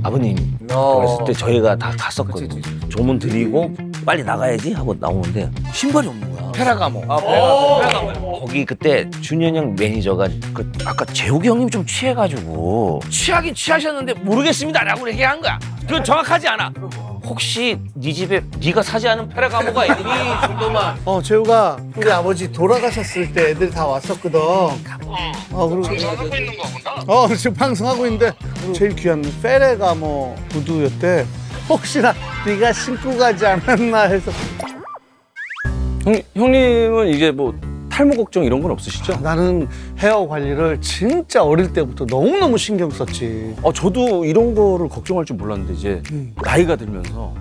아버님 그랬을 때 저희가 다 갔었거든요. 조문 드리고 빨리 나가야지 하고 나오는데 신발이 없는 거야. 페라가모. 페라가모. 거기 그때 준현 형 매니저가 그 아까 재욱이 형님 좀 취해가지고 취하긴 취하셨는데 모르겠습니다라고 얘기한 거야. 그건 정확하지 않아. 혹시 네 집에 네가 사지 않은 페라가모가 있니 정도만. 재우가 우리 아버지 돌아가셨을 때 애들이 다 왔었거든. 그리고 방송하고 있는 거구나. 지금 방송하고 있는데 제일 귀한 페레가모 구두였대. 혹시나 네가 신고 가지 않았나 해서. 형님은 이제 뭐 탈모 걱정 이런 건 없으시죠? 나는 헤어 관리를 진짜 어릴 때부터 너무너무 신경 썼지. 저도 이런 거를 걱정할 줄 몰랐는데 이제 나이가 들면서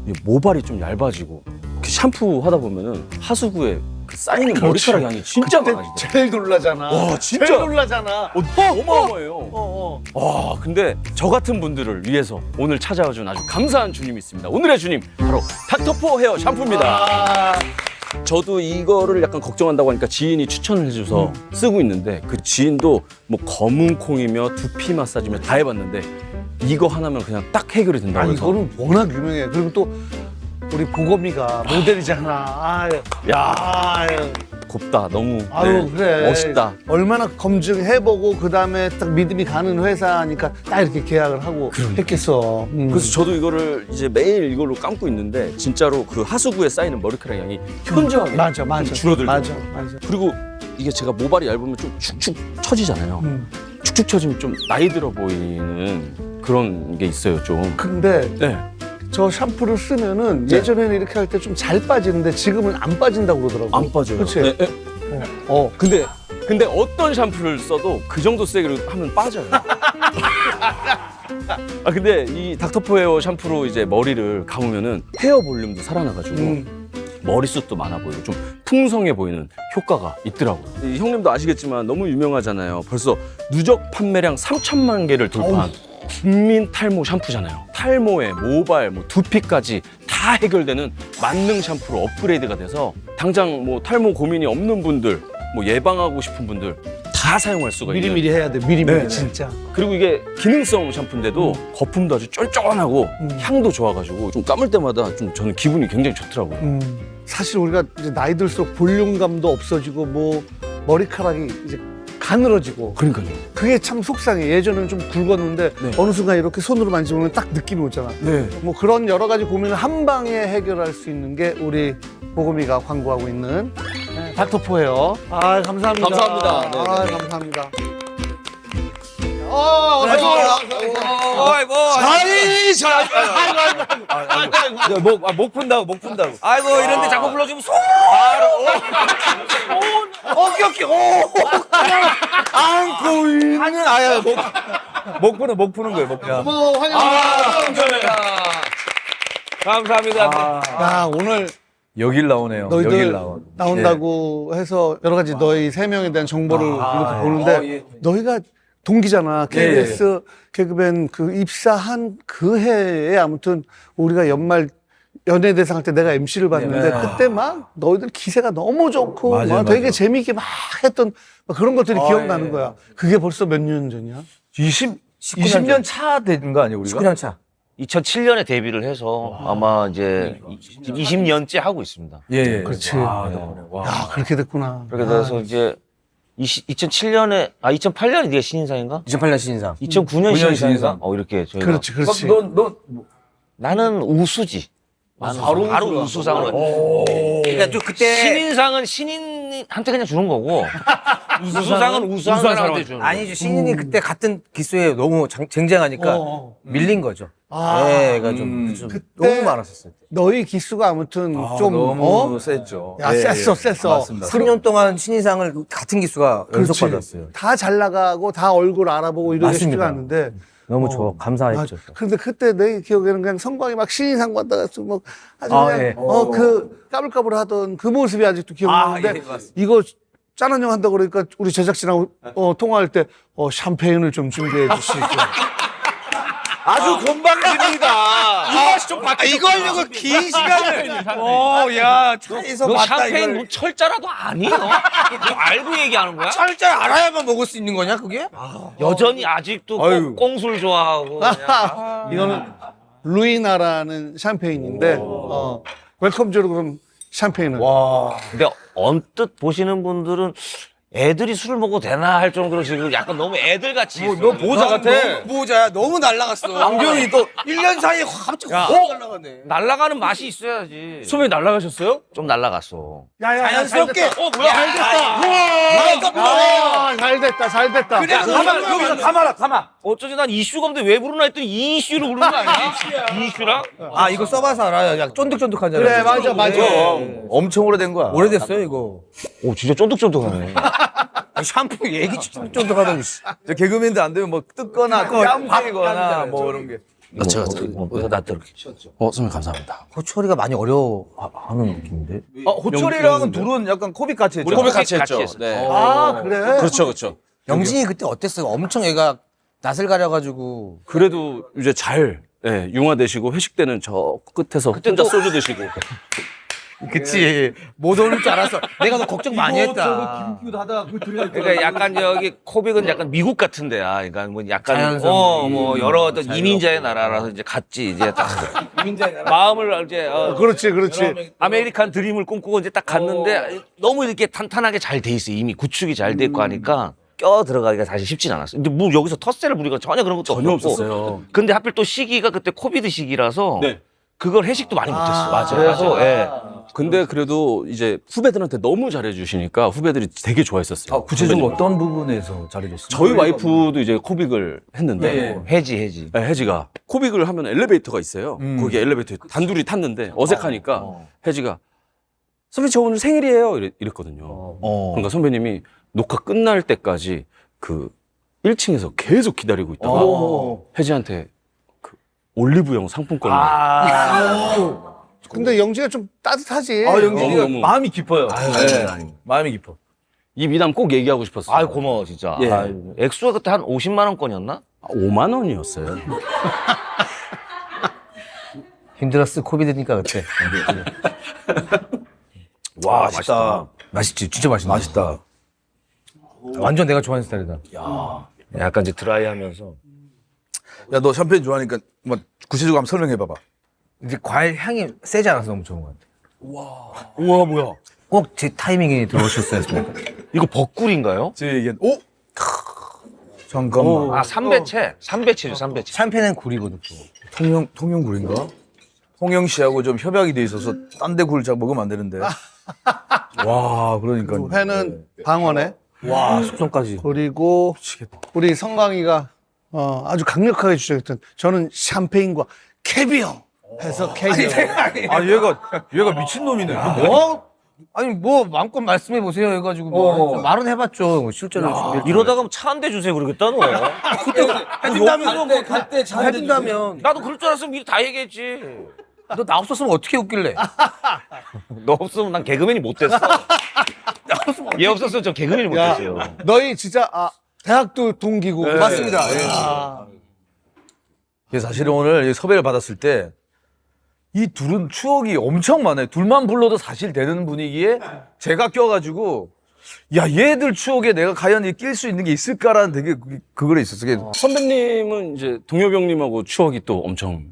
이 모발이 좀 얇아지고 이렇게 샴푸 하다 보면은 하수구에 그 쌓이는 머리카락 양이 진짜 그때 많아지더라고요. 제일 놀라잖아. 와, 진짜? 제일 놀라잖아. 어마어마해요. 와, 근데 저 같은 분들을 위해서 오늘 찾아와준 아주 감사한 주님이 있습니다. 오늘의 주님 바로 닥터포 헤어 샴푸입니다. 저도 이거를 약간 걱정한다고 하니까 지인이 추천을 해줘서 쓰고 있는데 그 지인도 뭐 검은 콩이며 두피 마사지며 다 해봤는데 이거 하나면 그냥 딱 해결이 된다고 해서. 이거는 워낙 유명해. 그리고 또 우리 보검이가 모델이잖아. 야, 곱다. 너무 그래. 멋있다. 얼마나 검증해보고 그 다음에 딱 믿음이 가는 회사니까 딱 이렇게 계약을 하고 했겠어. 그래서 저도 이거를 이제 매일 이걸로 감고 있는데 진짜로 그 하수구에 쌓이는 머리카락 양이 현저하게 맞아. 좀 줄어들더라고요. 맞아. 그리고 이게 제가 모발이 얇으면 좀 축축 처지잖아요. 축축 처지면 좀 나이 들어 보이는 그런 게 있어요, 좀. 근데 네. 저 샴푸를 쓰면은 예전에는 이렇게 할 때 좀 잘 빠지는데 지금은 안 빠진다고 그러더라고. 안 빠져요. 그치? 네, 네. 근데 어떤 샴푸를 써도 그 정도 세게 하면 빠져요. 근데 이 닥터포 헤어 샴푸로 이제 머리를 감으면은 헤어 볼륨도 살아나가지고 머리숱도 많아 보이고 좀 풍성해 보이는 효과가 있더라고요. 이 형님도 아시겠지만 너무 유명하잖아요. 벌써 누적 판매량 3천만 개를 돌파한 국민 탈모 샴푸잖아요. 탈모에 모발, 뭐 두피까지 다 해결되는 만능 샴푸로 업그레이드가 돼서 당장 뭐 탈모 고민이 없는 분들, 뭐 예방하고 싶은 분들 다 사용할 수가 있는. 미리미리 해야 돼. 미리미리 네. 진짜. 그리고 이게 기능성 샴푸인데도 거품도 아주 쫀쫀하고 향도 좋아가지고 좀 감을 때마다 좀 저는 기분이 굉장히 좋더라고요. 사실 우리가 이제 나이 들수록 볼륨감도 없어지고 뭐 머리카락이 이제 가늘어지고 그러니까요. 그게 참 속상해. 예전에는 좀 굵었는데 네. 어느 순간 이렇게 손으로 만지면 딱 느낌이 오잖아. 네. 뭐 그런 여러 가지 고민을 한 방에 해결할 수 있는 게 우리 보검이가 광고하고 있는 닥터포 헤어. 감사합니다. 감사합니다. 네, 네. 감사합니다. 아이고. 목 푼다고. 아이고 이런데 자꾸 불러주면 소. 안고 있는 아야 목 푸는 거예요. 목 푸는. 고마워, 환영합니다. 감사합니다. 야, 오늘 여길 나오네요. 너희들 여길 나온. 나온다고 해서 여러 가지 너희 세 명에 대한 정보를 이렇게 보는데 너희가 동기잖아. KBS 개그맨 그 입사한 그 해에 아무튼 우리가 연말 연예대상 할 때 내가 MC를 봤는데 그때 막 너희들 기세가 너무 좋고 맞아요, 막 되게 맞아요. 재미있게 막 했던 막 그런 것들이 기억나는 거야. 그게 벌써 몇 년 전이야? 20년 차 된 거 아니에요, 우리가? 19년 차. 2007년에 데뷔를 해서 아마 이제 20년째 하고 있습니다. 예. 그렇지. 와. 야, 그렇게 됐구나. 그렇게 돼서 이제 2007년에 2008년에 네가 신인상인가? 2008년 신인상. 2009년 9년 신인상인가? 신인상. 이렇게 저희가. 그렇지, 그렇지. 나는 우수지. 바로 우수상으로. 그러니까 좀 그때 신인상은 신인한테 그냥 주는 거고 우수상은 우수한 사람한테 주는 거고. 아니죠. 신인이 그때 같은 기수에 너무 쟁쟁하니까 밀린 거죠. 그러니까 좀 너무 많았었어요. 너희 기수가 아무튼 좀 너무 셌죠. 야, 셌어. 맞습니다. 3년 동안 신인상을 같은 기수가 연속 그렇지. 받았어요. 다 잘 나가고 다 얼굴 알아보고 이러기 쉽지가 맞습니다. 않은데 너무 감사했죠. 맞아. 그런데 그때 내 기억에는 그냥 성광이 막 신인상 받다가 뭐 아주 그냥 예. 그 까불까불하던 그 모습이 아직도 기억나는데 맞습니다. 이거 짠한 형 한다고 그러니까 우리 제작진하고 통화할 때 샴페인을 좀 준비해 주시죠. 아주 건방집니다. 입맛이 좀 바뀌었구나. 이거 하려고 긴 시간을. 야, 차에서 너 봤다 샴페인 이걸. 뭐 철자라도 아니? 너 알고 얘기하는 거야? 찰줄 알아야만 먹을 수 있는 거냐 그게? 여전히 아직도 아유. 꽁술 좋아하고 그냥. 이거는 루이나라는 샴페인인데 웰컴 주로 그럼 샴페인은 근데 언뜻 보시는 분들은 애들이 술을 먹어도 되나 할 정도로 지금 약간 너무 애들같이 있어. 너 보호자 같아. 보호자야 너무 날라갔어. 안경이 또 1년 사이에 갑자기 확 날라가네. 날아가는 맛이 있어야지. 선배님 날라가셨어요? 좀 날아갔어. 자연스럽게. 뭐야? 잘 됐다. 그래, 여기서 가마. 어쩌지 난 이슈가 없는데 왜 부르나 했더니 이 이슈로 부르는 거 아니야? 이 이슈랑? 아 이거 써봐서 알아요. 약 쫀득쫀득하잖아. 그래 맞아. 엄청 오래된 거야. 오래됐어요 이거. 오 진짜 쫀득쫀득하네. 샴푸 얘기 쫀득쫀득하다고. 저 개그맨들 안 되면 뭐 뜯거나 뺨때리거나 뭐 이런 게. 제가 나 들을게. 선배님 감사합니다. 호철이가 많이 어려워하는 느낌인데. 호철이랑은 둘은 약간 코빅 같이 했죠. 코빅 같이 같이 했죠. 했어. 네. 아 그래? 그렇죠. 영진이 그때 어땠어요? 엄청 애가 낯을 가려가지고. 그래도 이제 잘 융화되시고 회식 때는 저 끝에서 혼자 소주 드시고. 그치. 못 오를 줄 알았어. 내가 너 걱정 많이 했다. 그러니까 약간 저기 코빅은 약간 미국 같은 데야. 그러니까 뭐 약간 자연스럽게. 뭐 여러 어떤 이민자의 나라라서 이제 갔지 이제 딱 마음을 이제 그렇지. 아메리칸 드림을 꿈꾸고 이제 딱 갔는데 너무 이렇게 탄탄하게 잘 돼 있어. 이미 구축이 잘 돼 있고 하니까 껴 들어가기가 사실 쉽진 않았어. 근데 뭐 여기서 텃세를 부리고 전혀 그런 것도 전혀 없었고. 없었어요. 근데 하필 또 시기가 그때 코비드 시기라서 네. 그걸 회식도 많이 못했어. 맞아요. 그래서 예. 근데 그래도 이제 후배들한테 너무 잘해주시니까 후배들이 되게 좋아했었어요. 구체적으로 어떤 부분에서 잘해줬어요? 저희 와이프도 이제 코빅을 했는데 해지. 혜지가 코빅을 하면 엘리베이터가 있어요. 거기 엘리베이터에 단둘이 탔는데 어색하니까 혜지가 선배님 저 오늘 생일이에요 이랬거든요. 그러니까 선배님이 녹화 끝날 때까지 그 1층에서 계속 기다리고 있다가 혜지한테 그 올리브영 상품권을 근데 영지가 좀 따뜻하지. 영진이가 너무. 마음이 깊어요. 마음이 깊어. 이 미담 꼭 얘기하고 싶었어요. 아이 고마워 진짜. 예. 아유, 액수가 그때 한 50만 원권이었나? 5만 원이었어요. 힘들었어 코비드니까 그때. 와, 맛있다. 맛있지. 진짜 맛있네. 맛있다. 완전 내가 좋아하는 스타일이다. 약간 이제 드라이하면서. 야, 너 샴페인 좋아하니까 뭐 구체적으로 한번 설명해 봐봐. 이제 과일 향이 세지 않아서 너무 좋은 것 같아. 우와, 뭐야? 꼭 제 타이밍에 들어오셨어야 했습니다. 이거 벚꿀인가요? 제 얘기는 잠깐만. 아 삼배채죠. 샴페인은 굴이거든. 통영굴인가? 홍영 씨하고 좀 협약이 돼 있어서 딴 데 굴 잘 먹으면 안 되는데. 와, 그러니까. 회는 방언에 와 숙성까지. 그리고 우리 성광이가 아주 강력하게 주장했던 저는 샴페인과 캐비어 해서 캐비어. 아, 얘가 미친놈이네. 뭐? 아니 뭐 마음껏 말씀해 보세요 해가지고 뭐 말은 해봤죠. 뭐 실제로 이러다가 차 한 대 주세요 그러겠다 너. 해준다면 갈때 해준다면 나도 그럴 줄 알았으면 미리 다 얘기했지. 너 나 없었으면 어떻게 웃길래? 너 없으면 난 개그맨이 못 됐어. 얘 없었으면 저 개그맨이 못 됐어요. 너희 진짜 대학도 동기고. 맞습니다. 그래서 사실은 오늘 이 섭외를 받았을 때 이 둘은 추억이 엄청 많아요. 둘만 불러도 사실 되는 분위기에 제가 껴가지고 야, 얘들 추억에 내가 과연 낄 수 있는 게 있을까라는 되게 그거에 있었어요. 선배님은 이제 동엽형님하고 추억이 또 엄청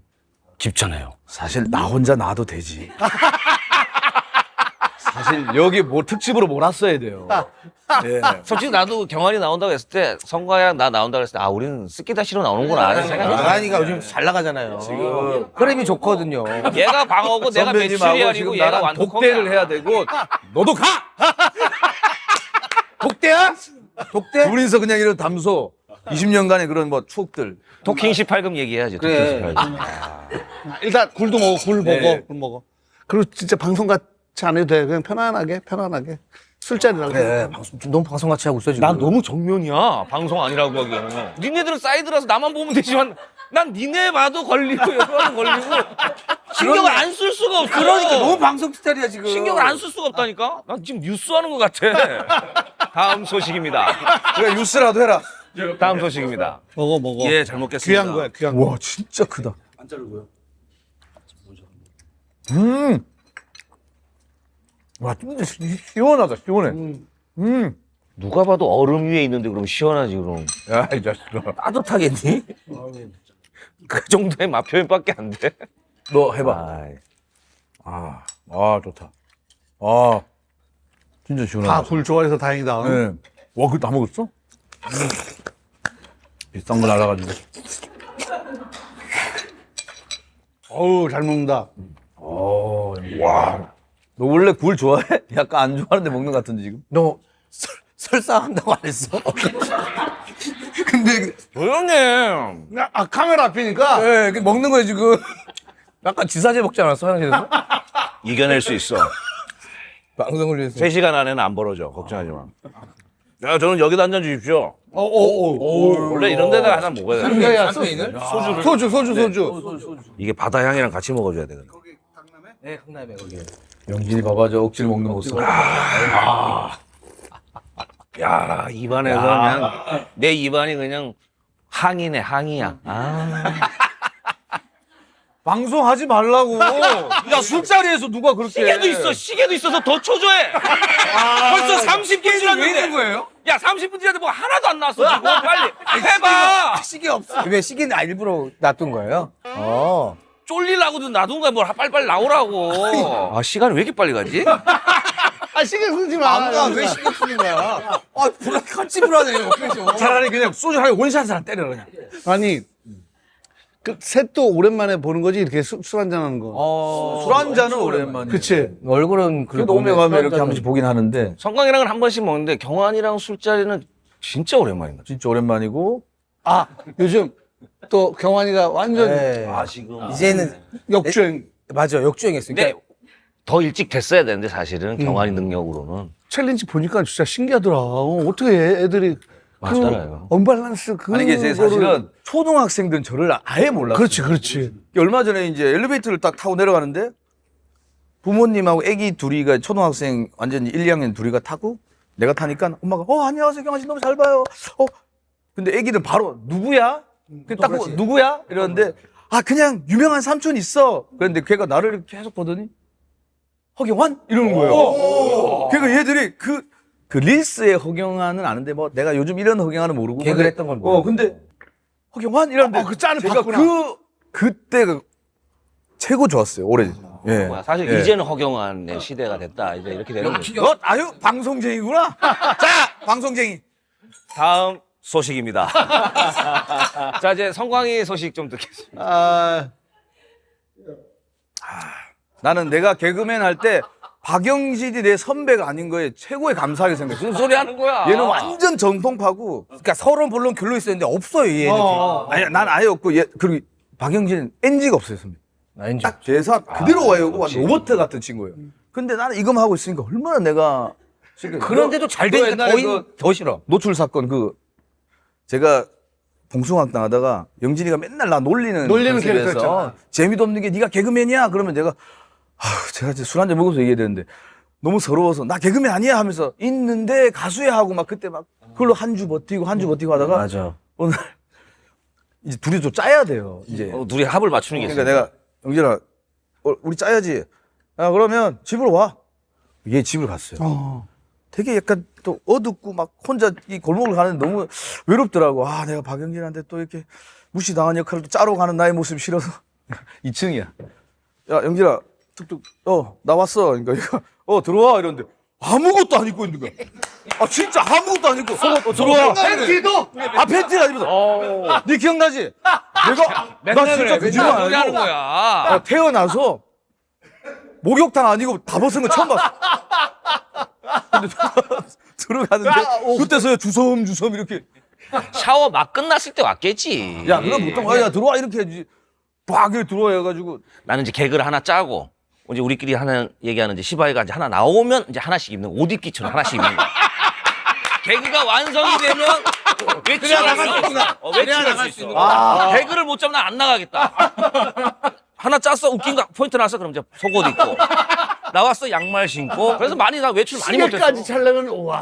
깊잖아요. 사실 나 혼자 놔도 되지. 사실 여기 뭐 특집으로 몰았어야 돼요. 예. 솔직히 나도 경환이 나온다고 했을 때 성과야 나 나온다고 했을 때 우리는 스키다시로 나오는구나 하는 생각이 들었어. 나란이가 요즘 잘 나가잖아요. 지금 흐름이 좋거든요. 얘가 방어고 내가 매출이 선배님하고 아니고 지금 얘가 나랑 완전 독대를 해야 되고 너도 가! 독대야? 독대? 둘이서 그냥 이런 담소 20년간의 그런 뭐 추억들. 도킹 18금 얘기해야지. 그래. 도킹 18금. 일단 굴도 먹어, 굴 먹어, 네. 굴 먹어. 그리고 진짜 방송 같이 안 해도 돼. 그냥 편안하게 술자리라고. 그래. 너무 방송 같이 하고 있어 지금. 난 너무 정면이야. 방송 아니라고 하기에는. 니네들은 사이드라서 나만 보면 되지만 난 니네 봐도 걸리고 여봐도 걸리고 신경을 안 쓸 수가 없어. 그러니까 너무 방송 스타일이야 지금. 신경을 안 쓸 수가 없다니까. 난 지금 뉴스 하는 것 같아. 다음 소식입니다. 그래 뉴스라도 해라. 다음 소식입니다. 먹어. 예, 잘 먹겠습니다. 귀한 거야, 귀한 거. 와 진짜 크다. 안 자르고요. 와 진짜 시원하다 시원해. 누가 봐도 얼음 위에 있는데 그럼 시원하지 그럼. 야 이 자식아. 따뜻하겠니? 그 정도의 맛 표현밖에 안 돼. 너 해봐. 아 좋다. 아 진짜 시원하다. 다 굴 좋아해서 다행이다. 네. 와 그거 다 먹었어? 비싼 거 날아가지고. 어우, 잘 먹는다. 와. 너 원래 굴 좋아해? 약간 안 좋아하는데 먹는 것 같은데 지금? 너 설사한다고 안 했어? 근데 조용해. 카메라 앞이니까. 네, 먹는 거예요 지금. 약간 지사제 먹지 않았어 화장실에서? 이겨낼 수 있어. 방송을 위해서. 3시간 안에는 안 벌어져. 걱정하지 마. 야, 저는 여기다 한 잔 주십시오. 원래 이런 데다 하나 먹어야 돼. 야, 스페인을? 소주. 이게 바다 향이랑 같이 먹어줘야 돼. 네, 강남에 거기. 영진이 봐봐 저 억지로 먹는 모습. 야, 입안에서 그냥 내 입안이 그냥 항이네, 항이야. 방송하지 말라고. 야 술자리에서 누가 그렇게? 시계도 있어. 시계도 있어서 더 초조해. 벌써 30분 지났는데. 왜 있는 거예요? 야, 30분 지났는데 뭐 하나도 안 나왔어 지금. 빨리 해봐. 시계 없어. 왜 시계는 일부러 놔둔 거예요? 쫄리려고도 놔둔 거야. 뭘 빨리빨리 나오라고. 아, 시간이 왜 이렇게 빨리 가지? 신경 쓰지 마. 안가 왜 신경 쓰는 거야? 같이 불안해. 차라리 그냥 소주 하나 원샷을 하나 때려 그냥. 아니, 그 셋도 오랜만에 보는 거지, 이렇게 술 한잔 하는 거. 술 한 잔은 오랜만이야. 그치. 얼굴은 그래도 오메가면 이렇게 한 번씩 보긴 하는데 성광이랑은 한 번씩 먹는데 경환이랑 술자리는 진짜 오랜만인 거지. 진짜 오랜만이고. 요즘 또 경환이가 완전 네. 지금. 이제는 역주행. 맞아 역주행했어. 근데 더 일찍 됐어야 되는데 사실은 경환이 능력으로는. 챌린지 보니까 진짜 신기하더라. 어떻게 애들이 맞잖아요. 언밸런스 그 아니 이게 제 사실은 초등학생들은 저를 아예 몰랐어요. 그렇지. 얼마 전에 이제 엘리베이터를 딱 타고 내려가는데 부모님하고 애기 둘이가 초등학생 완전 1, 2학년 둘이가 타고 내가 타니까 엄마가 안녕하세요 경아 씨 너무 잘 봐요. 근데 애기는 바로 누구야? 딱 보고 누구야? 이러는데 그냥 유명한 삼촌 있어. 그런데 걔가 나를 이렇게 계속 보더니 허경환? 이러는 거예요. 그러니까 얘들이 그 릴스의 허경환은 아는데 뭐 내가 요즘 이런 허경환은 모르고 개그를 했던 걸 모르고. 근데 허경환 이러는데 그 짤을 제가 봤구나. 그때가 최고 좋았어요. 올해. 예. 사실 예. 이제는 허경환의 시대가 됐다. 이제 이렇게 되는 거죠. 아유 방송쟁이구나. 자 방송쟁이. 다음 소식입니다. 자, 이제 성광이 소식 좀 듣겠습니다. 나는 내가 개그맨 할 때 박영진이 내 선배가 아닌 거에 최고의 감사하게 생각했어. 무슨 소리 하는 거야? 얘는 완전 전통파고. 그러니까 서론 본론 결론 있었는데 없어요 얘는. 아니 난 아예 없고 얘 그리고 박영진은 NG가 없어요 선배. 딱 대사 그대로 와요. 완전 로봇 같은 친구예요. 근데 나는 이거만 하고 있으니까 얼마나 내가 그런데도 잘 되니까 더 싫어. 노출 사건 제가 봉숭아학 당하다가 영진이가 맨날 나 놀리는 캐릭터 있잖아. 재미도 없는 게 네가 개그맨이야 그러면 내가 제가 이제 술 한잔 먹어서 얘기해야 되는데 너무 서러워서 나 개그맨 아니야 하면서 있는데 가수야 하고 막 그때 막 그걸로 한 주 버티고 하다가 맞아. 오늘 이제 둘이 좀 짜야 돼요 이제. 둘이 합을 맞추는 게 있어. 그러니까 내가 영진아 우리 짜야지. 그러면 집으로 와. 얘 집을 갔어요. 되게 약간 또 어둡고 막 혼자 이 골목을 가는데 너무 외롭더라고. 내가 박영진한테 또 이렇게 무시당한 역할을 또 짜러 가는 나의 모습이 싫어서 2층이야. 야 영진아 툭툭 나 왔어. 그러니까 얘가 들어와 이러는데 아무것도 안 입고 있는 거야. 진짜 아무것도 안 입고 들어와. 팬티도? 팬티를 안 입어서. 네 기억나지? 내가 나 진짜 거짓말 안 하는 하고 거야. 태어나서 목욕탕 아니고 다 벗은 거 처음 봤어. 근데 들어가는데 그때서야 주섬주섬 이렇게. 샤워 막 끝났을 때 왔겠지. 야 그럼 보통 야 들어와 이렇게 해야지. 막 이렇게 들어와 해가지고. 나는 이제 개그를 하나 짜고 이제 우리끼리 하나 얘기하는 이제 시바이가 이제 하나 나오면 이제 하나씩 입는 옷 입기처럼 하나씩 입는 거야. 개그가 완성이 되면 외치고 나갈 수 있어. 외치고 나갈 수 있어. 개그를 못 잡으면 안 나가겠다. 하나 짰어 웃긴 거 포인트 나왔어 그럼 이제 속옷 입고 나왔어 양말 신고 그래서 많이 나 외출 많이 못했어. 시계까지 차려면 와.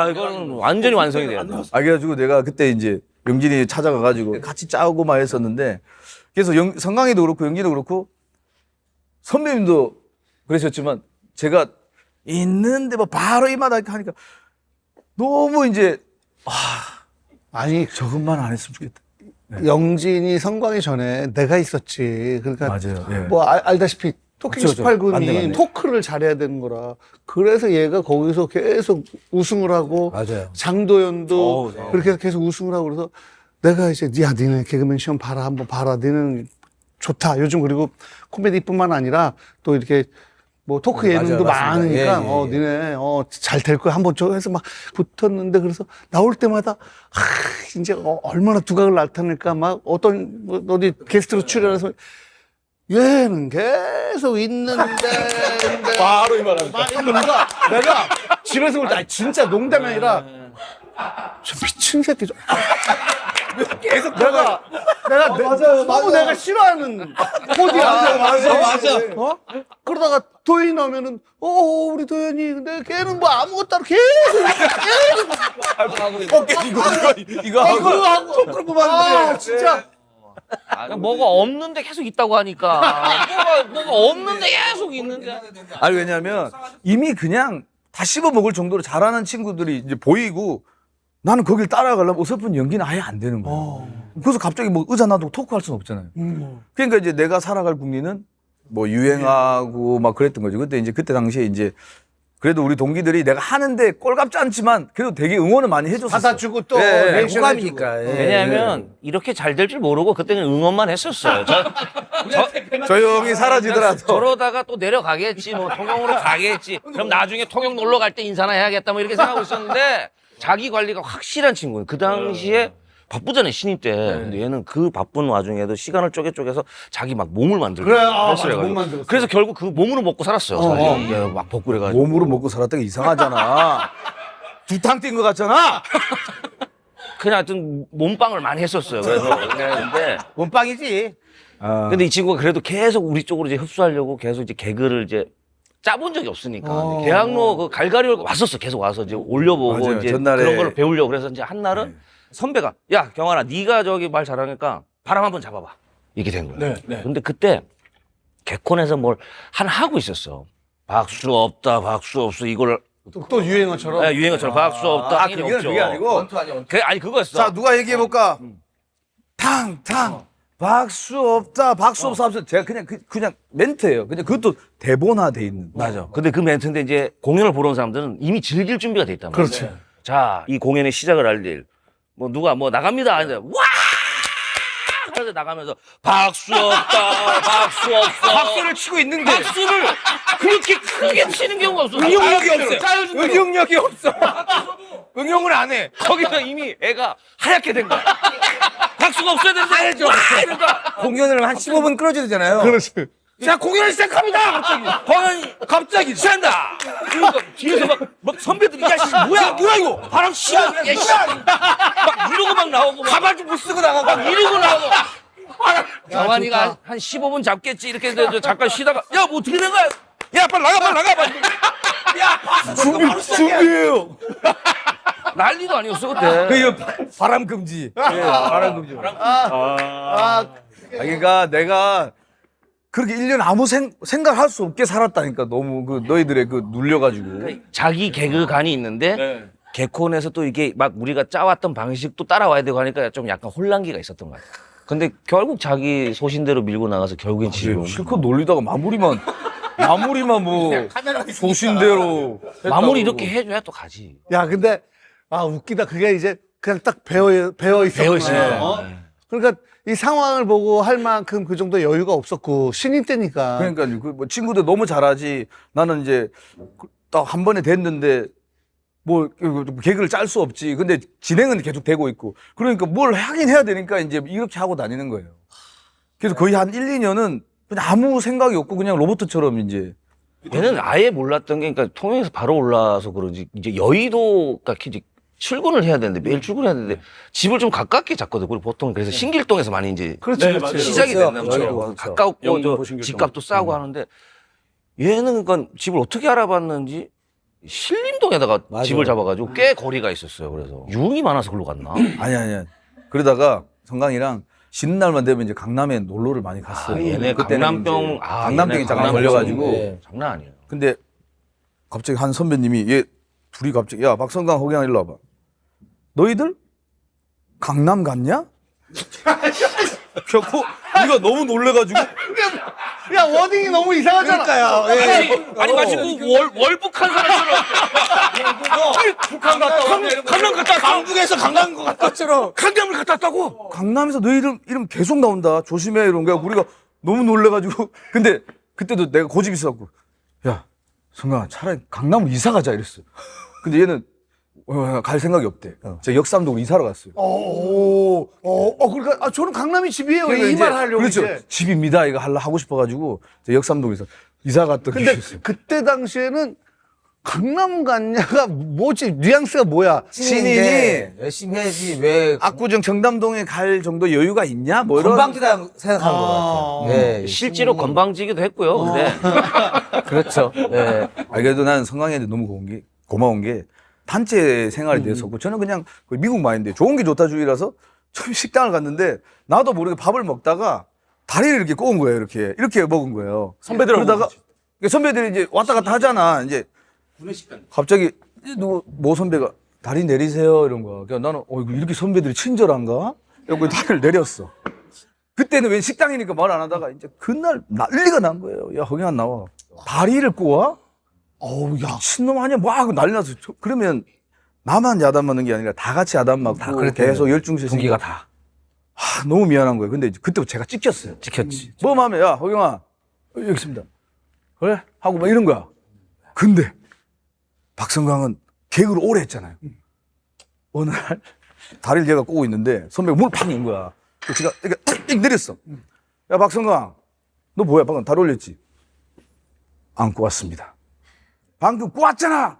아 이거는 완전히 완성이 돼야 돼. 그래가지고 내가 그때 이제 영진이 찾아가가지고 같이 짜고 막 했었는데 그래서 성강이도 그렇고 영진도 그렇고 선배님도 그러셨지만 제가 있는데 뭐 바로 이마다 이렇게 하니까 너무 이제 아니 저것만 안 했으면 좋겠다. 영진이 성광이 전에 내가 있었지. 그러니까 맞아요. 예. 뭐 알다시피 토킹 그쵸, 그쵸. 18군이 맞네. 토크를 잘해야 되는 거라. 그래서 얘가 거기서 계속 우승을 하고 맞아요. 장도연도 그렇게 해서 계속 우승을 하고 그래서 내가 이제 야 니네 개그맨 시험 봐라 한번 봐라. 니는 좋다. 요즘 그리고 코미디뿐만 아니라 또 이렇게 뭐 토크 예능도 맞습니다. 많으니까 예, 예, 예. 니네 잘 될 거야 한번 줘 해서 막 붙었는데 그래서 나올 때마다 이제 얼마나 두각을 나타낼까 막 어떤 뭐 어디 게스트로 출연해서 얘는 계속 있는데 바로 이 말합니다. 내가 집에서 볼 때 진짜 농담이 아니라 저 미친 새끼 좀 계속 내가 너무 내가 싫어하는 코디야. 맞아. 그러다가 도현이 나오면은 우리 도현이 근데 걔는 뭐 아무것도 안 하고 계속 이거 하고 토크를 진짜 뭐가 없는데 계속 있다고 하니까 뭐가 없는데 계속 있는데. 아니 왜냐면 이미 그냥 다 씹어 먹을 정도로 잘하는 친구들이 이제 보이고 나는 거길 따라가려면 어설픈 연기는 아예 안 되는 거예요. 그래서 갑자기 뭐 의자 놔두고 토크할 수는 없잖아요. 그러니까 이제 내가 살아갈 국리는 뭐 유행하고 막 그랬던 거죠. 그때 당시에 이제 그래도 우리 동기들이 내가 하는데 꼴값지 않지만 그래도 되게 응원을 많이 해줬었어. 받아주고 또 네, 리액션 호감이니까. 해주고. 예. 왜냐하면 이렇게 잘 될 줄 모르고 그때는 응원만 했었어요. 조용히 사라지더라도. 저러다가 또 내려가겠지, 뭐 통영으로 가겠지. 그럼 나중에 통영 놀러 갈 때 인사나 해야겠다, 뭐 이렇게 생각하고 있었는데 자기 관리가 확실한 친구예요. 그 당시에 바쁘잖아요, 신입 때. 근데 얘는 그 바쁜 와중에도 시간을 쪼개서 자기 막 몸을 만들고 그래, 헬스를 맞아, 몸 해가지고. 만들었어. 그래서 결국 그 몸으로 먹고 살았어요. 사실. 예, 막 복구를 해가지고. 몸으로 먹고 살았던 게 이상하잖아. 두탕 뛴 것 같잖아. 그냥 하여튼 몸빵을 많이 했었어요. 그래서 근데 몸빵이지. 근데 이 친구가 그래도 계속 우리 쪽으로 이제 흡수하려고 계속 이제 개그를 이제 짜본 적이 없으니까 계양로 그 갈갈이 왔었어. 계속 와서 이제 올려보고 맞아요. 이제 전날에. 그런 걸 배우려고 그래서 이제 한 날은 선배가 야 경환아 네가 저기 말 잘하니까 바람 한번 잡아봐 이렇게 된 거예요. 근데 그때 개콘에서 뭘 하고 있었어. 박수 없다 박수 없어 이걸 또 유행어처럼 유행어처럼 박수 없다 당연히 없죠. 그게 아니고. 아니 그거였어. 자, 누가 얘기해볼까? 탕. 박수 없다. 박수 없어. 하면서 제가 그냥 멘트예요. 그냥 그것도 대본화돼 있는. 맞아. 근데 그 멘트인데 이제 공연을 보러 온 사람들은 이미 즐길 준비가 돼 있단 말이야. 그렇지. 자, 이 공연의 시작을 알릴 뭐 누가 뭐 나갑니다. 하는데 와! 하면서 나가면서 박수 없다. 박수 없어. 박수를 치고 있는데 박수를 그렇게 크게 치는 경우가 없어. 응용력이 없어. 짜여준 대로. 응용력이 없어. 응용을 안 해. 거기서 이미 애가 하얗게 된 거야. 박수가 없어야 된다. 하얘져. 공연을 한 15분 끌어줘야 되잖아요. 그렇지. 자, 공연을 시작합니다. 공연이 갑자기 시작한다. 그러니까 뒤에서 막 선배들이 야씨 뭐야 이거 바람 씨야 야씨 막 이러고 막 나오고 막 가발 좀 못 쓰고 나가고. 막 이러고 나오고 경환이가 한 15분 잡겠지 이렇게 해서 잠깐 쉬다가 야 뭐 어떻게 된 거야 야 빨리 나가 준비해요. 난리도 아니었어 그때. 바람 금지. 바람 금지. 그러니까 내가 그렇게 1년 아무 생각할 수 없게 살았다니까. 너무 그 너희들의 그 눌려가지고. 자기 개그관이 있는데 개콘에서 또 이게 막 우리가 짜왔던 방식도 따라와야 되고 하니까 좀 약간 혼란기가 있었던 것 같아. 근데 결국 자기 소신대로 밀고 나가서 결국엔 지금 실컷 놀리다가 마무리만 뭐 소신대로 마무리 이렇게 해줘야 또 가지. 야 근데 웃기다. 그게 이제 그냥 딱 배어 있었구나. 그러니까 이 상황을 보고 할 만큼 그 정도 여유가 없었고 신인 때니까. 그러니까 뭐 친구들 너무 잘하지. 나는 이제 딱 한 번에 됐는데 뭐 개그를 짤 수 없지. 근데 진행은 계속 되고 있고. 그러니까 뭘 하긴 해야 되니까 이제 이렇게 하고 다니는 거예요. 그래서 거의 한 1, 2년은 그냥 아무 생각이 없고 그냥 로봇처럼 이제. 얘는 아예 몰랐던 게 그러니까 통영에서 바로 올라와서 그런지 이제 여의도가 이제 출근을 해야 되는데 매일 출근해야 되는데 집을 좀 가깝게 잡거든. 우리 보통 그래서 신길동에서 많이 이제 그렇지. 시작이 그렇죠. 됐나 그렇죠. 보죠. 가깝고 영동 저 보신길동. 집값도 싸고 하는데 얘는 그러니까 집을 어떻게 알아봤는지 신림동에다가 맞아. 집을 잡아가지고 꽤 거리가 있었어요. 그래서 유흥이 많아서 글로 갔나? 아니야. 그러다가 성강이랑 쉬는 날만 되면 이제 강남에 놀러를 많이 갔어요. 얘네 그때는 강남병 이제 강남병이 잠깐 걸려가지고. 네. 장난 아니에요. 근데 갑자기 한 선배님이 얘 둘이 갑자기 야 박성강 호경아 일로 와봐. 너희들 강남 갔냐? 그래갖고 우리가 너무 놀래가지고 야 워딩이 너무 이상하잖아. 아니 마치 월북한 사람처럼 북한 갔다 왔냐 강남 갔다 왔어. 강북에서 강남 간 것처럼. 강남을 갔다 왔다고. 강남에서 너 이름 계속 나온다. 조심해 이런 거야. 우리가 너무 놀래가지고 근데 그때도 내가 고집이 있어갖고 야 성강아 차라리 강남으로 이사 가자 이랬어. 근데 얘는 갈 생각이 없대. 제가 역삼동으로 이사를 갔어요. 그러니까 저는 강남이 집이에요. 그러니까 이 이제 말 하려고. 그렇죠. 이제. 집입니다. 이거 하고 싶어가지고 제가 역삼동에서 이사 갔던 근데 기억이 있어요. 그때 당시에는 강남 갔냐가 뭐지? 뉘앙스가 뭐야? 신인이 열심히 해야지 왜 압구정 정담동에 갈 정도 여유가 있냐? 뭐 이런. 건방지다 생각한 것 같아요. 네, 실제로 신인이- 건방지기도 했고요. 근데 그렇죠. 네. 그래도 난 성강이한테 너무 고마운 게 단체 생활이 됐었고 저는 그냥 거의 미국 마인드 좋은 게 좋다 주의라서 처음 식당을 갔는데 나도 모르게 밥을 먹다가 다리를 이렇게 꼬은 거예요. 이렇게 먹은 거예요. 선배들하고 그러다가 선배들이 이제 왔다 갔다 하잖아. 이제 갑자기 모 선배가 다리 내리세요 이런 거야. 그러니까 나는 이거 이렇게 선배들이 친절한가? 이러고 다리를 내렸어. 그때는 왜 식당이니까 말 안 하다가 이제 그날 난리가 난 거예요. 야 허경아 나와. 다리를 꼬아? 야. 미친놈 아니야? 뭐 하고 난리 났어. 그러면 나만 야단 맞는 게 아니라 다 같이 야단 맞고 다 그랬대요. 계속 열중시 동기가 다 너무 미안한 거예요. 근데 이제 그때부터 제가 찍혔어요. 지켰지. 뭐 하면 야 허경아 여기 있습니다. 그래? 하고 막 이런 거야. 근데 박성광은 개그를 오래 했잖아요. 어느 날 다리를 얘가 꼬고 있는데 선배가 문을 팍 연 거야. 그래서 제가 이렇게 내렸어. 야 박성광 너 뭐야 방금 다리 올렸지? 안 꼬았습니다. 방금 꼬았잖아.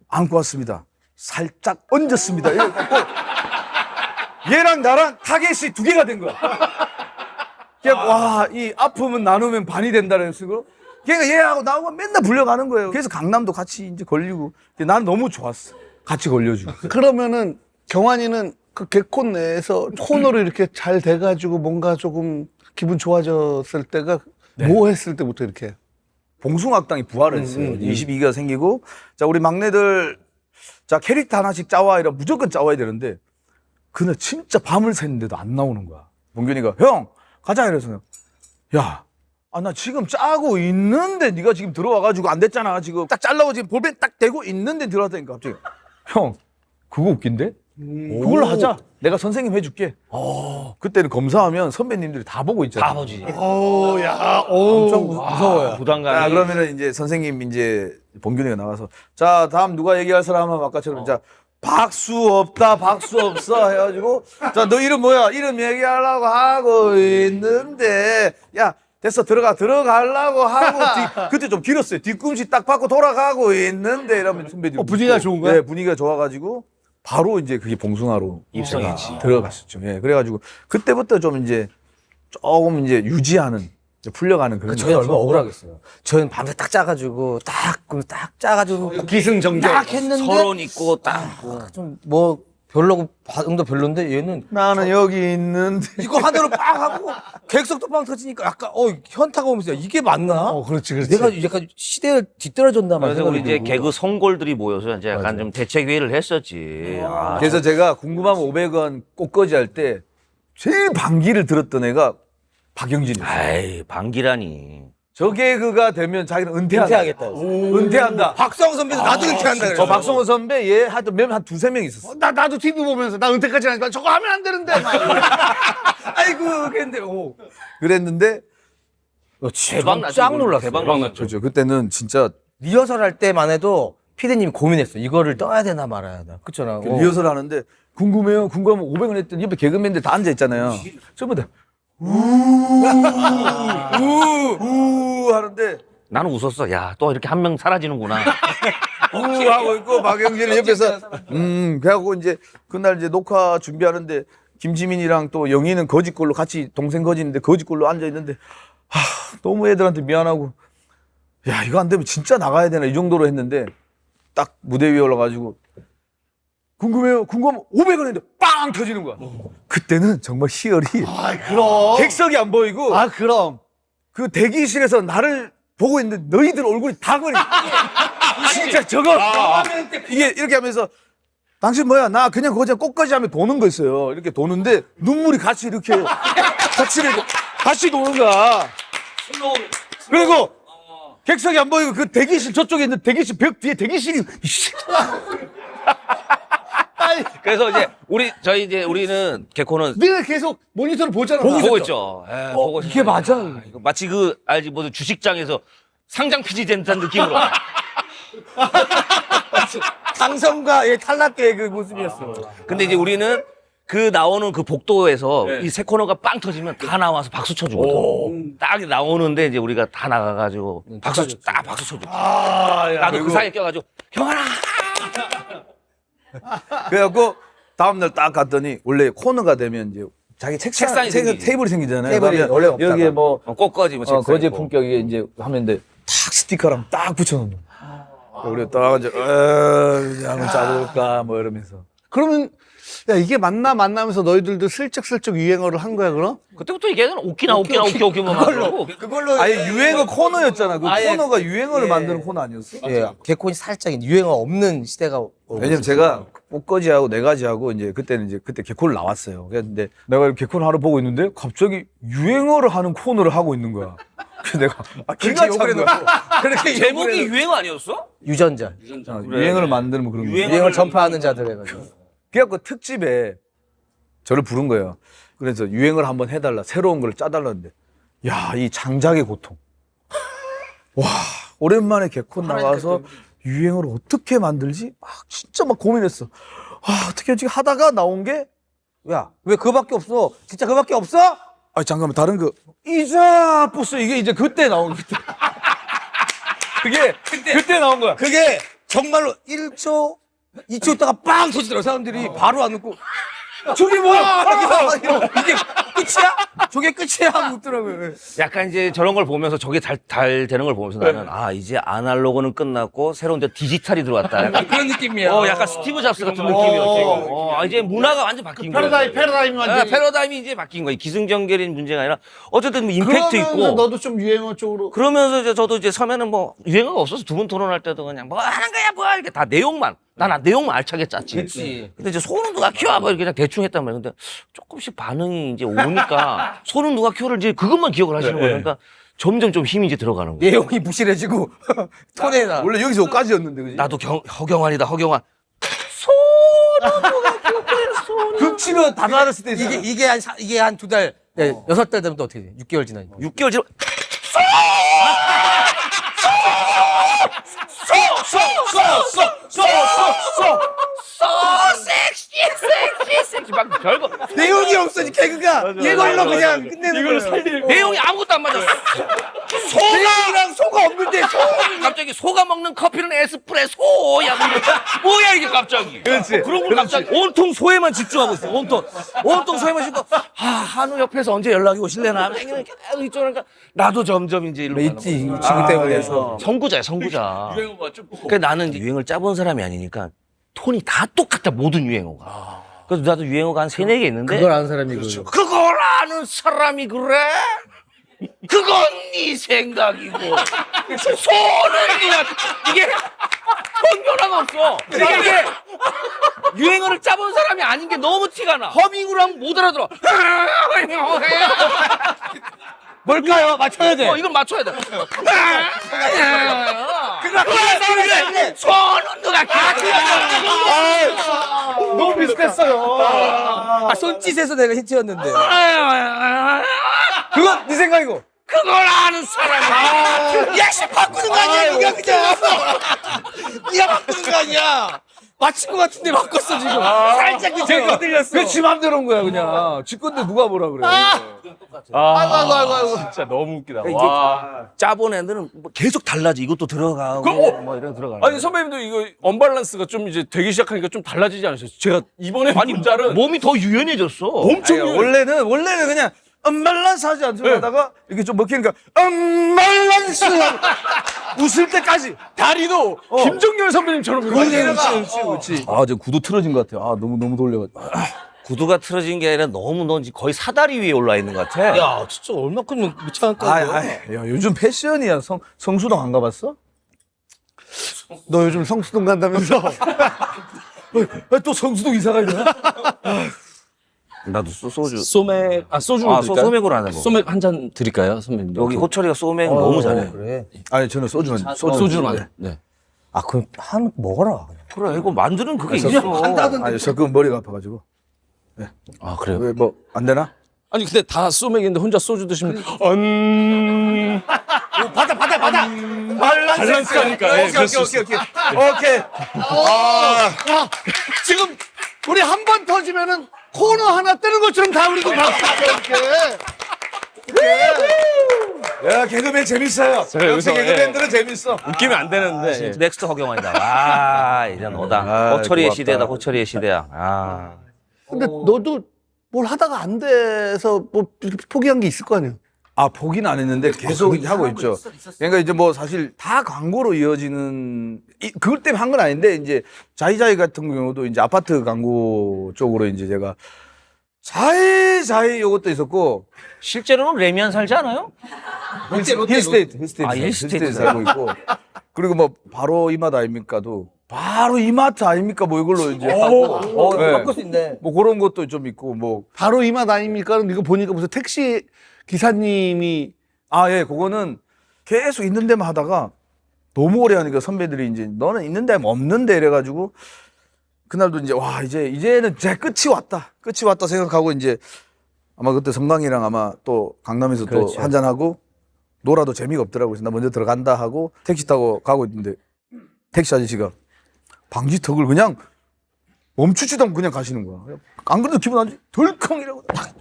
안 꼬았습니다. 살짝 얹었습니다. 이래갖고 얘랑 나랑 타겟이 2개가 된 거야. 와, 이 아픔은 나누면 반이 된다는 식으로. 걔가 얘하고 나하고 맨날 불려가는 거예요. 그래서 강남도 같이 이제 걸리고. 난 너무 좋았어. 같이 걸려주고. 그러면은 경환이는 그 개콘 내에서 코너로 이렇게 잘 돼가지고 뭔가 조금 기분 좋아졌을 때가 뭐 했을 때부터 이렇게? 봉숭악당이 부활을 했어요. 22기가 생기고. 자, 우리 막내들, 자, 캐릭터 하나씩 짜와. 이러 무조건 짜와야 되는데, 그날 진짜 밤을 샜는데도 안 나오는 거야. 봉균이가, 형, 가자. 이래서, 야, 나 지금 짜고 있는데 네가 지금 들어와가지고 안 됐잖아. 지금 딱 잘라고 지금 볼펜 딱 대고 있는데 들어왔다니까 갑자기. 형, 그거 웃긴데? 그걸로 하자. 내가 선생님 해줄게. 그때는 검사하면 선배님들이 다 보고 있잖아. 다 보지. 엄청 무서워요. 부담감이. 자, 그러면은 이제 선생님 이제 봉균이가 나가서 자, 다음 누가 얘기할 사람 하면 아까처럼 자, 박수 없다, 박수 없어 해가지고 자, 너 이름 뭐야? 이름 얘기하려고 하고 있는데 야, 됐어 들어가려고 하고 그때 좀 길었어요. 뒤꿈치 딱 받고 돌아가고 있는데 이러면 선배들이 분위기가 웃고. 좋은 거야? 네, 분위기가 좋아가지고 바로 이제 그게 봉숭아로 입성했지. 제가 들어갔었죠. 예, 그래가지고 그때부터 좀 이제 조금 이제 유지하는 이제 풀려가는 그런. 저희 얼마나 억울하겠어요. 저희는 밤새 딱 짜가지고 딱 짜가지고 기승전결. 딱 했는데 서론 있고 딱 있고. 좀 뭐 별로고 반응도 별론데 얘는 나는 여기 있는데 이거 하나로 빵 하고 객석도 빵 터지니까 약간 현타가 오면서 이게 맞나? 그렇지. 내가 약간 시대를 뒤떨어졌나 말 그래서 우리 생각이 이제 들고. 개그 송골들이 모여서 이제 약간 좀 대책 회의를 했었지. 그래서 제가 궁금하면 500원 꽃거지 할 때 제일 반기를 들었던 애가 박영진이었어요. 아이 방기라니. 저 개그가 되면 자기는 은퇴하겠다. 은퇴한다. 박성호 선배도 나도 은퇴한다 그래. 박성호 선배 얘 하여튼 한 2-3명 있었어. 나도 TV 보면서 나 은퇴까지 하니까 저거 하면 안 되는데. 막. 아이고 근데 그랬는데 대박 났지. 짱 놀랐어. 대박 났죠. 그렇죠. 그때는 진짜 리허설 할 때만 해도 피디님이 고민했어. 이거를 떠야 되나 말아야 되나. 그렇잖아. 리허설 하는데 궁금하면 500원 했더니 옆에 개그맨들 다 앉아 있잖아요. 전부 다 우 하는데 나는 웃었어. 야, 또 이렇게 한 명 사라지는구나. 하고 있고 박영진은 옆에서 그래갖고 이제 그날 이제 녹화 준비하는데 김지민이랑 또 영희는 거짓골로 같이 동생 거짓인데 거짓골로 앉아 있는데 너무 애들한테 미안하고 야 이거 안 되면 진짜 나가야 되나 이 정도로 했는데 딱 무대 위에 올라가지고 궁금해요. 궁금하면 500원 했는데 빵 터지는 거야. 그때는 정말 희열이 그럼. 객석이 안 보이고 그럼. 그 대기실에서 나를 보고 있는데 너희들 얼굴이 다 그래. 진짜 저거 이게 이렇게 하면서 당신 뭐야 나 그냥 거기서 꽃까지 하면 도는 거 있어요. 이렇게 도는데 눈물이 같이 이렇게 같이 도는 거야. 그리고 객석이 안 보이고 그 대기실 저쪽에 있는 대기실 벽 뒤에 대기실이 그래서 이제 우리는 개코는 늘 계속 모니터를 보잖아. 보고 있죠. 예, 보고 이게 맞아. 이거 마치 알지 무슨 주식장에서 상장 폐지 된 듯한 느낌으로. 당선과 탈락의 그 모습이었어. 근데 이제 우리는 그 나오는 그 복도에서 이 세 코너가 빵 터지면 다 나와서 박수 쳐주거든. 딱 나오는데 이제 우리가 다 나가가지고 박수 쳐줘. 나도 그 사이에 껴가지고 경환아. 그래갖고 다음날 딱 갔더니 원래 코너가 되면 이제 자기 책상이 테이블이 생기잖아요. 테이블이 그러면 원래 없다가. 여기에 뭐 꽃거지 뭐 책상 거제 있고. 품격이 이제 하면데 탁 스티커랑 딱 붙여놓는 거야. 우리가 딱 이제 한번 짜볼까 뭐 이러면서. 그러면 야 이게 만나면서 너희들도 슬쩍슬쩍 유행어를 한 거야 그럼? 그때부터 얘기는 오키나 오키만 하고. 그걸로 아예 유행어 코너였잖아. 그 아예 코너가 유행어를 만드는 코너 아니었어? 예, 개콘이 살짝 유행어 없는 시대가 왜냐면 제가 꽃거지하고 네 가지하고 이제 그때는 이제 그때 개콘을 나왔어요. 근데 내가 개콘 하러 보고 있는데 갑자기 유행어를 하는 코너를 하고 있는 거야. 그래서 내가 기가 찬 거야. 그렇게 제목이 유행어 아니었어? 유전자. 유행어를 만드는 뭐 그런 거. 유행을 전파하는 자들 해가지고. 그래갖고 특집에 저를 부른 거예요. 그래서 유행을 한번 해달라. 새로운 걸 짜달라는데. 야, 이 장작의 고통. 와, 오랜만에 개콘 나와서 유행어를 어떻게 만들지? 진짜 막 고민했어. 어떻게 하지? 하다가 나온 게, 야, 왜 그거밖에 없어? 진짜 그거밖에 없어? 잠깐만, 다른 거. 이자 부스 이게 이제 그때 나온 그때. 그때 나온 거야. 그게 정말로 1초, 2초 있다가 빵 터지더라고. 사람들이 바로 안 웃고. 저게 뭐야? 이게 끝이야? 저게 끝이야? 하고 웃더라고요. 약간 이제 저런 걸 보면서 저게 잘 되는 걸 보면서 나는 이제 아날로그는 끝났고 새로운 데 디지털이 들어왔다. 약간 그런 느낌이야. 약간 스티브 잡스 같은 느낌이었지. 이제 문화가 완전 바뀐 거야. 패러다임이 완전히. 패러다임이 이제 바뀐 거야. 기승전결인 문제가 아니라 어쨌든 뭐 임팩트 그러면서 있고. 너도 좀 유행어 쪽으로. 그러면서 이제 저도 이제 서면은 뭐 유행어가 없어서 두 분 토론할 때도 그냥 뭐 하는 거야 뭐야 이렇게 다 내용만. 난 내용만 알차게 짰지. 그치. 근데 이제 손은 누가 키워? 뭐 이렇게 그냥 대충 했단 말이야. 근데 조금씩 반응이 이제 오니까 손은 누가 키워를 이제 그것만 기억을 하시는 거예요. 그러니까 점점 좀 힘이 이제 들어가는 거예요. 내용이 무실해지고 톤에다. 원래 여기서 여기까지였는데, 그지? 나도 허경환이다, 허경환. 손은 누가 키워? 겹치면 다 다를 수도 있어. 이게 한 2달, 6달 되면 또 어떻게 돼? 6개월 지나니까. 6개월 지나. 섹시 막 별거 내용이 없어지 개그가 이걸로 그냥 끝내는 거예요. 내용이 아무것도 안 맞아. 내용이랑 소가 없는데 갑자기 소가 먹는 커피는 에스프레소야. 뭐야 이게 갑자기. 그렇지. 그런 걸 갑자기 온통 소에만 집중하고 있어. 온통 소에만 집중. 한우 옆에서 언제 연락이 오실래나. 계속 있잖아. 나도 점점 이제 이리로 가는 있지 거야. 친구 때문에 해서. 선구자야, 선구자. 그러니까 나는 이제 유행을 짜본 사람이 아니니까 톤이 다 똑같아, 모든 유행어가. 그래서 나도 유행어가 한 3-4개 있는데 그걸 아는 사람이 그렇죠. 그걸 아는 사람이 그래? 그건 네 생각이고 손은 누가 이게 변화가 없어. 이게 유행어를 짜본 사람이 아닌 게 너무 티가 나. 허밍으로 하면 못 알아들어. 뭘까요? 맞춰야 돼. 이건 맞춰야 돼. 그래. 손은 누가 너무 비슷했어요. 손짓에서 내가 히트였는데. 그건 네 생각이고. 그걸 아는 사람이. 야씨 바꾸는 거 아니야? 네가 그냥. 네가 바꾸는 거 아니야? 맞힌 것 같은데 바꿨어 지금. 살짝 제가 흔들렸어. 그지 맘대로인 거야 그냥. 지 건데 누가 뭐라 그래. 아이고. 진짜 너무 웃기다. 이게 와. 짜본 애들은 뭐 계속 달라지. 이것도 들어가고 그럼, 뭐 이런 들어가는. 아니 선배님도 이거 언밸런스가 좀 이제 되기 시작하니까 좀 달라지지 않으셨어요? 제가 이번에 본 짤은 몸이 더 유연해졌어. 엄청 아니, 유연해. 원래는 그냥 언밸런스 하지 않죠. 하다가 이게 좀 먹히니까 언밸런스 웃을 때까지. 다리도 김정열 선배님처럼 이렇게 그렇지. 아, 저 구두 틀어진 것 같아요. 아, 너무 돌려가지고. 구두가 틀어진 게 아니라 너무 넌 거의 사다리 위에 올라 있는 것 같아. 야, 진짜 얼마큼 미쳐할까? 야, 요즘 패션이야. 성수동 안 가봤어? 너 요즘 성수동 간다면서? 또 성수동 이사가 있나? 나도 소주. 소맥 소주로 아, 드릴까요? 소맥으로 하는 거. 소맥 한 잔 드릴까요, 선배님도? 여기 호철이가 소맥 너무 잘해. 그래. 아니, 저는 소주만. 소주로만. 네. 아, 그럼 한 먹어라. 그래, 이거 만드는 그게 있어. 아니, 섞으면 머리가 아파가지고. 아 그래요? 왜, 뭐, 안 되나? 아니 근데 다 소맥인데 혼자 소주 드시면 받아. 밸런스 하니까. 오케이. 지금 우리 한 번 터지면은 코너 하나 뜨는 것처럼 다 우리도 박수 이렇게. 야, 개그맨 재밌어요. 역시 여기서, 개그맨들은 재밌어. 웃기면 안 되는데. 진짜 넥스트 허경환이다. 아, 이제 너다. 아, 호철이의 고맙다. 시대다. 호철이의 시대야. 아. 근데 너도 뭘 하다가 안 돼서 뭐 이렇게 포기한 게 있을 거 아니야? 아, 포기는 안 했는데 계속 이제 하고 있죠. 그러니까 이제 뭐 사실 다 광고로 이어지는, 그것 때문에 한 건 아닌데, 이제 자이자이 같은 경우도 이제 아파트 광고 쪽으로 이제 제가 자이자이 요것도 있었고, 실제로는 레미안 살지 않아요? 힐스테이트 아, 힐스테이트 살고 있고, 그리고 뭐 바로 이마트 아닙니까도 바로 이마트 아닙니까 뭐 이걸로 이제 하고, 네. 바꿀 수 있네. 뭐 그런 것도 좀 있고 뭐. 바로 이 맛 아닙니까는 이거 보니까 무슨 택시 기사님이 아, 예, 그거는 계속 있는 데만 하다가 너무 오래 하니까 선배들이 이제 너는 있는 데면 없는데 이래가지고 그날도 이제 와, 이제는 제 끝이 왔다 생각하고 이제 아마 그때 성광이랑 아마 또 강남에서 또 한잔하고 놀아도 재미가 없더라고요. 그래서 나 먼저 들어간다 하고 택시 타고 가고 있는데 택시 아저씨가 방지턱을 그냥 멈추지도 않고 그냥 가시는 거야. 안 그래도 기분 안 좋지. 덜컹 이러고 탁.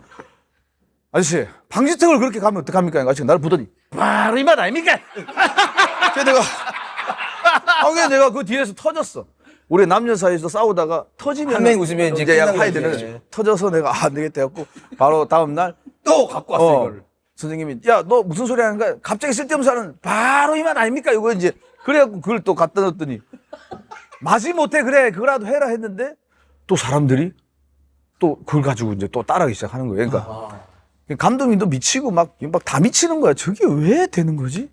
아저씨, 방지턱을 그렇게 가면 어떡합니까? 아저씨가 나를 보더니 바로 이 맛 아닙니까? 그래서 내가 그 뒤에서 터졌어. 우리 남녀 사이에서 싸우다가 터지면 한 명이 웃으면 이제 끝나는 약하야 거지. 되는 터져서 내가 안 되겠다 해갖고 바로 다음 날 또 갖고 왔어 이거를. 선생님이 야, 너 무슨 소리 하는 거야? 갑자기 쓸데없는 하는 바로 이 맛 아닙니까? 이거 이제 그래갖고 그걸 또 갖다 놨더니 마지못해 그래 그거라도 해라 했는데 또 사람들이 또 그걸 가지고 이제 또 따라하기 시작하는 거예요. 그러니까 감독님도 미치고 막 다 미치는 거야. 저게 왜 되는 거지?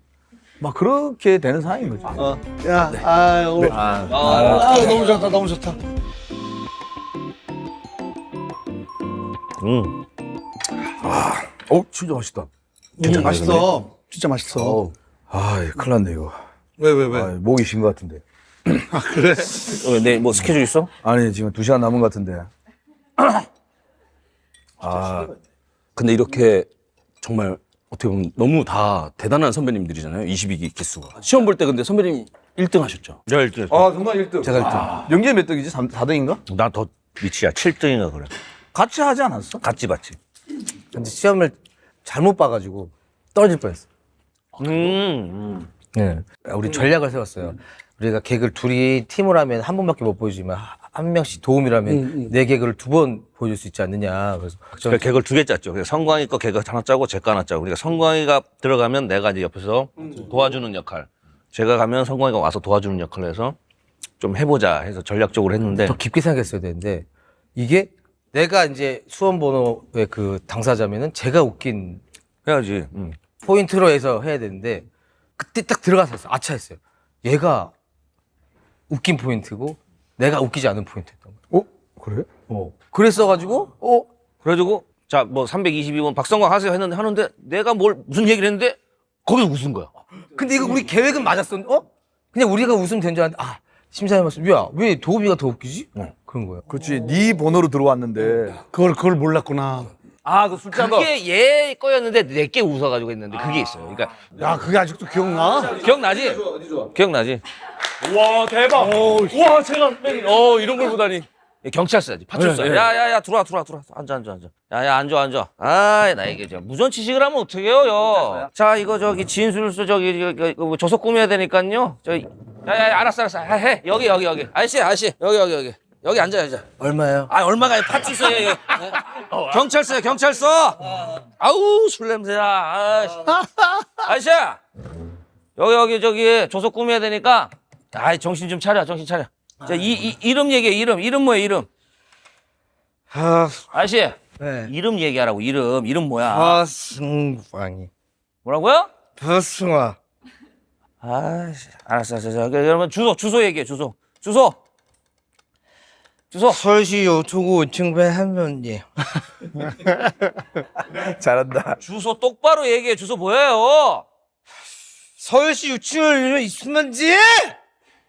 막 그렇게 되는 상황인 거죠. 야, 오늘 너무 좋다, 너무 좋다. 진짜 맛있다. 진짜 맛있어. 진짜 맛있어. 아, 큰일 났네 이거. 왜? 아, 목이 쉰 것 같은데. 그래? 내일 뭐 스케줄 있어? 아니 지금 2시간 남은 것 같은데. 근데 이렇게 정말 어떻게 보면 너무 다 대단한 선배님들이잖아요. 22기 기수가. 시험 볼 때 근데 선배님 1등 하셨죠? 네, 1등. 아, 정말 1등. 제가 1등. 영재 몇 등이지? 4등인가? 나 더 미치야. 7등인가 그래. 같이 하지 않았어? 같이 봤지. 근데 시험을 잘못 봐가지고 떨어질 뻔했어. 네. 우리 전략을 세웠어요. 우리가 개그를 둘이 팀을 하면 한 번밖에 못 보여주지만 한 명씩 도움이라면 내 개그를 2번 보여줄 수 있지 않느냐. 그래서 그러니까 개그를 2개 짰죠. 그래서 성광이 거 개그 하나 짜고 제 거 하나 짜고. 그러니까 성광이가 들어가면 내가 이제 옆에서 도와주는 역할. 제가 가면 성광이가 와서 도와주는 역할을 해서 좀 해보자 해서 전략적으로 했는데. 더 깊게 생각했어야 되는데 이게 내가 이제 수험번호의 그 당사자면은 제가 웃긴 해야지. 포인트로 해서 해야 되는데 그때 딱 들어가서 했어요. 아차 했어요. 얘가 웃긴 포인트고 내가 웃기지 않은 포인트였던 거예요. 그래? 그랬어가지고 그래가지고 자 뭐 322번 박성광 하세요 하는데 내가 무슨 얘기를 했는데 거기서 웃은 거야. 근데 이거 우리 계획은 맞았어. 그냥 우리가 웃으면 된 줄 알았는데 심사위원 말씀 야, 왜 도우미가 더 웃기지? 그런 거예요. 그렇지. 네 번호로 들어왔는데. 그걸 몰랐구나. 아, 그 술잔 거. 그게 얘 거였는데 내게 웃어가지고 했는데 그게 있어요. 그러니까 야, 그게 아직도 기억나? 기억나지? 기억나지? 와 대박. 와 제가 이런 걸 보다니. 경찰서야지. 파출소. 네, 네. 야야야 들어와. 앉아. 야야 앉아. 아, 나 이게 저 무전 취식을 하면 어떡해요, 자, 이거 저기 진술서 저기 뭐 조서 꾸며야 되니까요. 저기 야야 알았어. 해. 여기. 아저씨 여기 앉아. 얼마요? 아, 얼마가 아니라 파출소예요. 경찰서. 아우, 술 냄새나. 아저씨. 여기 저기 조서 꾸며야 되니까. 아이, 정신 좀 차려. 자, 이름 얘기해. 이름 뭐야, 이름? 아저씨. 네. 이름 얘기하라고. 이름 뭐야? 파승광이. 뭐라고요? 파승화. 아이씨, 알았어. 그러면 주소 얘기해. 주소. 서울시 요초구 5층 한면지. 잘한다. 주소 똑바로 얘기해. 주소 뭐예요? 서울시 유치원 있으면지.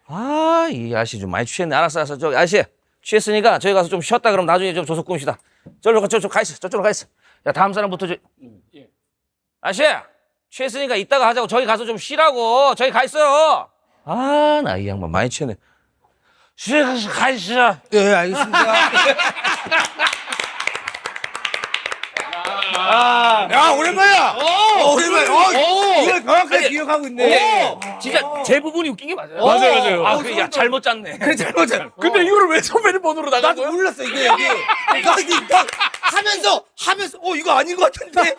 아, 이 아저씨 좀 많이 취했네. 알았어. 저기 아저씨 취했으니까 저기 가서 좀 쉬었다 그러면 나중에 좀 조서 꾸밉시다. 저쪽으로 가 있어. 야, 다음 사람부터 아저씨 취했으니까 이따가 하자고. 저기 가서 좀 쉬라고. 저기 가 있어요. 아, 나 이 양반 많이 취했네. 가 있어. 예, 알겠습니다. 야, 오랜만이야. 오랜만에. 이걸 정확하게 기억하고 있네. 진짜 제 부분이 웃긴 게 맞아요. 맞아요. 아, 그래, 야, 잘못 짰네. 그래, 잘못했어. 근데 이거를 왜 선배님 번호로 나간 나도 거야? 몰랐어, 이게 여기. 딱 하면서, 이거 아닌 것 같은데.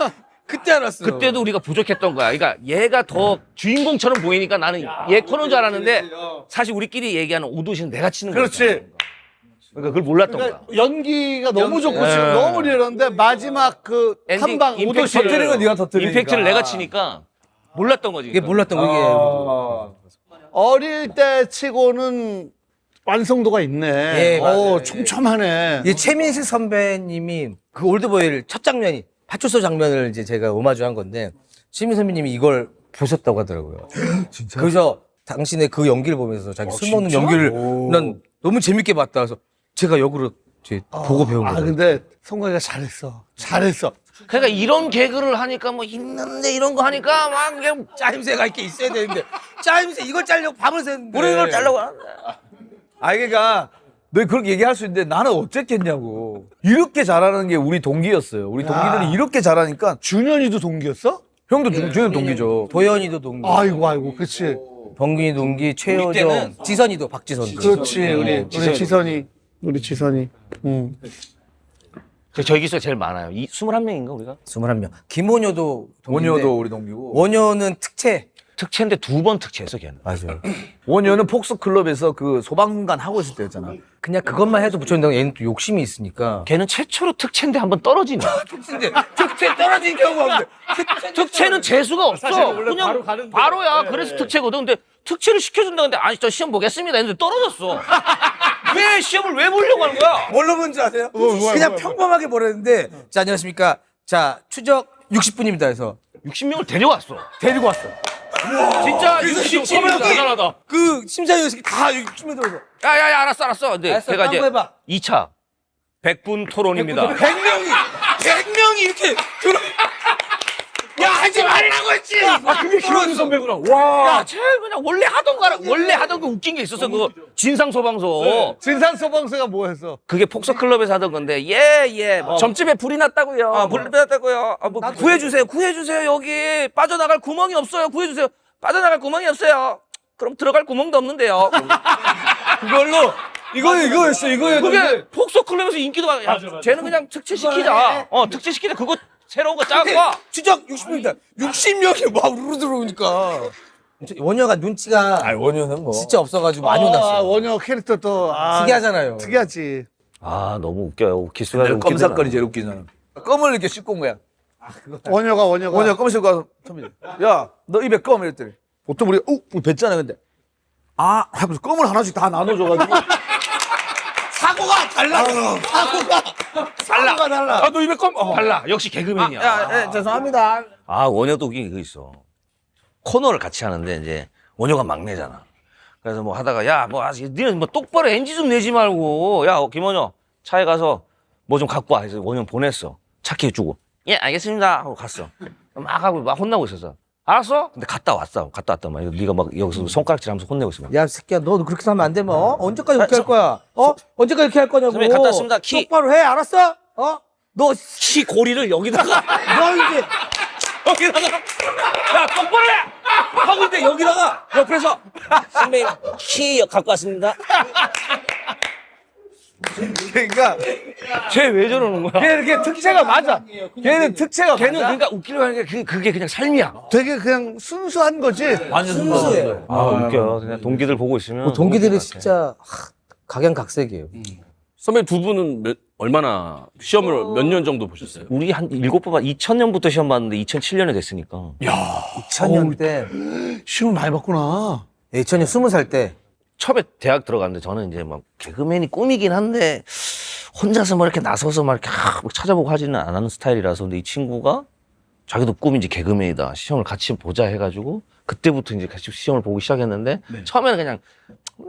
그때 알았어. 그때도 우리가 부족했던 거야. 그러니까 얘가 더 주인공처럼 보이니까 나는 얘 코너인 줄 알았는데 사실 우리끼리 얘기하는 오도시는 내가 치는 거야. 그렇지. 그러니까 그걸 몰랐던 그러니까 거야. 연기가 너무 좋고 지금 너무 리얼한데 마지막 그 엔딩 한방 임팩트 오도시 터뜨리는 건 네가 터뜨리니까. 임팩트를 내가 치니까 몰랐던 거지. 이게 몰랐던 거, 어릴 때 치고는 완성도가 있네. 예, 맞아요. 촘촘하네. 이게 최민식 선배님이 그 올드보이를 첫 장면이 파출소 장면을 이제 제가 오마주한 건데 최민식 선배님이 이걸 보셨다고 하더라고요. 진짜? 그래서 당신의 그 연기를 보면서 자기 술 먹는 연기를 난 너무 재밌게 봤다. 그래서 제가 역으로 이제 보고 배운 거예요. 근데 성광이가 잘했어. 그러니까 이런 개그를 하니까 뭐 있는데 이런 거 하니까 막 그냥 짜임새가 이렇게 있어야 되는데 짜임새 이걸 짜려고 밤을 새는데 우리 이걸 짜려고 하는데. 그러니까 너 그렇게 얘기할 수 있는데 나는 어쨌겠냐고. 이렇게 잘하는 게 우리 동기였어요. 우리 동기들이 이렇게 잘하니까 준현이도 동기였어? 형도 준현 동기죠. 도현이도 동기, 아이고, 그렇지. 범균이 동기, 최효정, 때는 지선이도 박지선. 그렇지. 우리 지선이. 저희 기수가 제일 많아요. 21명인가 우리가? 21명. 김원효도 동기인데 원효도 우리 동기고. 원효는 특채인데 2번 특채했어 걔는. 맞아요. 원효는 폭스클럽에서 그 소방관 하고 있을 때였잖아. 그냥 그것만 해도 붙였는데 얘는 또 욕심이 있으니까. 걔는 최초로 특채인데 한번 떨어지네. 특채 떨어진 경우가 없는데. 특채는 재수가 없어. 그냥 바로야. 그래서 특채거든. 근데 특채를 시켜준다 근데 아니 저 시험 보겠습니다 했는데 떨어졌어. 왜 시험을 왜 보려고 하는 거야? 뭘로 본줄 아세요? 그냥 평범하게 보냈는데 자 안녕하십니까. 자 추적 60분입니다 해서 60명을 데려왔어. 데리고 왔어. 진짜 60명이 대단하다. 그 심사위원들이 다 60명 들어서 야야야 알았어. 근데 알았어, 제가 이제 딴거 해봐. 2차 100분 토론입니다. 100명이 이렇게 들어. 야 하지 말라고 했지. 그게 김원우 선배구나. 와. 야, 제일 그냥 원래 하던 거 웃긴 게 있었어. 그 진상소방서. 진상소방서가 뭐 했어? 그게 폭서클럽에서 하던 건데 예. 뭐 점집에 불이 났다고요. 불 났다고요. 뭐 구해주세요. 여기 빠져나갈 구멍이 없어요. 구해주세요. 빠져나갈 구멍이 없어요. 그럼 들어갈 구멍도 없는데요. 그걸로 이거였어. 그게 폭서클럽에서 인기도 많아. 야, 쟤는 그냥 특채시키자. 특채시키자. 그거 새로운 거 짜고 와. 추적 60명이다. 60명이 막 우르르 들어오니까. 원효가 눈치가 원효는 뭐 진짜 없어가지고 많이 혼났어. 원효 캐릭터 또 특이하잖아요. 특이하지. 아, 너무 웃겨요. 기수가 껌 사건이 제일 웃기잖아. 껌을 이렇게 씻고 온 거야. 원효가 원효 껌을 씻고 가서 선배님, 야, 너 입에 껌 이랬더니 보통 우리 뱉잖아. 근데 하면서 껌을 하나씩 다 나눠줘가지고 사고가 달라. 사고가 달라. 너 입에 껌. 달라. 역시 개그맨이야. 죄송합니다. 아, 원효도 웃긴 게 그거 있어. 코너를 같이 하는데 이제 원효가 막내잖아. 그래서 뭐 하다가 야, 니는 뭐 똑바로 NG 좀 내지 말고 야, 김원효 차에 가서 뭐 좀 갖고 와. 그래서 원효 보냈어. 착해주고 예 알겠습니다 하고 갔어. 막 하고 막 혼나고 있었어. 알았어? 근데 갔다 왔다 막 네가 막 여기서 손가락질하면서 혼내고 있어. 야 새끼야 너 그렇게 하면 안 돼 뭐. 언제까지 그렇게 할 거야? 언제까지 이렇게 할 거냐고. 선배님, 갔다 왔습니다. 키. 똑바로 해 알았어? 너 키 고리를 여기다가 너 이제 야 똑바로 해! 하고 있는데 여기다가 옆에서 선배님 키 갖고 왔습니다. 그러니까 쟤 왜 저러는 거야? 걔는 걔 특채가 맞아. 걔는 특채가 걔는 맞아. 그러니까 웃기려고 하는 게 그게 그냥 삶이야. 되게 그냥 순수한 거지. 완전 순수해. 아 웃겨. 그냥 동기들 보고 있으면 동기들이 진짜 각양각색이에요. 선배님 두 분은 얼마나 시험을 몇 년 정도 보셨어요? 우리 한 7번 2000년부터 시험 봤는데 2007년에 됐으니까. 2000년 때 시험 많이 봤구나. 2000년 20살 때 처음에 대학 들어갔는데 저는 이제 막 개그맨이 꿈이긴 한데 혼자서 막 이렇게 나서서 막 이렇게 막 찾아보고 하지는 않는 스타일이라서 근데 이 친구가 자기도 꿈이 이제 개그맨이다 시험을 같이 보자 해가지고 그때부터 이제 같이 시험을 보기 시작했는데 처음에는 그냥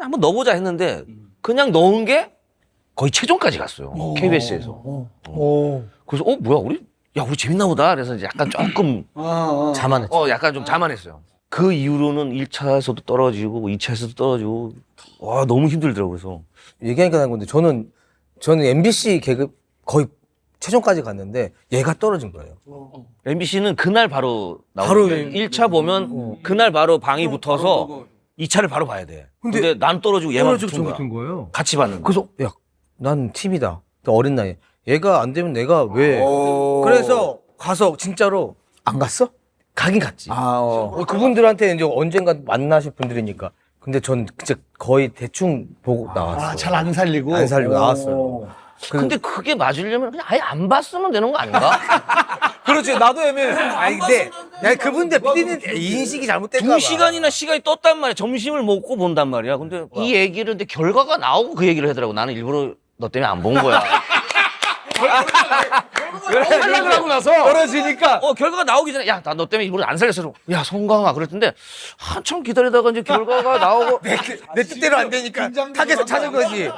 한번 넣어보자 했는데 그냥 넣은 게 거의 최종까지 갔어요. KBS에서. 그래서 뭐야 우리 재밌나 보다. 그래서 이제 약간 조금 자만했죠. 약간 좀 자만했어요. 그 이후로는 1차에서도 떨어지고 2차에서도 떨어지고 와 너무 힘들더라고요. 그래서 얘기하니까 난 건데 저는 MBC 개그 거의 최종까지 갔는데 얘가 떨어진 거예요. MBC는 그날 바로 바로 나오는데 1차 보면 그날 바로 방이 붙어서 2차를 바로 봐야 돼. 근데 난 떨어지고 얘만 붙은 거야. 거예요. 같이 봤는데. 그래서 야, 난 팀이다. 또 어린 나이에 얘가 안 되면 내가 왜? 그래서 가서 진짜로 안 갔어? 가긴 갔지. 그분들한테 이제 언젠가 만나실 분들이니까. 근데 전 진짜 거의 대충 보고 나왔어요. 잘 안 살리고. 안 살리고 나왔어요. 근데 그게 맞으려면 그냥 아예 안 봤으면 되는 거 아닌가? 그렇지. 나도 애매해. 아니 근데 야 그분들 PD는 인식이 잘못된가 봐. 2시간이나 시간이 떴단 말이야. 점심을 먹고 본단 말이야. 근데 이 얘기를 근데 결과가 나오고 그 얘기를 하더라고. 나는 일부러 너 때문에 안 본 거야. 탈락을 하고 나서 떨어지니까. 결과가 나오기 전에 야 나 너 때문에 일부러 안 살렸어. 야 송강아 그랬던데 한참 기다리다가 이제 결과가 나오고 내 뜻대로 안 되니까 타겟을 찾은 거지.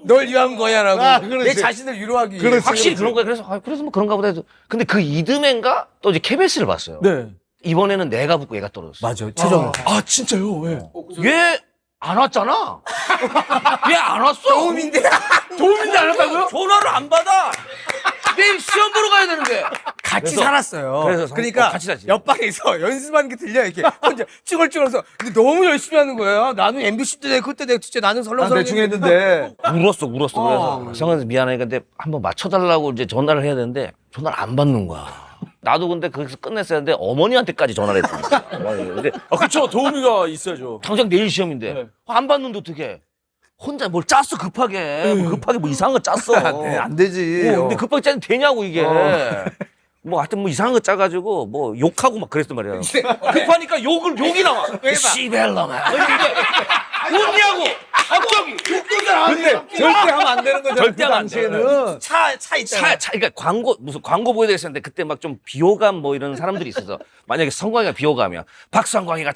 널 위한 거야라고. 내 자신을 위로하기. 위해. 확실히 그런 거야. 그래서 뭐 그런가 보다 해서 근데 그 이듬해인가 또 이제 KBS를 봤어요. 네. 이번에는 내가 붙고 얘가 떨어졌어. 맞아. 최종. 아 진짜요? 왜? 얘 안 왔잖아. 얘 안 왔어. 도움인데. 도움인데 안 왔다고요? 전화를 안 받아. 내일 시험 보러 가야 되는데. 같이 살았어요. 그래서 그러니까 같이 살지. 옆방에서 연습하는 게 들려 이렇게 혼자 쭈글쭈글해서 근데 너무 열심히 하는 거예요. 나는 MBC 때 그때 내가 진짜 나는 설렁설렁 대충 했는데. 울었어. 그래서 성현이 미안하니까 근데 한번 맞춰달라고 이제 전화를 해야 되는데 전화를 안 받는 거야. 나도 근데 거기서 끝냈어야 했는데 어머니한테까지 전화를 했다. 근데 그쵸. 도우미가 있어야죠. 당장 내일 시험인데 안 받는데 어떡해. 혼자 뭘 짰어 급하게. 급하게 뭐 이상한 거 짰어. 안 되지. 근데 급하게 짜면 되냐고 이게. 뭐 하여튼 뭐 이상한 거 짜가지고 뭐 욕하고 막 그랬단 말이야. 급하니까 욕이 나와. 시벨러만. 웃냐고. 갑자기. 근데 절대 하면 안 되는 거죠. 절대 그 하면 안 돼. 당시에는. 차 있잖아. 그러니까 무슨 광고 보여야 되겠었는데 그때 막 좀 비호감 뭐 이런 사람들이 있어서 만약에 성광이가 비호감이야. 박성광이가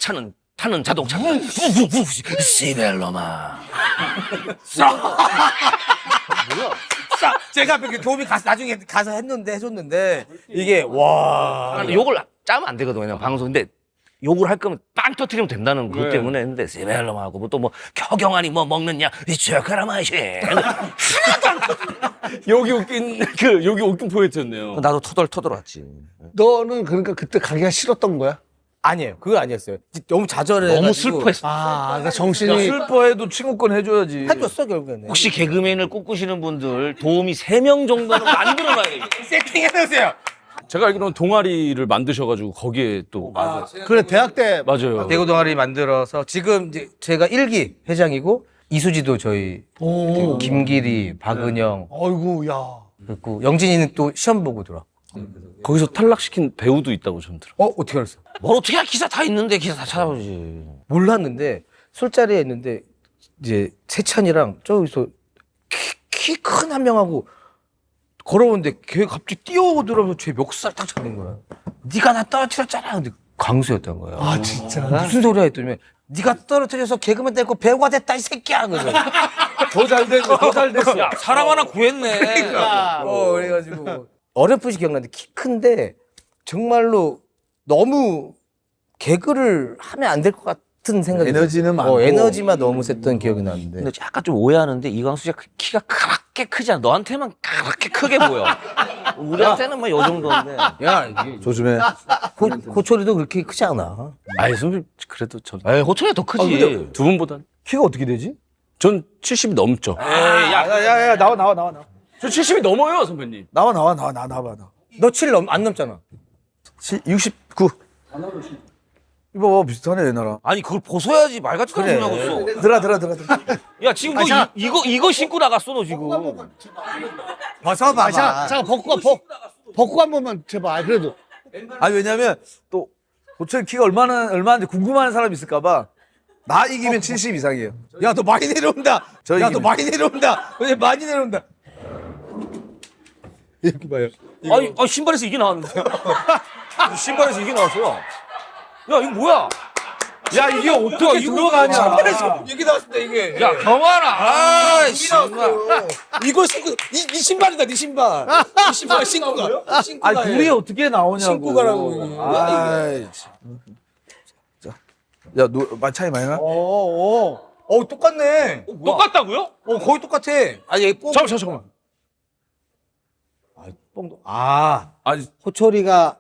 타는 자동차. 시벨러만. 제가 앞에 도움이 나중에 가서 해줬는데 이게 와. 욕을 짜면 안 되거든 그냥 방송인데 욕을 할 거면 빵 터트리면 된다는 그것 때문에 했는데 시벨러만 하고 또 뭐 켜경환이 뭐 먹느냐 이 초콜릿 여기 웃긴 포인트였네요. 나도 터덜 왔지. 너는 그러니까 그때 가기가 싫었던 거야? 아니에요. 그거 아니었어요. 너무 좌절해. 너무 슬퍼했어. 그러니까 정신이. 슬퍼해도 친구권 해줘야지. 해줬어 결국에는. 혹시 개그맨을 꿈꾸시는 분들 도움이 3명 정도는 만들어놔야 돼. 세팅해놓으세요. 제가 알기로는 동아리를 만드셔가지고 거기에 또 그래, 대학 때. 맞아요. 대구 동아리 만들어서 지금 이제 제가 1기 회장이고 이수지도 저희 김기리, 박은영 어이구, 야. 그리고 영진이는 또 시험 보고 들어와. 거기서 탈락시킨 배우도 있다고 전 들어. 어떻게 알았어? 뭘 어떻게 해? 기사 다 있는데 기사 다 찾아보지. 몰랐는데 술자리에 있는데 이제 세찬이랑 저기서 키 큰 한 명하고 걸어오는데 걔 갑자기 뛰어오더라면서 제 멱살 딱 잡는 거야. 네가 나 떨어뜨렸잖아. 근데 광수였던 거야. 아, 진짜? 무슨 소리야 했더니 네가 떨어뜨려서 개그맨 됐고 배우가 됐다 이 새끼야. 그래서 더 잘 됐어. 더 잘 됐어. 야, 사람 하나 구했네. 그래가지고 어렴풋이 기억나는데 키 큰데 정말로 너무 개그를 하면 안 될 것 같은 생각이 에너지는 들어요. 많고. 에너지만 너무 셌던 기억이 나는데. 근데 약간 좀 오해하는데 이광수 씨가 키가 그렇게 크지 않아. 너한테만 그렇게 크게 보여. 우리한테는 뭐 요 정도인데. 야, 이게 조심해. 호철이도 그렇게 크지 않아. 아니 선배 그래도 전 에이, 호철이 더 크지. 근데 두 분보단 키가 어떻게 되지? 전 70이 넘죠. 야야야 나와. 저 70이 넘어요 선배님. 나와. 너 7 안 넘잖아. 69. 이거 비슷하네 얘나랑. 아니 그걸 벗어야지 말같이 그래. 하고 있어. 들어. 야 지금 너 이거 신고 나갔어 너 지금. 벗어봐봐. 잠깐 벗고 한 번만 제발. 그래도 아니 왜냐면 또 호철 키가 얼마인지 궁금한 사람이 있을까봐. 나 이기면 70 이상이에요. 야, 너 많이 내려온다. 저 야, 이기면. 너 많이 내려온다. 왜 많이 내려온다. 여기 봐요. 아니 신발에서 이게 나왔는데요. 신발에서 이게 나왔어요. 야 이거 뭐야? 야 이게 어떻게 들어가냐? 여기 나왔습니다, 이게. 야 경환아. 아 정말. 이걸 신고, 네 신발이다, 네 신발. 네 신발 신고 가. 신고 아니 가. 둘이 어떻게 나오냐고. 신고 가라고. 아이 참. 야, 차이 많이 나? 똑같네. 똑같다고요? 거의 똑같아. 아니, 얘 뽕. 잠깐만. 뽕도. 아니 호철이가,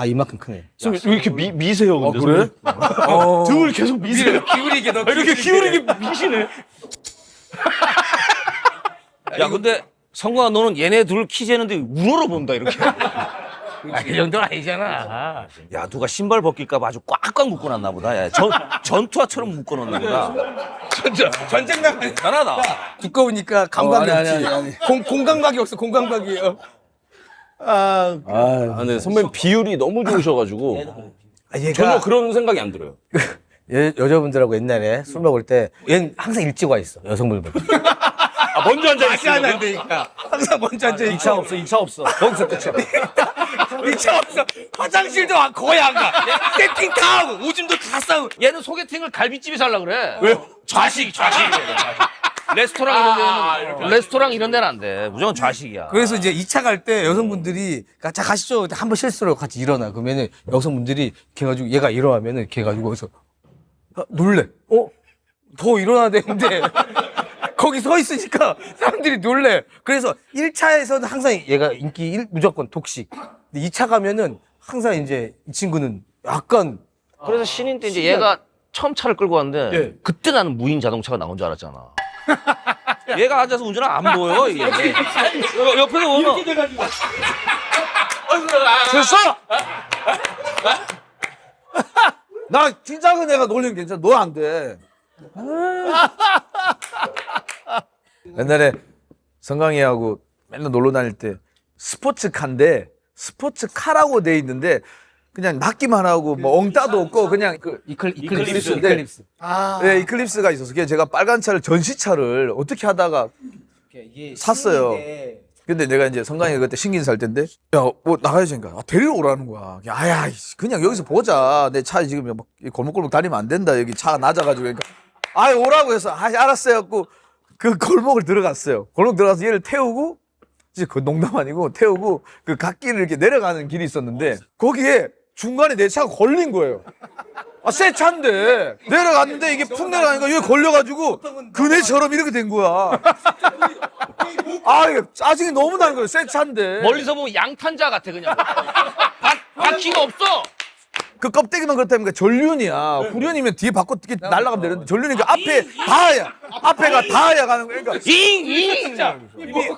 이만큼 크네. 선배 왜 이렇게 미세요 근데? 그래? 등을 계속 미세요. 기울이게, 너 이렇게 기울이게 미시네. 야 근데 성광아 너는 얘네 둘 키 재는데 우러러 본다 이렇게. 그 정도는 아니잖아. 야 누가 신발 벗길까 봐 아주 꽉꽉 묶어놨나 보다. 야, 전투화처럼 묶어놓나 보다. 전쟁 나가네. 잘하다. 두꺼우니까 감각이 아니. 없지. 공감각이 없어, 공감각이에요. 근데 선배님 비율이 너무 좋으셔가지고 얘가 전혀 그런 생각이 안 들어요. 여자분들하고 옛날에 술 먹을 때 얘는 항상 일찍 와 있어, 여성분들. 먼저 앉아 시간이 안 되니까 항상 먼저 앉아 있어. 2차 없어. 거기서 끝이야. 2차 없어. 화장실도 거의 안 가. 세팅 다 하고 오줌도 다 싸고. 얘는 소개팅을 갈비집에서 하려 그래. 왜요? 좌식. 레스토랑 이런 데는 안 돼. 무조건 좌식이야. 그래서 이제 2차 갈 때 여성분들이 자 가시죠. 한 번 실수로 같이 일어나. 그러면은 여성분들이 걔 가지고 얘가 일어나면은 걔 가지고 거기서 놀래. 더 일어나야 되는데 거기 서 있으니까 사람들이 놀래. 그래서 1차에서는 항상 얘가 인기 무조건 독식. 근데 2차 가면은 항상 이제 이 친구는 약간 그래서 신인 때 이제 얘가 처음 차를 끌고 왔는데 그때 나는 무인 자동차가 나온 줄 알았잖아. 얘가 앉아서 운전하면 안 보여 이게. 옆에서 보면 됐어! 나 진짜 그 내가 놀리면 괜찮아. 너 안 돼. 옛날에 성강이하고 맨날 놀러 다닐 때 스포츠카인데 스포츠카라고 돼 있는데 그냥 낚기만 하고 뭐 엉따도 없고 그냥 그 이클립스인데 네, 이클립스가 있어서 그게 제가 빨간 차를 전시차를 어떻게 하다가 샀어요. 근데 내가 이제 성강이가 그때 신긴 살 때인데 야, 뭐 나가야지 니까 데리러 오라는 거야. 아야, 그냥 여기서 보자. 내 차 지금 막 골목골목 다니면 안 된다. 여기 차가 낮아가지고 그러니까 오라고 해서 알았어요 갖고 그 골목을 들어갔어요. 골목 들어가서 얘를 태우고 이제 그 농담 아니고 태우고 그 갓길을 이렇게 내려가는 길이 있었는데 거기에 중간에 내 차가 걸린 거예요. 새 차인데 내려갔는데 이게 푹 내려가니까 여기 걸려가지고 그네처럼 이렇게 된 거야. 이게 짜증이 너무 나는 거예요. 새 차인데 멀리서 보면 양탄자 같아 그냥. 바퀴가 없어. 그 껍데기만 그렇다니까 전륜이야. 후륜이면 뒤에 바꿔 이렇게 날아가면 되는데 전륜이니까 앞에 다야. 앞에가 다야 가는 거야. 그러니까 진짜.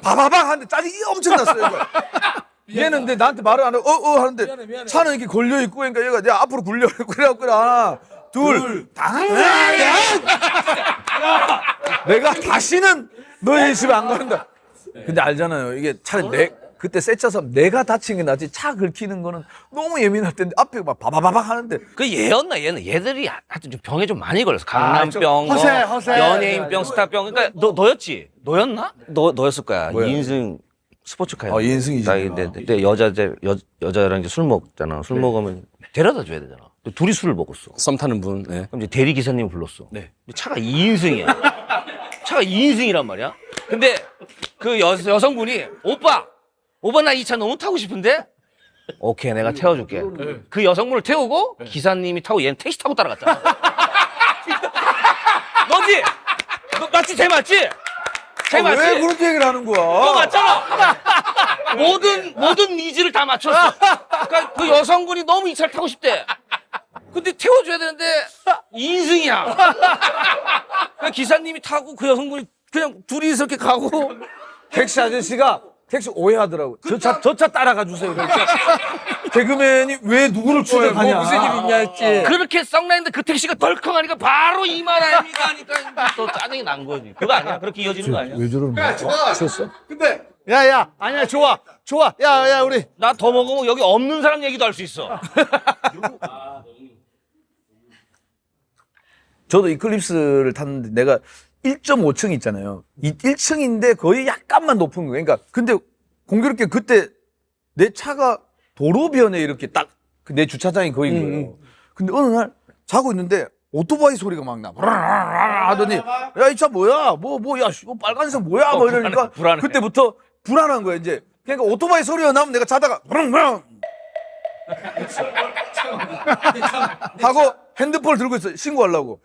바바박 하는데 짜증이 엄청 났어요. 이거. 얘는 근데 나한테 말을 안 하고 하는데 미안해. 차는 이렇게 걸려 있고 그러니까 얘가 내가 앞으로 굴려 그래갖고 하나 둘 내가 다시는 너희 집에 안 간다. 근데 알잖아요. 이게 차라리 그때 새 차서 내가 다치는 게 낫지 차 긁히는 거는 너무 예민할 텐데 앞에 막 바바바박 하는데 그 얘였나 얘는 얘들이 하여튼 좀 병에 좀 많이 걸렸어. 강남병, 허세. 연예인병, 스타병. 그러니까 너였지? 너였나? 너였을 거야. 뭐야? 2인승 스포츠카야. 2인승이지. 근데 여자랑 이제 술 먹잖아. 술 먹으면 데려다 줘야 되잖아. 근데 둘이 술을 먹었어. 썸 타는 분. 네. 그럼 이제 대리 기사님 불렀어. 네. 근데 차가 2인승이야. 차가 2인승이란 말이야. 근데 그 여성분이 오빠 오빠 나 이 차 너무 타고 싶은데? 오케이 내가 태워줄게. 그 여성분을 태우고 기사님이 타고 얘는 택시 타고 따라갔잖아. 너지? 너 맞지? 쟤 맞지? 쟤 맞지? 왜 그런 얘기를 하는 거야? 너 맞잖아. 모든 니즈를 다 맞췄어. 그러니까 그 여성분이 너무 이 차를 타고 싶대. 근데 태워줘야 되는데 2인승이야. 그러니까 기사님이 타고 그 여성분이 그냥 둘이서 이렇게 가고. 택시 아저씨가 택시 오해하더라고. 저 차 따라가 주세요. 그러니까 개그맨이 왜 누구를 추적하냐. 뭐 무슨 일 있냐 했지. 그렇게 썩나는데 그 택시가 덜컹하니까 바로 이만 아닙니까 하니까 또 짜증이 난 거지. 그거 아니야? 그렇게 이어지는 거 아니야? 왜 저러는 거야? 추웠어? 근데 야야 아니야 좋아 야야 우리 나 더 먹으면 여기 없는 사람 얘기도 할 수 있어. 저도 이클립스를 탔는데 내가 1.5층 있잖아요. 이 1층인데 거의 약간만 높은 거예요. 그러니까 근데 공교롭게 그때 내 차가 도로변에 이렇게 딱 내 주차장이 거인 거예요. 근데 어느 날 자고 있는데 오토바이 소리가 막 나. 하더니 야 이 차 뭐야? 야 빨간색 뭐야? 뭐 이러니까 불안해. 그때부터 불안한 거야 이제. 그러니까 오토바이 소리가 나면 내가 자다가 하고 핸드폰을 들고 있어 신고하려고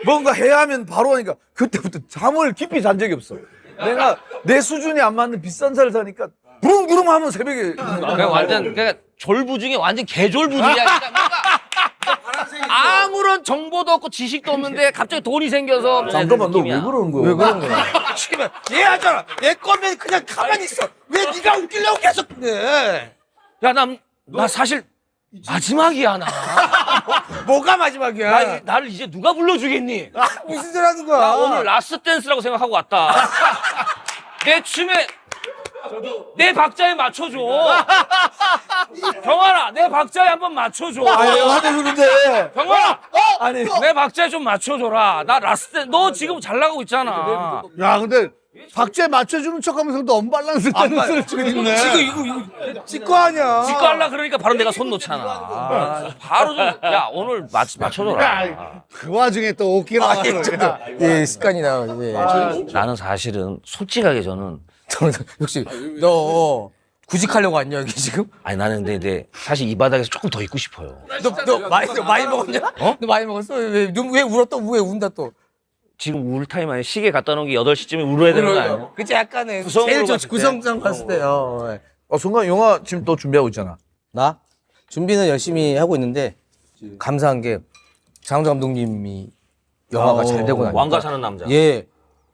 뭔가 해야 하면 바로 하니까 그때부터 잠을 깊이 잔 적이 없어. 내가 내 수준이 안 맞는 비싼 차를 사니까 부릉부릉 하면 새벽에 그냥 완전 그러니까 졸부 중에 완전 개졸부들이야. 그러니까 뭔가 아무런 정보도 없고 지식도 없는데 갑자기 돈이 생겨서 잠깐만 너 왜 그러는 거야? 왜 그런 거야? 지금 얘 하잖아. 내 거면 그냥 가만히 있어. 왜 네가 웃기려고 계속 그래? 야, 나 사실 마지막이야, 나. 뭐가 마지막이야? 나를 이제 누가 불러주겠니? 무슨 소리 하는 거야? 나 오늘 라스트 댄스라고 생각하고 왔다. 내 춤에 내 박자에 맞춰줘. 경환아, 내 박자에 한번 맞춰줘. 하도 그런데 경환아, 아니 내 박자에 좀 맞춰줘라. 나 라스트 댄스, 너 지금 잘 나가고 있잖아. 야 근데 박자에 맞춰주는 척하면서도 언밸런스 댄스를 치고 있네. 이거 찍고 하냐? 직구 하려 그러니까 바로 내가 손 놓잖아. 바로 좀, 야, 오늘 맞춰줘라. 그 와중에 또 웃기나 하는 거야. 예, 습관이 나. 예. 나는 사실은 솔직하게 저는 저는 역시 너 구직하려고 왔냐 여기 지금? 아니 나는 근데 사실 이 바닥에서 조금 더 있고 싶어요. 너 많이 먹었냐? 너 많이 먹었어? 왜 울어 또? 왜 운다 또? 지금 울 타임 아니야? 시계 갖다 놓은 게 8시쯤에 울어야 되는 거 아니야? 그치 약간은 구성으로 제일 봤을 때. 구성상 봤을 때요. 순간 영화 지금 또 준비하고 있잖아. 나 준비는 열심히 하고 있는데 감사한 게 장항조 감독님이 영화가 잘 되고 나니까 왕가 사는 남자. 예.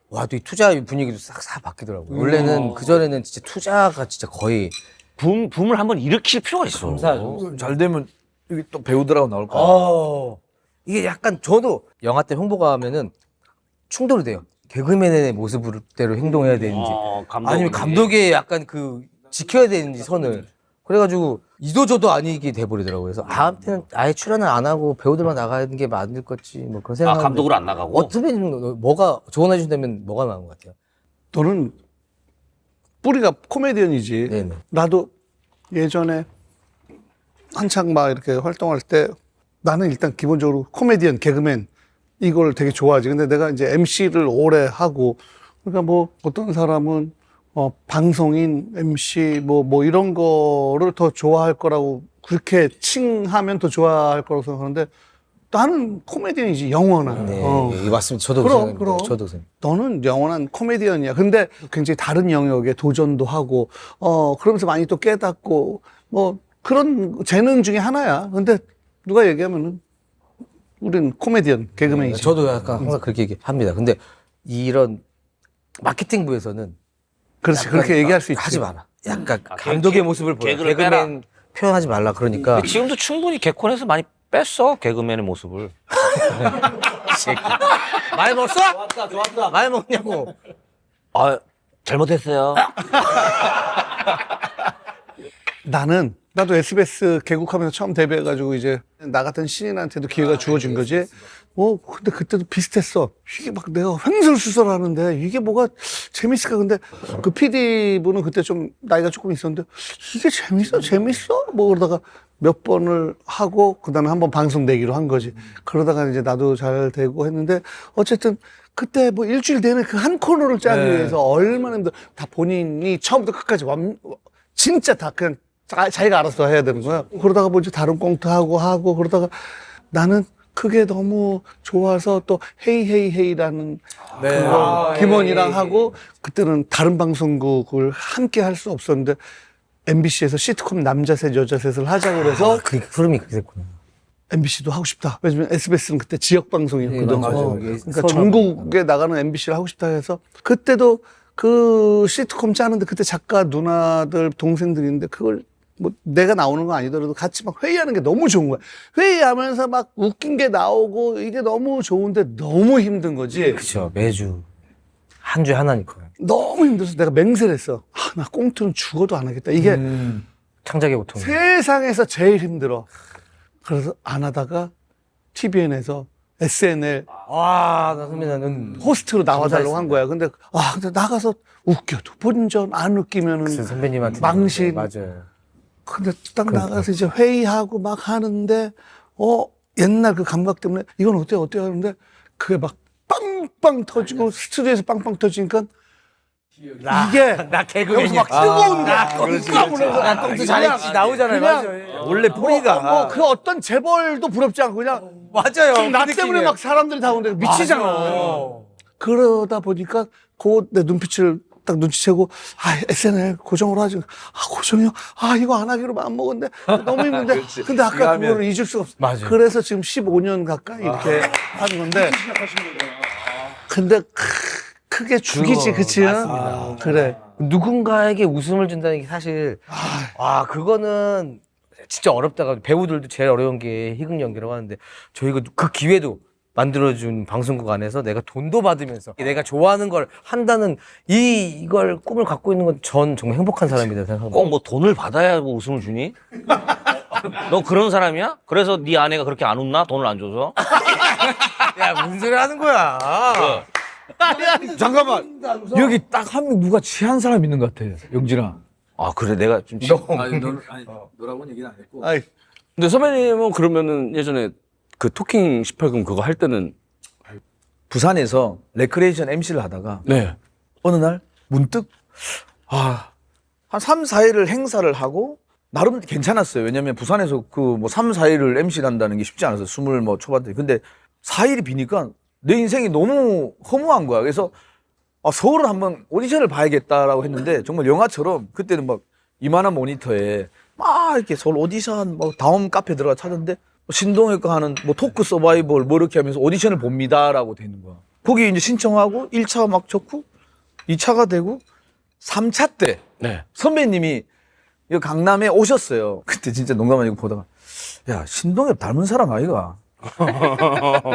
와, 또 이 투자 분위기도 싹 바뀌더라고요. 원래는 그전에는 진짜 투자가 진짜 거의 붐을 한번 일으킬 필요가 있어. 감사하죠. 잘 되면 여기 또 배우들하고 나올 거야. 이게 약간 저도 영화 때 홍보가 하면은 충돌이 돼요. 개그맨의 모습대로 행동해야 되는지 아니면 감독의 약간 그 지켜야 되는지 선을. 그래가지고 이도저도 아니게 돼버리더라고요. 그래서 아무튼 아예 출연을 안 하고 배우들만 나가는 게 맞을 것지 뭐 그런 생각. 감독으로 안 나가고? 어떻게 뭐가 조언해 주신다면 뭐가 나은 것 같아요? 너는 뿌리가 코미디언이지. 네네. 나도 예전에 한창 막 이렇게 활동할 때 나는 일단 기본적으로 코미디언, 개그맨 이걸 되게 좋아하지. 근데 내가 이제 MC를 오래 하고 그러니까 뭐 어떤 사람은 방송인, MC 뭐 이런 거를 더 좋아할 거라고 그렇게 칭하면 더 좋아할 거라고 생각하는데 나는 코미디언이지 영원한. 네, 예, 맞습니다. 저도 그럼, 생각합니다. 그럼. 저도 생각. 너는 영원한 코미디언이야. 근데 굉장히 다른 영역에 도전도 하고, 그러면서 많이 또 깨닫고, 뭐, 그런 재능 중에 하나야. 근데 누가 얘기하면은, 우린 코미디언, 개그맨이지. 저도 약간 항상 그렇게 얘기합니다. 근데 이런 마케팅부에서는 그렇지, 그렇게 얘기할 수 있지. 하지 마라. 약간 감독의 모습을 보여. 개그를 개그맨 표현하지 말라. 그러니까 지금도 충분히 개콘에서 많이 뺐어, 개그맨의 모습을. 많이 먹었어? 좋았다. 많이 먹냐고. 아, 잘못했어요. 나도 SBS 개국하면서 처음 데뷔해가지고 이제 나 같은 신인한테도 기회가 주어진 거지. 근데 그때도 비슷했어. 이게 막 내가 횡설수설하는데 이게 뭐가 재밌을까? 근데 그 PD분은 그때 좀 나이가 조금 있었는데 이게 재밌어? 뭐 그러다가 몇 번을 하고 그다음에 한번 방송 내기로 한 거지. 그러다가 이제 나도 잘 되고 했는데 어쨌든 그때 뭐 일주일 내내 그 한 코너를 짜기 위해서 얼마나 힘들어. 다 본인이 처음부터 끝까지 진짜 다 그냥 자기가 알아서 해야 되는 거야. 그러다가 뭐 이제 다른 꽁트 하고 그러다가 나는 그게 너무 좋아서 또 헤이헤이헤이라는 그거 김원이랑 하고 그때는 다른 방송국을 함께 할 수 없었는데 MBC에서 시트콤 남자셋 여자셋을 하자고 그래서 그 흐름이 그렇게 됐구나. MBC도 하고 싶다. 왜냐면 SBS는 그때 지역 방송이었거든. 맞아요. 그러니까 전국에 나가는 MBC를 하고 싶다 해서 그때도 그 시트콤 짜는데 그때 작가 누나들 동생들인데 그걸 뭐 내가 나오는 거 아니더라도 같이 막 회의하는 게 너무 좋은 거야. 회의하면서 막 웃긴 게 나오고 이게 너무 좋은데 너무 힘든 거지. 그렇죠. 매주 한 주에 하나니까. 너무 힘들어서 내가 맹세를 했어. 나 꽁트는 죽어도 안 하겠다. 이게 창작의 고통. 세상에서 제일 힘들어. 그래서 안 하다가 TVN에서 SNL 와, 나 선배는 호스트로 나와달라고 한 거야. 근데 근데 나가서 웃겨도 본전 안 웃기면은 선배님한테 망신. 맞아요. 근데 딱 나가서 이제 회의하고 막 하는데 옛날 그 감각 때문에 이건 어때요 하는데 그게 막 빵빵 터지고 스튜디오에서 빵빵 터지니까 이게 나 개그맨이야. 여기서 막 뜨거운 게 나 꽁트 잘했지 나오잖아요. 맞아요. 원래 뿌리가 그 어떤 재벌도 부럽지 않고 그냥 맞아요. 나 때문에 막 사람들이 다 오는데 미치잖아. 그러다 보니까 그 내 눈빛을 딱 눈치채고 SNL 고정으로 하지. 고정이요? 이거 안 하기로 마음먹었는데 너무 힘든데. 근데 아까 그거를 잊을 수가 없어. 맞아요. 그래서 지금 15년 가까이 이렇게 하는 건데. 근데 크게 죽이지, 그치? 그래. 누군가에게 웃음을 준다는 게 사실 그거는 진짜 어렵다가 배우들도 제일 어려운 게 희극 연기라고 하는데 저희가 그 기회도 만들어준 방송국 안에서 내가 돈도 받으면서 내가 좋아하는 걸 한다는 이걸 꿈을 갖고 있는 건 전 정말 행복한 사람이다 생각합니다. 꼭 뭐 돈을 받아야 뭐 웃음을 주니? 너 그런 사람이야? 그래서 네 아내가 그렇게 안 웃나? 돈을 안 줘서? 야, 무슨 소리 하는 거야? 잠깐만 여기 딱 한 명 누가 취한 사람 있는 것 같아 영진아. 그래 내가 좀 너라고는 얘기는 안 했고. 아이, 근데 선배님은 그러면은 예전에 그 토킹 18금 그거 할 때는 부산에서 레크레이션 MC를 하다가 네. 어느 날 문득 한 3, 4일을 행사를 하고 나름 괜찮았어요. 왜냐면 부산에서 그 뭐 3, 4일을 MC를 한다는 게 쉽지 않았어요. 20 뭐 초반대. 근데 4일이 비니까 내 인생이 너무 허무한 거야. 그래서 서울은 한번 오디션을 봐야겠다라고 했는데 정말 영화처럼 그때는 막 이만한 모니터에 막 이렇게 서울 오디션 뭐 다음 카페 들어가 찾았는데 신동엽 거 하는 뭐 토크 서바이벌 뭐 이렇게 하면서 오디션을 봅니다라고 돼 있는 거야. 거기 이제 신청하고 1차 막 적고 2차가 되고 3차 때 네. 선배님이 이 강남에 오셨어요. 그때 진짜 농담 아니고 보다가 야 신동엽 닮은 사람 아이가?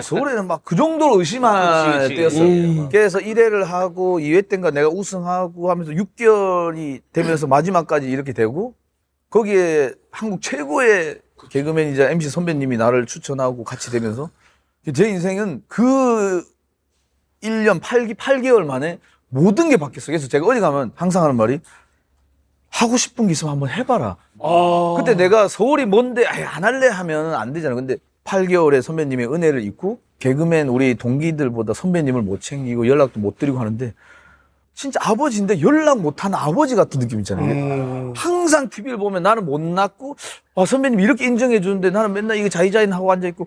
서울에는 막 그 정도로 의심할 그치. 때였어요. 그래서 1회를 하고 2회 때인가 내가 우승하고 하면서 6개월이 되면서 마지막까지 이렇게 되고 거기에 한국 최고의 개그맨이자 MC 선배님이 나를 추천하고 같이 되면서 제 인생은 그 1년 8개월 만에 모든 게 바뀌었어요. 그래서 제가 어디 가면 항상 하는 말이 하고 싶은 게 있으면 한번 해봐라. 그때 내가 서울이 뭔데 안 할래 하면 안 되잖아요. 근데 8개월에 선배님의 은혜를 잊고 개그맨 우리 동기들보다 선배님을 못 챙기고 연락도 못 드리고 하는데 진짜 아버지인데 연락 못하는 아버지 같은 느낌 있잖아요. 항상 TV를 보면 나는 못났고 선배님 이렇게 인정해 주는데 나는 맨날 이거 자이자인 하고 앉아있고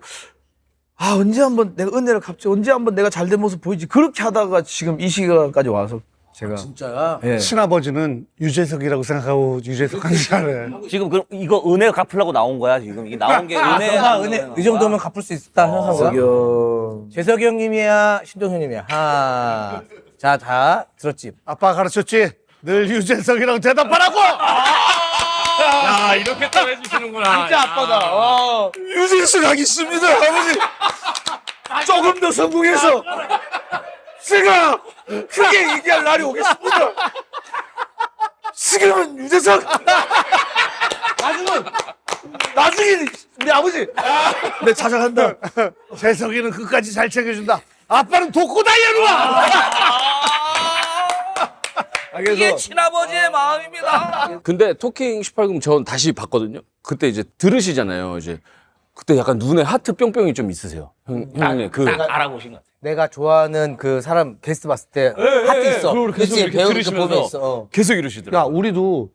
언제 한번 내가 은혜를 갚지 언제 한번 내가 잘된 모습 보이지 그렇게 하다가 지금 이 시간까지 와서 제가 진짜야? 예. 친아버지는 유재석이라고 생각하고 유재석 한 잘해. 지금 이거 은혜 갚으려고 나온 거야 지금 이게 나온 게 은혜. 은혜 이 정도면 갚을 수 있다 생각한 거야? 저기요. 재석이 형님이야, 신동 형님이야. 하나. 자, 다 들었지? 아빠가 가르쳤지? 늘 유재석이라고 대답하라고! 야, 이렇게 또 해주시는구나. 진짜 아빠다. 유재석 하겠습니다 아버지. 조금 더 성공해서 제가 크게 얘기할 날이 오겠습니다. 지금은 유재석. 나중에 우리 아버지 내 찾아간다. 재석이는 끝까지 잘 챙겨준다. 아빠는 독고 다이아루야! 이게 친아버지의 마음입니다. 근데 토킹 18금 전 다시 봤거든요. 그때 이제 들으시잖아요. 이제 그때 약간 눈에 하트 뿅뿅이 좀 있으세요. 형님 그 알아보신 것 같아. 내가 좋아하는 그 사람 게스트 봤을 때 하트 있어. 그걸 계속 그치? 이렇게 배우 들으시면서 보면 있어. 계속 이러시더라고요. 야, 우리도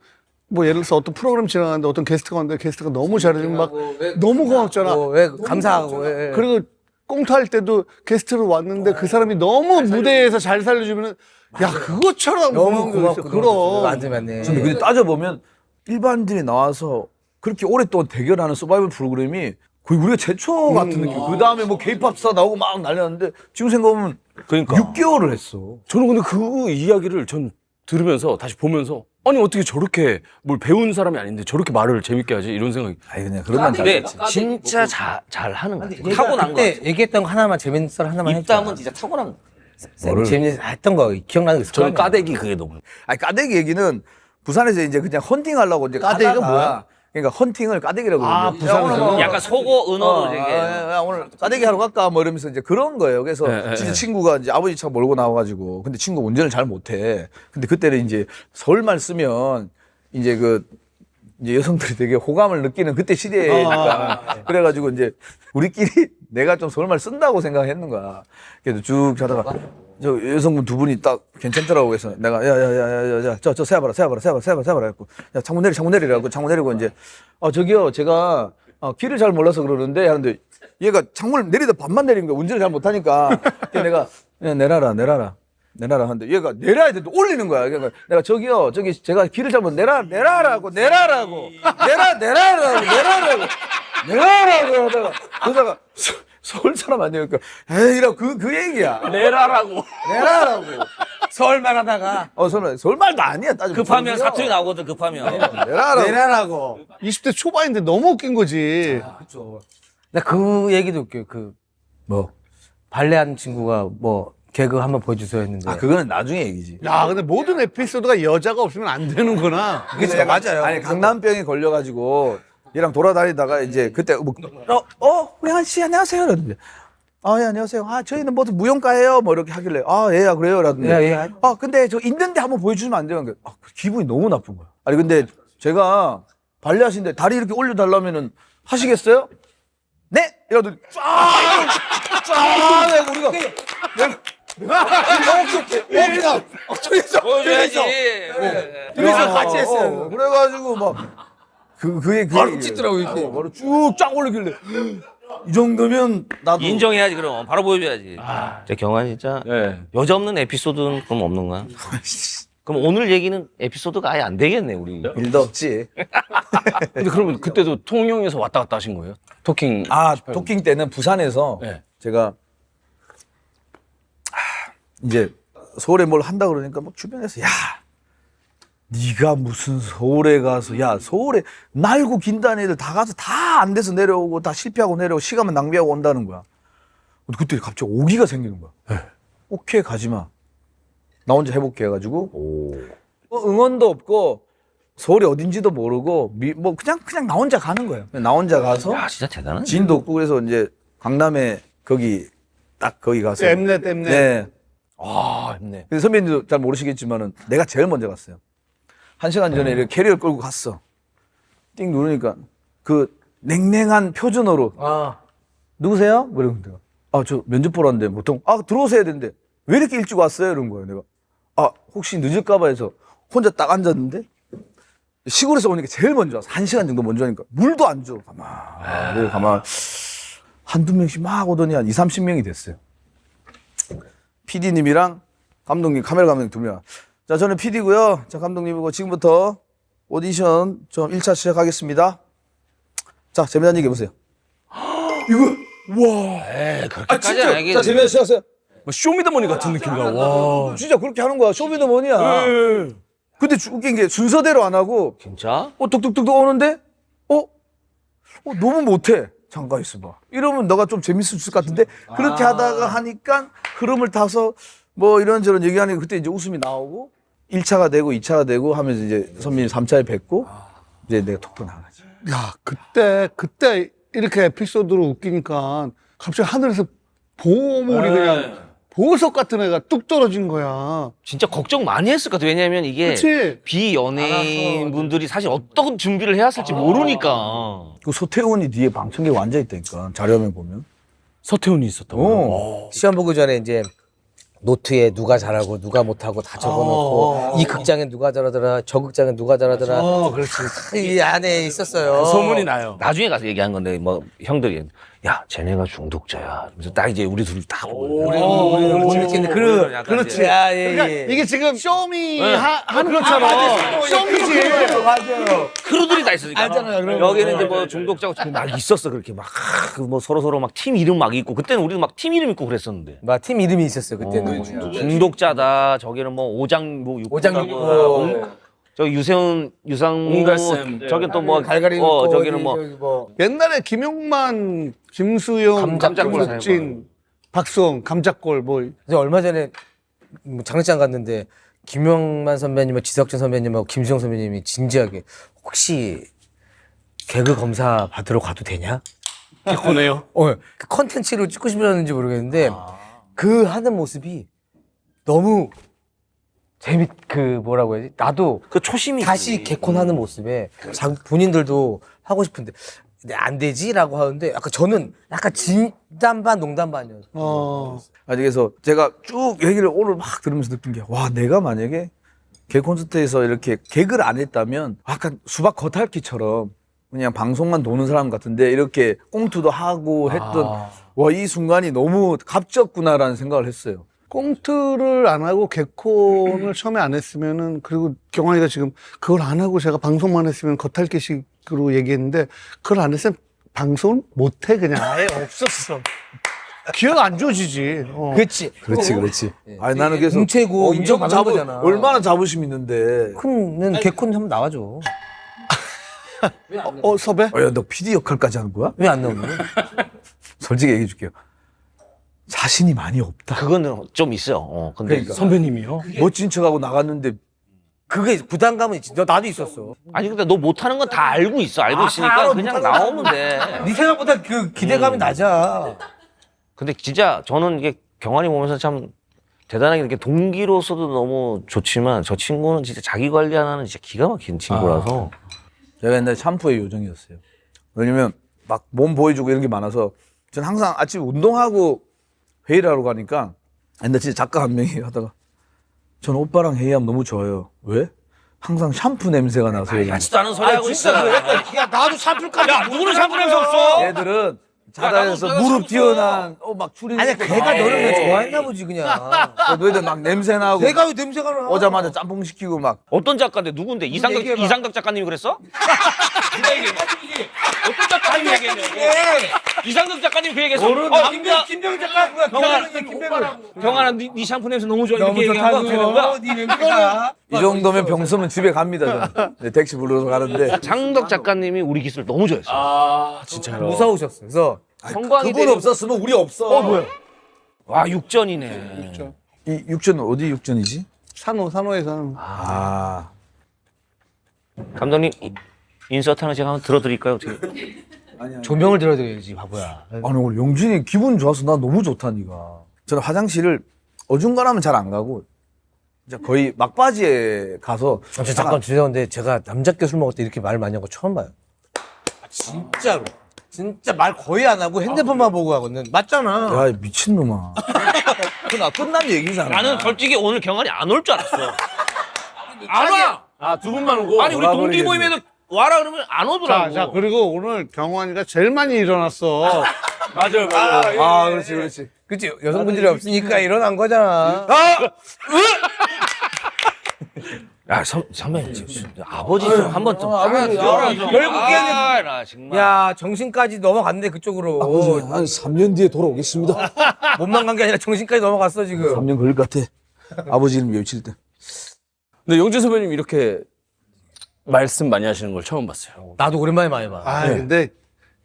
뭐 예를 들어서 어떤 프로그램 진행하는데 어떤 게스트가 왔는데 게스트가 너무 잘해주면 막 너무 고맙잖아. 왜 감사하고. 왜. 그리고 꽁트할 때도 게스트로 왔는데 그 사람이 너무 무대에서 잘 살려주면은 야 그것처럼 너무 고마운 게 있어. 고맙고. 그럼. 맞네. 근데 따져보면 일반인들이 나와서 그렇게 오랫동안 대결하는 서바이벌 프로그램이 거의 우리가 최초 같은 느낌. 그 다음에 뭐 케이팝 스타 나오고 막 난리 났는데 지금 생각하면 그러니까 6개월을 했어. 저는 근데 그 이야기를 전 들으면서 다시 보면서 아니 어떻게 저렇게 뭘 배운 사람이 아닌데 저렇게 말을 재밌게 하지 이런 생각이. 아니 그냥 그런 난 근데 잘했지. 진짜 잘 하는 것 같아. 얘가 타고난 거 그때 같아. 얘기했던 거 하나만 재밌는 썰 하나만 입담은 진짜 타고난 거. 재밌는 했던 거 기억나는 거 있을 저는 거 아니야? 까대기 그게 너무. 아니 까대기 얘기는 부산에서 이제 그냥 헌팅 하려고 이제 까대기가 가다가 뭐야? 그러니까 헌팅을 까대기라고 아, 그러는데 부산에서? 야, 오늘 뭐 약간 속어 은어로 되게. 야, 오늘 까대기 하러 갈까 뭐 이러면서 이제 그런 거예요. 그래서 네, 진짜 네. 친구가 이제 아버지 차 몰고 나와가지고 근데 친구가 운전을 잘 못해. 근데 그때는 이제 서울말 쓰면 이제 이제 여성들이 되게 호감을 느끼는 그때 시대니까 그래가지고 이제 우리끼리 내가 좀 서울말 쓴다고 생각했는 거야. 그래서 쭉 가다가 저 여성분 두 분이 딱 괜찮더라고. 그래서 내가 야야야야야 저 세봐라 해갖고 야 창문 내리라고 창문 내리고 이제 저기요 제가 길을 잘 몰라서 그러는데 하는데 얘가 창문을 내리다 반만 내린 거야. 운전을 잘 못하니까. 그래서 내가 야, 내라라 하는데 얘가 내려야 돼. 올리는 거야. 그러니까 내가 저기요 저기 제가 길을 잘못 내라라고 내라라고 하다가 그러다가 서울 사람 아니니까 에이라고 그 얘기야. 내라라고. 내라라고. 서울만 하다가 서울말도 아니야. 따지면 급하면 사투리 나오거든 급하면. 내라라고. 내라라고. 20대 초반인데 너무 웃긴 거지. 나 그 얘기도 웃겨요. 뭐? 발레하는 친구가 뭐 개그 한번 보여주세요 했는데. 그거는 나중에 얘기지. 야 근데 모든 에피소드가 여자가 없으면 안 되는구나. 그치, 맞아요. 아니, 강남병에 걸려가지고, 얘랑 돌아다니다가, 이제, 그때, 우리 한씨, 안녕하세요. 이러는데, 예, 안녕하세요. 저희는 뭐 무용가예요. 뭐 이렇게 하길래, 얘야, 그래요. 라던데, 예. 근데 저 있는데 한번 보여주시면 안 돼요. 그러니까, 기분이 너무 나쁜 거야. 아니, 근데 제가 발레 하시는데 다리 이렇게 올려달라면은 하시겠어요? 네! 이러더니, 쫙! 내가 우리가, 보여줘야지. 둘이서 같이 했어요. 그래가지고 막 그게 바로 찢더라고 이렇게 바로 쭉 쫙 올리길래 이 정도면 나도 인정해야지 그럼. 바로 보여줘야지. 제 경환 진짜 네. 여자 없는 에피소드는 그럼 없는 거야? 그럼 오늘 얘기는 에피소드가 아예 안 되겠네 우리. 일도 없지. 근데 그러면 그때도 통영에서 왔다 갔다 하신 거예요? 토킹. 토킹 때는 부산에서 네. 제가 이제 서울에 뭘 한다 그러니까 막 주변에서 야 네가 무슨 서울에 가서 야 서울에 날고 긴다는 애들 다 가서 다 안 돼서 내려오고 다 실패하고 내려오고 시간만 낭비하고 온다는 거야. 근데 그때 갑자기 오기가 생기는 거야. 오케이 가지마. 나 혼자 해볼게 해가지고 응원도 없고 서울이 어딘지도 모르고 뭐 그냥 나 혼자 가는 거예요. 나 혼자 가서 야 진짜 대단하네. 진도 없고 그래서 이제 강남에 거기 딱 거기 가서 엠넷. 네. 했네. 근데 선배님도 잘 모르시겠지만은 내가 제일 먼저 갔어요. 1시간 전에 이렇게 캐리어를 끌고 갔어. 띵 누르니까 그 냉랭한 표준어로 누구세요? 그러면 내가 저 면접 보러 왔는데 보통 들어오셔야 되는데 왜 이렇게 일찍 왔어요? 이런 거예요. 내가 혹시 늦을까 봐 해서 혼자 딱 앉았는데 시골에서 오니까 제일 먼저 와서 1시간 정도 먼저 오니까 물도 안 줘. 가만 한두 명씩 막 오더니 한 20-30명이 됐어요. PD님이랑 감독님, 카메라 감독님 2명. 자, 저는 PD고요. 자, 감독님이고 지금부터 오디션 좀 1차 시작하겠습니다. 자, 재미난 얘기 해보세요. 그렇게까지는 알겠지. 자, 재미난 시작하세요. 뭐 쇼미더머니 같은 느낌이다. 와. 진짜 그렇게 하는 거야. 쇼미더머니야. 근데 웃긴 게 순서대로 안 하고 진짜? 뚝뚝뚝뚝 오는데 너무 못해. 잠깐 있어봐. 이러면 너가 좀 재밌을 것 같은데 그렇게 하다가 하니까 흐름을 타서 뭐 이런저런 얘기하니까 그때 이제 웃음이 나오고 1차가 되고 2차가 되고 하면서 이제 선배님 3차에 뵙고 이제 내가 톡톡 나가지. 야 그때 이렇게 에피소드로 웃기니까 갑자기 하늘에서 보물이 그냥 보석 같은 애가 뚝 떨어진 거야. 진짜 걱정 많이 했을 것 같아. 왜냐면 이게 그치? 비연예인 분들이 사실 어떤 준비를 해왔을지 모르니까. 그 소태훈이 뒤에 방청객 앉아 있다니까 자료화면 보면. 서태훈이 있었다고. 오. 시험 보기 전에 이제 노트에 누가 잘하고 누가 못하고 다 적어놓고 이 극장엔 누가 잘하더라 저 극장엔 누가 잘하더라 그렇지. 이 안에 있었어요. 소문이 나요. 나중에 가서 얘기한 건데 뭐 형들이 야 쟤네가 중독자야. 그래서 딱 이제 우리 둘이 딱 보고 우리는 못 느끼는데 그렇지. 야, 예, 그러니까 예. 이게 지금 쇼미 하는 것처럼 쇼미지. 맞아요. 크루들이 다 있으니까. 알잖아요, 그런 여기는 거. 이제 뭐 중독자고 막 있었어 그렇게 막 그 뭐 서로 막 팀 이름 막 있고 그때는 우리도 막 팀 이름 있고 그랬었는데. 막 팀 이름이 있었어요 그때는. 중독자다. 저기는 뭐 오장무 오장육부. 저 유세훈 유상무 옹달샘. 저기 또 뭐 갈갈이 저기는 뭐 옛날에 김용만, 김수영, 감자골 김국진, 박수홍, 감자골 뭐 근데 얼마 전에 뭐 장례장 갔는데 김영만 선배님하고 지석진 선배님하고 김수영 선배님이 진지하게 혹시 개그 검사 받으러 가도 되냐? 개코네요. 그 컨텐츠로 찍고 싶었는지 모르겠는데 그 하는 모습이 너무 그 뭐라고 해야지? 나도 그 초심이 다시 개콘하는 모습에 본인들도 하고 싶은데 근데 안 되지라고 하는데 약간 저는 약간 진담 반 농담 반이었어요. 아니 그래서 제가 쭉 얘기를 오늘 막 들으면서 느낀 게 와 내가 만약에 개 콘서트에서 이렇게 개그를 안 했다면 약간 수박 겉핥기처럼 그냥 방송만 도는 사람 같은데 이렇게 꽁투도 하고 했던 와 이 순간이 너무 값졌구나라는 생각을 했어요. 꽁트를 안 하고 개콘을 처음에 안 했으면은 그리고 경환이가 지금 그걸 안 하고 제가 방송만 했으면 겉핥기식으로 얘기했는데 그걸 안 했으면 방송을 못 해 그냥 아예 없었어. 기억 안 좋아지지. 그렇지. 그렇지. 아니 나는 그래서 공채고 인정받는 자부- 거잖아. 얼마나 자부심 있는데. 그럼 개콘 한번 나와줘. 섭외? 야, 너 PD 역할까지 하는 거야? 왜 안 나오는 거야? 솔직히 얘기해 줄게요. 자신이 많이 없다. 그거는 좀 있어요. 근데 그러니까. 선배님이요? 멋진 척하고 나갔는데 그게 부담감은 있지. 나도 있었어. 아니 근데 너 못하는 건 다 알고 있어. 알고 있으니까 알아, 그냥 못하는 나오면 돼. 네 생각보다 그 기대감이 낮아. 근데 진짜 저는 이게 경환이 보면서 참 대단하게 이렇게 동기로서도 너무 좋지만 저 친구는 진짜 자기 관리 하나는 진짜 기가 막힌 친구라서 제가 옛날에 샴푸의 요정이었어요. 왜냐면 막 몸 보여주고 이런 게 많아서 전 항상 아침 운동하고 회의를 하러 가니까 옛날 진짜 작가 한 명이 하다가 전 오빠랑 회의하면 너무 좋아요. 왜? 항상 샴푸 냄새가 나서 같지도 않은 소리 하고 있어. 야 나도 샴푸까지. 야 누구는 샴푸 냄새 없어? 애들은 자다에서 무릎 튀어난 막 추리 아니 걔가 너를 왜 좋아했나 보지 그냥. 너희들 막 냄새 나고 내가 왜 냄새가 나? 오자마자 짬뽕 시키고 막 어떤 작가인데 누군데? 이상덕 작가님이 그랬어? 누가 얘기했냐? 어떤 작가님이 얘기했냐고? 이상덕 작가님 그 얘기했어. 김병 작가 경환아 네 샴푸 냄새 너무 좋아 이렇게 얘기하고 어떻게 된 거야? 네 냄새가. 이 정도면 병서면 집에 갑니다. 저는. 네, 택시 불러서 가는데 장덕 작가님이 우리 기술 너무 좋아했어. 아 진짜요? 무서우셨어. 그래서 성광이 그분 없었으면 우리 없어. 뭐야? 와 육전이네. 이 육전 어디 육전이지? 산호에서는 아 감독님 인서트 하나 제가 한번 들어드릴까요? 어떻게? 조명을 들어드려야지 바보야. 아니 오늘 용진이 기분 좋아서 나 너무 좋다 니가. 저는 화장실을 어중간하면 잘 안 가고 이제 거의 막바지에 가서 저 잠깐 죄송한데 제가 남자끼리 술 먹을 때 이렇게 말 많이 한 거 처음 봐요. 진짜로. 진짜 말 거의 안 하고 핸드폰만 보고 하거든. 맞잖아. 야 미친놈아. 그나 끝난 얘기잖아. 나는 솔직히 오늘 경환이 안 올 줄 알았어. 안 와. 아두 분만 오고. 아니 우리 동기 모임에도 와라 그러면 안 오더라고. 자 그리고 오늘 경환이가 제일 많이 일어났어. 맞아요. 아 그렇지. 그치 여성분들이 없으니까 일어난 거잖아. 야 선배님 아버지 좀 한번 좀. 결국에는 나 정말. 야 정신까지 넘어갔네 그쪽으로. 한 3년 뒤에 돌아오겠습니다. 몸만 간 게 아니라 정신까지 넘어갔어 지금. 3년 걸릴 것 같아. 아버지 이름 외칠 때. 근데 용진 선배님 이렇게 말씀 많이 하시는 걸 처음 봤어요. 나도 오랜만에 많이 봐. 근데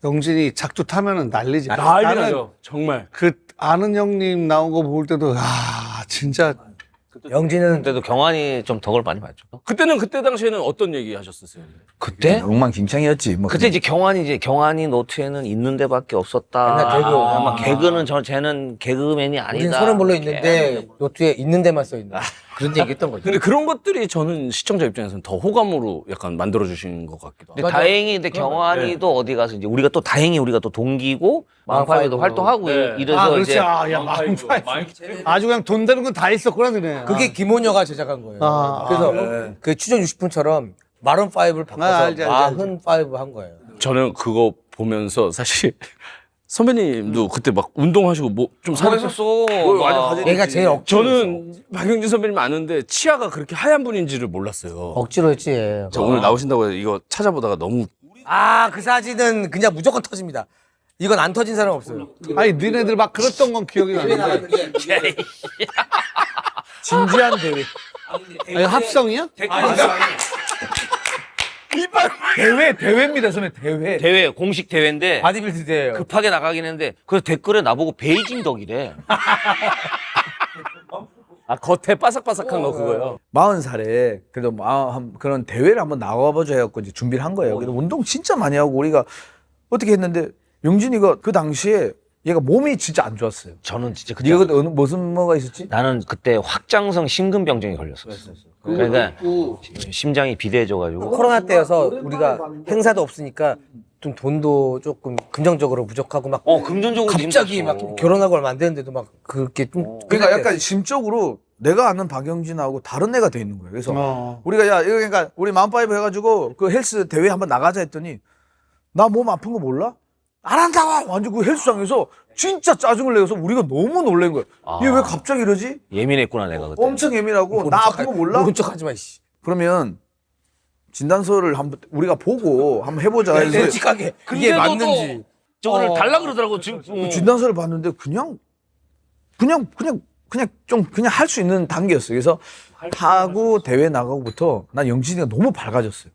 영진이 작두 타면은 난리지. 난리 나는 나죠. 정말. 그 아는 형님 나온 거 볼 때도 진짜 영진은 그때도 경환이 좀 덕을 많이 봤죠. 그때는 그때 당시에는 어떤 얘기 하셨었어요? 그때? 엉망진창이었지. 뭐 그때 이제 경환이 노트에는 있는 데밖에 없었다. 맨날 개그. 아마 개그는 쟤는 개그맨이 아니다. 우린 서른 볼로 있는데 노트에 있는 데만 써 있는. 그런 얘기했던 거죠. 근데 그런 것들이 저는 시청자 입장에서는 더 호감으로 약간 만들어주신 것 같기도 하고. 근데 다행히 근데 경환이도 어디 가서 이제 우리가 또 다행히 우리가 또 동기고 마음파이브도 활동하고 이래서 이제 아주 그냥 돈 되는 건 다 있었구나, 너네. 그게 김원효가 제작한 거예요. 아, 그래서 그 추전 60분처럼 마룬 5를 바꿔서 알지. 마흔 5 한 거예요. 저는 그거 보면서 사실 선배님도 그때 막 운동하시고 뭐 좀 잘했었어. 얘가 제일 억지로 저는 박영진 선배님 아는데 치아가 그렇게 하얀 분인지를 몰랐어요. 억지로 했지. 얘. 저 오늘 나오신다고 해서 이거 찾아보다가 너무 그 사진은 그냥 무조건 터집니다. 이건 안 터진 사람 없어요. 아니, 너네들 막 그랬던 건 기억이 나는데. 진지한 대회. 아니, 합성이야? 대회입니다, 선배, 대회. 대회 공식 대회인데 바디빌드 대회예요. 급하게 나가긴 했는데 그 댓글에 나보고 베이징 덕이래. 겉에 바삭바삭한 거 그거요. 40살에 그래도 그런 대회를 한번 나가보자 해갖고 이제 준비를 한 거예요. 그래서 운동 진짜 많이 하고 우리가 어떻게 했는데 영진이가 그 당시에 얘가 몸이 진짜 안 좋았어요. 저는 진짜 그때 네가 그때 무슨 뭐가 있었지? 나는 그때 확장성 심근병증이 걸렸었어. 그러니까 심장이 비대해져가지고 코로나 때여서 우리가 행사도 없으니까 좀 돈도 조금 금전적으로 부족하고 막 금전적으로 갑자기 힘들었어. 막 결혼하고 얼마 안 됐는데도 막 그렇게 좀 그러니까 약간 심적으로 내가 아는 박영진하고 다른 애가 돼 있는 거예요. 그래서 우리가 야 이거 그러니까 우리 마음파이브 해가지고 그 헬스 대회 한번 나가자 했더니 나 몸 아픈 거 몰라? 안 한다고 완전 그 헬스장에서 진짜 짜증을 내서 우리가 너무 놀란 거야. 얘 왜 갑자기 이러지? 예민했구나 내가 그때. 엄청 예민하고 나 아픈 거 몰라? 모른 척하지 마. 씨. 그러면 진단서를 한번 우리가 보고 한번 해보자 해서 솔직하게 이게 맞는지. 저거를 달라 그러더라고 지금. 진단서를 봤는데 그냥 좀 그냥 할 수 있는 단계였어요. 그래서 하고 대회 나가고부터 난 영진이가 너무 밝아졌어요.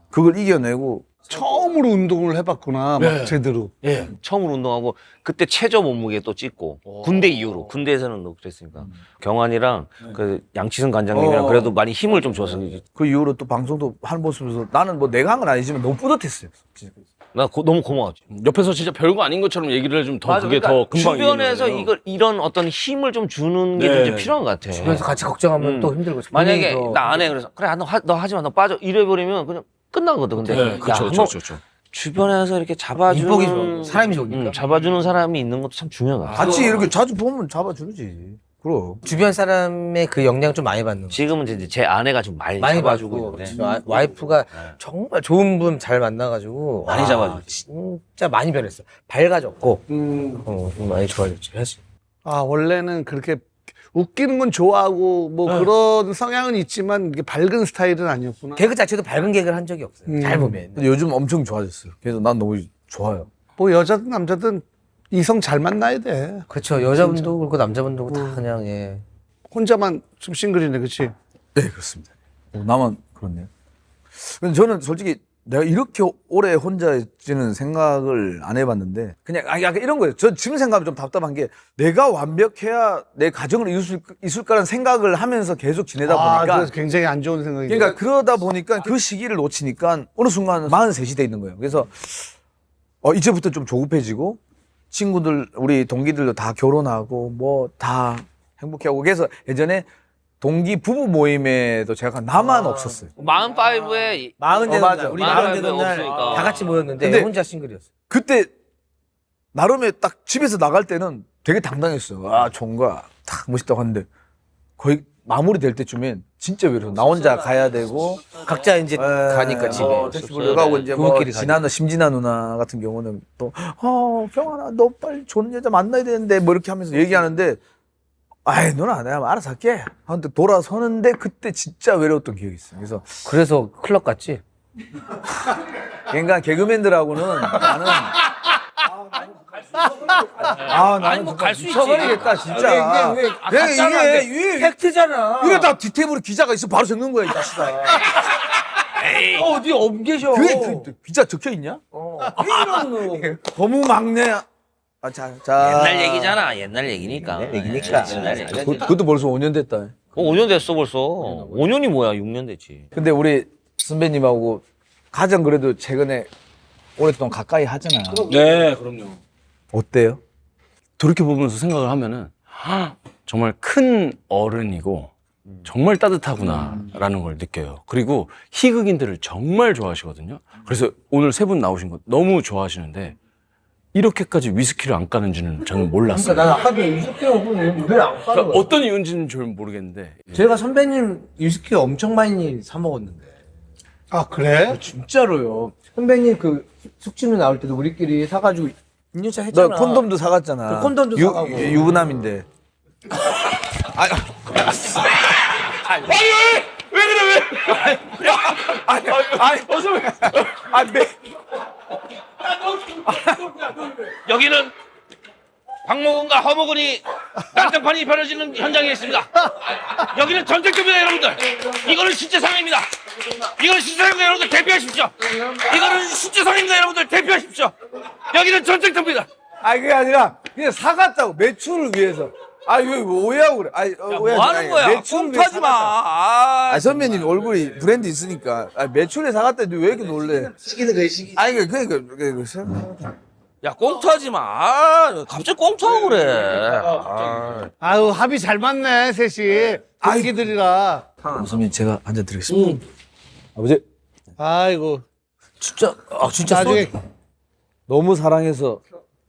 그걸 이겨내고 처음으로 운동을 해봤구나, 막 제대로. 예, 처음으로 운동하고 그때 최저 몸무게 또 찍고 군대 이후로 군대에서는 또 그랬으니까 경환이랑 그 양치승 관장님이랑 그래도 많이 힘을 좀 줬어. 그 이후로 또 방송도 하는 모습에서 나는 뭐 내가 한 건 아니지만 너무 뿌듯했어요. 나 너무 고마웠지. 옆에서 진짜 별거 아닌 것처럼 얘기를 해주면 더 그게 더 금방 주변에서 이해되잖아요. 이런 어떤 힘을 좀 주는 게 좀 필요한 것 같아. 주변에서 같이 걱정하면 또 힘들고. 만약에 본인도 나 안 해 그래서 그래 너 하지 마 너 빠져 이래버리면 그냥 끝나거든. 근데 네, 야, 그렇죠, 한번 그렇죠. 주변에서 이렇게 잡아주는 인복이 좋아. 사람이 좋으니까. 잡아주는 사람이 있는 것도 참 중요한 것 같아. 같이 이렇게 자주 보면 잡아주지. 그럼. 주변 사람의 그 영향 좀 많이 받는 거. 지금은 이제 제 아내가 좀 많이 많이 잡아주고 받고 있는데 와이프가 정말 좋은 분 잘 만나가지고 많이 잡아주지. 진짜 많이 변했어. 밝아졌고 좀 많이 좋아졌지. 사실. 원래는 그렇게 웃기는 건 좋아하고 뭐 그런 성향은 있지만 이게 밝은 스타일은 아니었구나. 개그 자체도 밝은 개그를 한 적이 없어요. 잘 보면. 근데 요즘 엄청 좋아졌어요. 그래서 난 너무 좋아요. 뭐 여자든 남자든 이성 잘 만나야 돼. 그렇죠. 여자분도 그렇고 남자분도 다 그냥 예. 혼자만 좀 싱글이네, 그렇지? 네, 그렇습니다. 나만 그렇네요. 근데 저는 솔직히 내가 이렇게 오래 혼자 있지는 생각을 안 해봤는데 그냥 약간 이런 거예요. 저 지금 생각하면 좀 답답한 게 내가 완벽해야 내 가정을 이룰 거라는 생각을 하면서 계속 지내다 보니까 그래서 굉장히 안 좋은 생각이죠. 그러니까 그러다 보니까 그 시기를 놓치니까 어느 순간 43이 돼 있는 거예요. 그래서 이제부터 좀 조급해지고 친구들 우리 동기들도 다 결혼하고 뭐 다 행복해하고 그래서 예전에 동기 부부 모임에도 제가 나만 없었어요. 45에 마흔 되는 맞아. 날, 우리 마흔 마흔 되는 날 없으니까. 다 같이 모였는데 근데 혼자 싱글이었어. 그때 나름의 딱 집에서 나갈 때는 되게 당당했어요. 종가 딱 멋있다고 하는데 거의 마무리될 때쯤엔 진짜 외로워. 나 혼자 가야 되고 각자 이제 가니까 집에. 택시 불러가고 이제 뭐 부부끼리 지나는 심진아 누나 같은 경우는 또 병아나 너 빨리 좋은 여자 만나야 되는데 뭐 이렇게 하면서 얘기하는데 아이 누나 내가 알아서 할게 하는데 돌아서는데 그때 진짜 외로웠던 기억이 있어요. 그래서 클럽 갔지. 그러니까 개그맨들하고는 나는 아니 뭐 갈 수 있지. 미쳐버리겠다 진짜. 이게 팩트잖아. 이게 다 뒤테이블에 기자가 있어 바로 적는 거야 이 자식아. 어디 옮겨셔. 그게 기자 적혀 있냐? 거무 막내. 자. 옛날 얘기잖아. 옛날 얘기니까. 얘기니까. 옛날 얘기. 그것도 벌써 5년 됐다. 5년 됐어 벌써. 5년이 뭐야? 6년 됐지. 근데 우리 선배님하고 가장 그래도 최근에 오랫동안 가까이 하잖아. 네, 그럼요. 어때요? 돌이켜 보면서 생각을 하면은 정말 큰 어른이고 정말 따뜻하구나라는 걸 느껴요. 그리고 희극인들을 정말 좋아하시거든요. 그래서 오늘 세 분 나오신 거 너무 좋아하시는데 이렇게까지 위스키를 안 까는지는 저는 몰랐어요. 그러니까 난 아까 위스키 오븐 왜안 까는 그러니까 거야? 어떤 이유인지는 잘 모르겠는데 제가 선배님 위스키 엄청 많이 사 먹었는데. 아, 그래? 진짜로요. 선배님 그 숙취는 나올 때도 우리끼리 사가지고 2년차 했잖아. 너 콘돔도 사갔잖아. 그 콘돔도 사가고. 유부남인데. 여기는 박모근과 허모근이 난장판이 벌어지는 현장에 있습니다. 여기는 전쟁터입니다, 여러분들. 이거는 실제 상황입니다. 이거는 실제 상황입니다, 여러분들. 대피하십시오. 이거는 실제 상황입니다, 여러분들. 대피하십시오. 여기는 전쟁터입니다. 아니 그게 아니라 그냥 사갔다고 매출을 위해서. 아 이거 오해하고 그래. 뭐 하는 거야? 매출을 위해 사갔다. 아 선배님 얼굴이 브랜드 있으니까. 매출에 사갔다는데 왜 이렇게 놀래? 시기는 그 시기. 아니 그러니까 야, 꽁투하지 마. 갑자기 꽁투하고 그래. 아유, 합이 잘 맞네, 셋이. 동기들이라. 선배님 제가 한잔 드리겠습니다. 아버지 아이고. 진짜 진짜 나중에 너무 사랑해서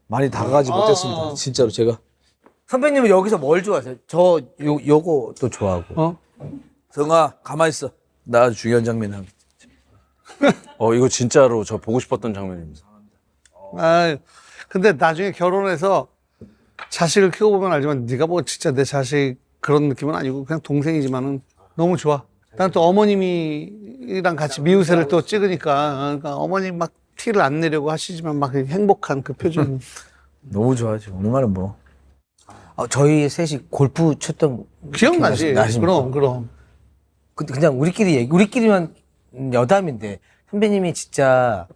많이 다가가지 못했습니다. 진짜로 제가. 선배님은 여기서 뭘 좋아하세요? 저 요거도 좋아하고. 성아 가만 있어. 나 아주 중요한 장면 한. 이거 진짜로 저 보고 싶었던 장면입니다. 아, 근데 나중에 결혼해서 자식을 키워 보면 알지만 네가 뭐 진짜 내 자식 그런 느낌은 아니고 그냥 동생이지만은 너무 좋아. 난 또 어머님이랑 같이 미우새를 또 찍으니까 그러니까 어머님 막 티를 안 내려고 하시지만 막 행복한 그 표정. 너무 좋아하지. 얼마나 뭐. 저희 셋이 골프 쳤던 기억나지? 나십니까? 그럼. 근데 그냥 우리끼리만 여담인데 선배님이 진짜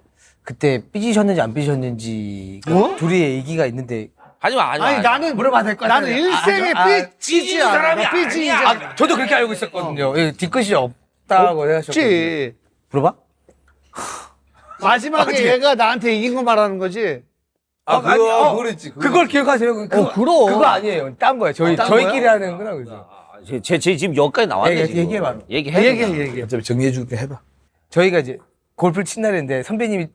그때 삐지셨는지 안 삐지셨는지 둘이의 얘기가 있는데 하지마, 하지마. 아니 나는 물어봐도 될 것 나는 같아요. 일생에 삐지지 않아. 사람이 나 삐지지 아니야. 않아. 저도 그렇게 알고 있었거든요. 뒤끝이 없다고 생각하셨거든요. 없지. 물어봐? 마지막에 얘가 나한테 이긴 거 말하는 거지. 그랬지. 그걸 기억하세요? 그럼. 그거 아니에요. 딴 거예요. 딴 저희끼리 거야? 하는 거나 그래서. 제 지금 여기까지 나왔네. 지금. 얘기해봐. 얘기해. 어차피 정리해 줄게 해봐. 저희가 이제 골프를 친 날인데 선배님이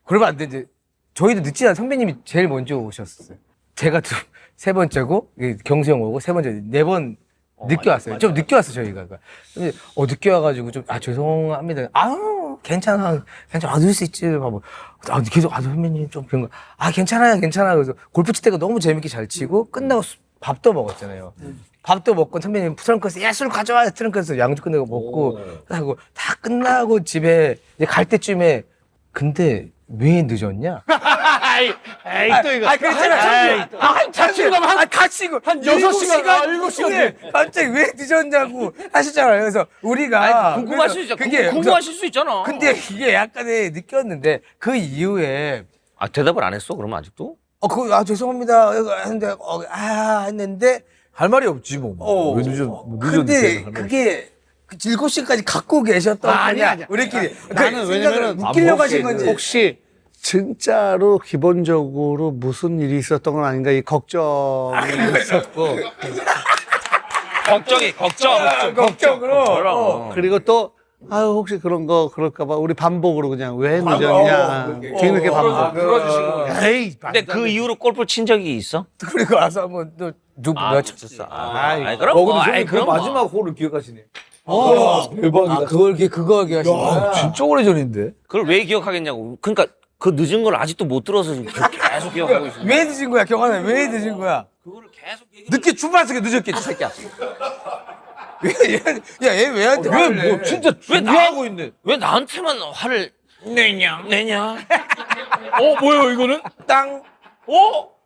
그러면 안 되지. 저희도 늦지 않아 선배님이 제일 먼저 오셨어요. 제가 세 번째고 경수 형 오고 세 번째 네 번 늦게 왔어요. 좀 늦게 왔어 저희가. 근데 늦게 와가지고 좀 죄송합니다. 괜찮아 늦을 수 있지. 봐봐. 계속 선배님 좀 그런 거. 괜찮아요. 그래서 골프 칠 때가 너무 재밌게 잘 치고 끝나고 밥도 먹었잖아요. 밥도 먹고 선배님 트렁크에서 야 술 가져와 트렁크에서 양주 끝내고 먹고 하고 다 끝나고 집에 이제 갈 때쯤에 근데 왜 늦었냐? 에이 또 이거. 같이 이거 한 6시간 7시간 갑자기 왜 늦었냐고 하시잖아요. 그래서 우리가 궁금하실 수 있죠. 그게 궁금하실 수 있잖아. 근데 이게 약간의 느꼈는데 그 이후에 대답을 안 했어? 그러면 아직도? 죄송합니다 했는데 했는데 할 말이 없지 뭐. 왜 근데 그게 7시까지 갖고 계셨던 아니야. 우리끼리 나는 왜냐면은 웃기려고 하신 건지 혹시 진짜로 기본적으로 무슨 일이 있었던 건 아닌가 이 걱정이 있었고 걱정으로 그리고 또 혹시 그런 거 그럴까봐 우리 반복으로 그냥 왜 늦었냐 뒤늦게 반복. 에이, 근데 그 이후로 골프 친 적이 있어? 그리고 와서 한번 또 누가 쳤었어. 그럼 뭐. 그 마지막 홀을 기억하시네. 대박이다. 그거 얘기하시는 거야. 진짜 오래전인데. 그걸 왜 기억하겠냐고. 그러니까 그 늦은 걸 아직도 못 들어서 지금 계속 기억하고 있어. 왜 늦은 거야? 경환아 왜 늦은 거야? 그거를 계속 늦게 출발했으니까 늦었겠지, 새끼야. 얘 왜한테 화를 내? 뭐 진짜 준비하고 있네. 왜 나한테만 화를 내냐? 뭐예요 이거는? 땅.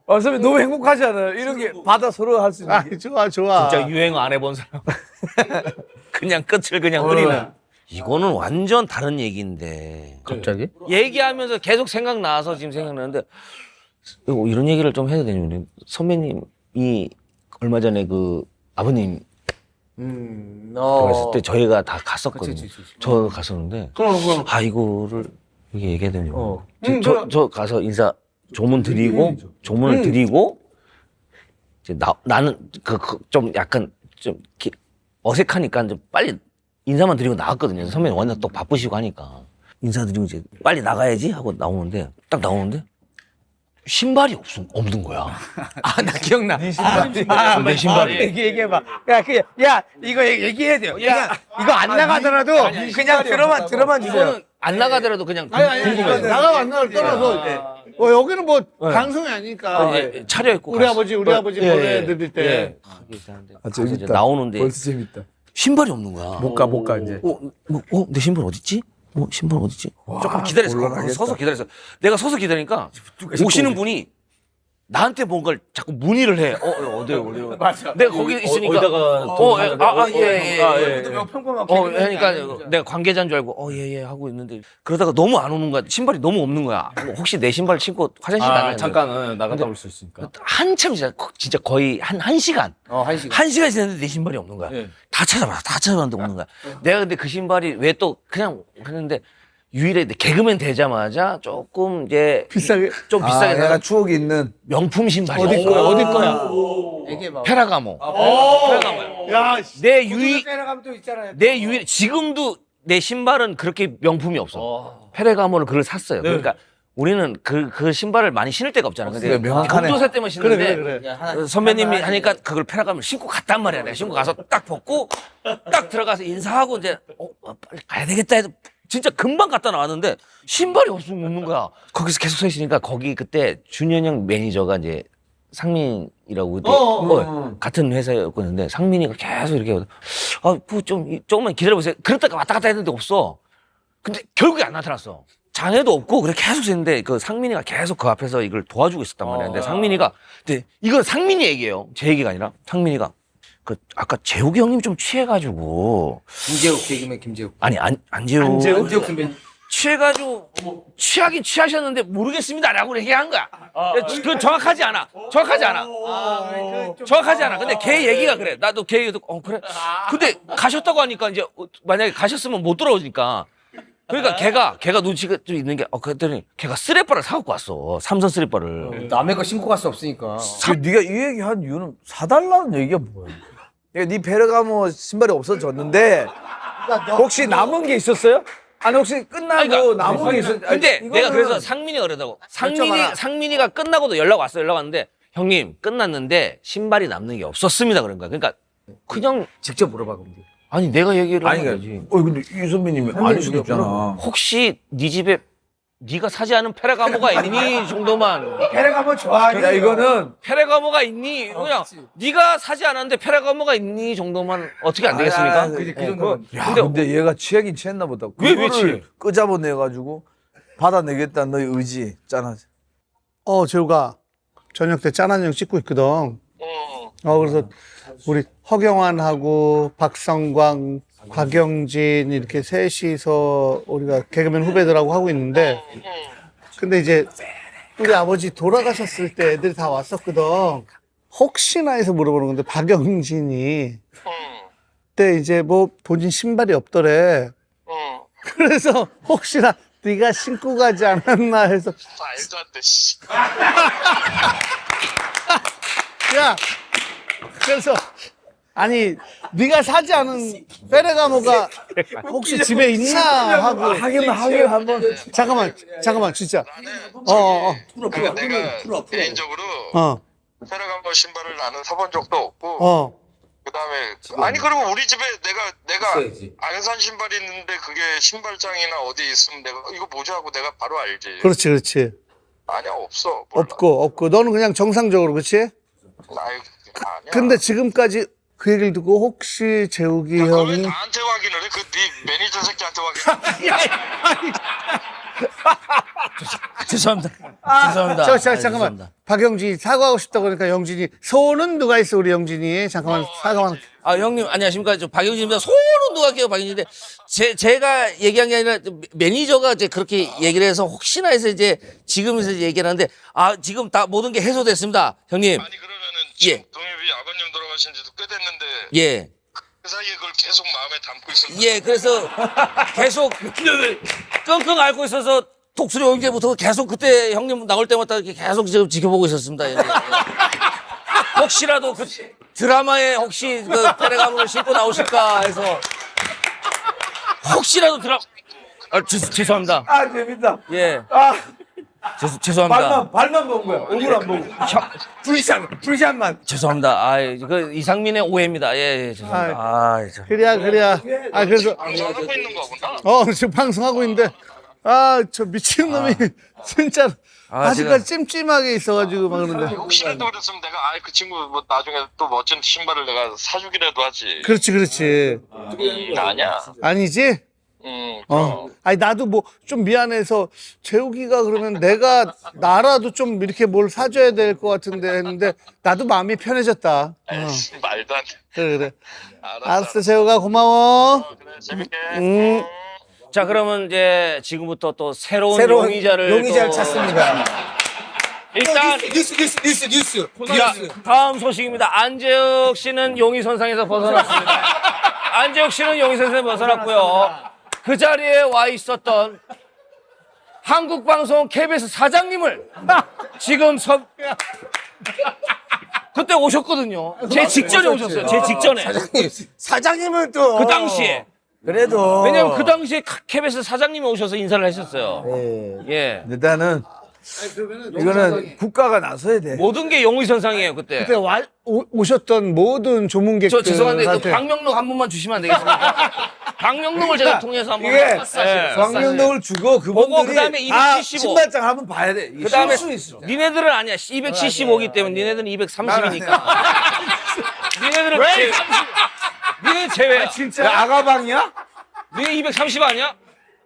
선배 너무 행복하지 않아요? 이런 게 받아 서로 할 수 있는 게. 좋아. 진짜 유행 안 해본 사람. 그냥 끝을 그냥 흐리는. 이거는 완전 다른 얘기인데. 갑자기? 얘기하면서 계속 생각나서 지금 생각나는데 이런 얘기를 좀 해야 되냐면 선배님이 얼마 전에 그 아버님 그랬을 때 저희가 다 갔었거든요. 저 갔었는데 이거를 이게 얘기해야 되냐고. 저 가서 인사 조문을 드리고 이제 나는 좀 약간 좀 어색하니까 이제 빨리 인사만 드리고 나갔거든요. 선배님 워낙 또 바쁘시고 하니까. 인사드리고 이제 빨리 나가야지 하고 나오는데, 딱 나오는데, 신발이 없는 거야. 아, 나 기억나. 내 신발이. 얘기해봐. 야, 이거 얘기해야 돼요. 그냥 이거 안 나가더라도 그냥 들어만 주세요. 이거는 안 나가더라도 그냥 궁금해요. 나가고 안 나가를 떠나서 여기는 뭐 방송이 아니니까 차려입고 우리 아버지 보내드릴 때 가서 이제 나오는데 벌써 재밌다. 신발이 없는 거야. 못 가 이제. 내 신발 어딨지? 신발 어딨지? 조금 기다렸어. 거기 서서 기다렸어. 내가 서서 기다리니까 오시는 분이 나한테 뭔가를 자꾸 문의를 해. 어디요? 맞아. 내가 거기 있으니까. 그러니까 내가 관계자인 줄 알고, 예, 하고 있는데. 그러다가 너무 안 오는 거야. 신발이 너무 없는 거야. 혹시 내 신발 신고 화장실 가냐? 잠깐 나갔다 올 수 있으니까. 한참 진짜 거의 한 시간. 한 시간 지났는데 내 신발이 없는 거야. 다 찾아봤는데 없는 거야. 내가 근데 그 신발이 왜 또 그냥 했는데 유일하게 개그맨 되자마자 조금 이제 비싸게 좀 비싸게 내가 추억이 있는 명품 신발이야. 어디 거야? 얘기해봐. 페라가모. 야, 내 페라감도 있잖아요. 유일 지금도 내 신발은 그렇게 명품이 없어. 페라가모를 그걸 샀어요. 그러니까 우리는 그 신발을 많이 신을 데가 없잖아. 근데 그래, 명확하네. 경조사 때만 신는데 그래. 선배님이 하니까 그걸 페라가모를 신고 갔단 말이야. 내가 신고 가서 딱 벗고 딱 들어가서 인사하고 이제 빨리 가야 되겠다 해서 진짜 금방 갔다 나왔는데 신발이 없는 거야. 거기서 계속 서 있으니까 거기 그때 준현 형 매니저가 이제 상민이라고 그때 같은 회사였는데 상민이가 계속 이렇게 조금만 기다려보세요. 그랬다가 왔다 갔다 했는데 없어. 근데 결국에 안 나타났어. 장애도 없고 그래 계속 있는데 그 상민이가 계속 그 앞에서 이걸 도와주고 있었단 말이야. 근데 상민이가 근데 이건 상민이 얘기예요. 제 얘기가 아니라 상민이가 그 아까 재욱이 형님 좀 취해가지고 김재욱 개그맨 김재욱. 아니 안재욱 안재욱 선배님. 취해가지고 취하긴 취하셨는데 모르겠습니다라고 얘기한 거야. 그건 정확하지 않아. 정확하지 않아. 근데 걔 얘기가 그래. 나도 걔 얘기 듣고 그래. 근데 가셨다고 하니까 이제 만약에 가셨으면 못 돌아오니까. 그러니까 걔가 눈치가 좀 있는 게 그랬더니 걔가 쓰레빠를 사갖고 왔어. 삼선 쓰레빠를. 남의 거 신고 갈 수 없으니까. 네가 이 얘기 한 이유는 사달라는 얘기가 뭐야? 네 페르가모 신발이 없어졌는데 혹시 남은 게 있었어요? 아니 혹시 끝나고 남은 게 있었? 근데 내가 그래서 상민이가 그러다고. 상민이가 끝나고도 연락 왔는데 형님 끝났는데 신발이 남는 게 없었습니다 그런 거야. 그러니까 그냥 직접 물어봐 근데. 아니 내가 얘기를 아니 하는 거지. 근데 이 선배님이 아닐 수도 있잖아. 혹시 네 집에 네가 사지 않은 페라가모가 있니 정도만. 페라감은 좋아하니. 야 이거는 페라가모가 있니? 그냥 네가 사지 않았는데 페라가모가 있니 정도만 어떻게 안 되겠습니까? 그 정도는. 야 근데 얘가 취하긴 취했나 보다. 왜 그거를 취해? 끄잡아내 가지고 받아내겠다는 너의 의지 짠하지. 재우가 저녁 때 짠한 형 찍고 있거든. 그래서 우리 허경환하고 박성광, 곽영진 이렇게 셋이서 우리가 개그맨 후배들하고 하고 있는데 근데 이제 우리 아버지 돌아가셨을 때 애들이 다 왔었거든. 혹시나 해서 물어보는 건데 박영진이 그때 이제 뭐 본인 신발이 없더래. 그래서 혹시나 네가 신고 가지 않았나 해서 말도 안 돼, 씨. 야 그래서 아니 네가 사지 않은 페레가모가 혹시 집에 있나 하고 하긴 한번 잠깐만 진짜 내가 개인적으로 페라가모 신발을 나는 사본 적도 없고 그다음에 아니 그리고 우리 집에 내가 안 산 신발이 있는데 그게 신발장이나 어디 있으면 내가 이거 뭐지 하고 내가 바로 알지. 그렇지 아니야 없어. 몰라. 없고 너는 그냥 정상적으로 그렇지? 아니야. 근데 지금까지 그 얘기를 듣고 혹시 재욱이 야, 왜 형이 나한테 확인을 해? 그 네 매니저 새끼한테 확인. 죄송합니다. 잠깐만 박영진이 사과하고 싶다고 그러니까 영진이 소는 누가 있어 우리 영진이 잠깐만 사과만 형님 안녕하십니까? 저 박영진입니다. 소는 누가 할게요 박영진인데 제가 얘기한 게 아니라 매니저가 이제 그렇게 얘기를 해서 혹시나 해서 이제 지금에서 얘기를 하는데 지금 다 모든 게 해소됐습니다 형님. 아니 그러면은 지금 동엽이 아버님 돌아가신 지도 꽤 됐는데 예. 그 사이에 그걸 계속 마음에 담고 있었나? 예, 그래서 계속 끙끙 앓고 있어서 독수리 영재부터 계속 그때 형님 나올 때마다 이렇게 계속 지금 지켜보고 있었습니다. 예. 혹시라도 그 드라마에 혹시 그 페레가모를 신고 나오실까 해서 혹시라도 죄송합니다. 아 재밌다. 예. 아 죄송합니다. 발만 본 거야. 얼굴 안 보고. 풀샷만. 죄송합니다. 아, 그 이상민의 오해입니다. 예, 죄송합니다. 아, 그래야. 아, 그래서, 방송하고 있는 거구나. 지금 방송하고 있는데, 저 미친놈이, 진짜, 아직까지 찜찜하게 있어가지고 막 그러는데. 혹시라도 그랬으면 내가 그 친구 뭐 나중에 또 멋진 신발을 내가 사주기라도 하지. 그렇지. 아니야. 아니지? 아니, 나도 뭐 좀 미안해서 재욱이가 그러면 나라도 좀 이렇게 뭘 사줘야 될 것 같은데 했는데 나도 마음이 편해졌다. 에이씨, 말도 안 돼. 그래. 알았어. 알았어, 재욱아, 고마워. 그래, 재밌게. 자, 그러면 이제 지금부터 또 새로운 용의자를 찾습니다. 일단 뉴스. 자, 다음 소식입니다. 안재욱 씨는 용의선상에서 벗어났습니다. 안재욱 씨는 용의선상에서 벗어났고요. 그 자리에 와 있었던 한국방송 KBS 사장님을 지금 그때 오셨거든요. 제 직전에 오셨어요. 제 직전에. 사장님은 또 그 당시에. 그래도 왜냐면 그 당시에 KBS 사장님이 오셔서 인사를 하셨어요. 예. 일단은 이거는 국가가 나서야 돼. 모든 게 용의선상이에요, 그때. 그때 오셨던 모든 조문객들. 저 죄송한데 그 방명록 한 번만 주시면 안 되겠습니까? 방명록을 제가 통해서 한번. 이게 예. 광명동을 주고 보고 그분들이 그다음에 275. 신발장 한번 봐야 돼. 이게 그다음에 실수 있어. 니네들은 아니야. 275기 때문에 니네들은 230이니까. 니네들은 니네 제외야. 진짜 아가방이야? 니네 230 아니야?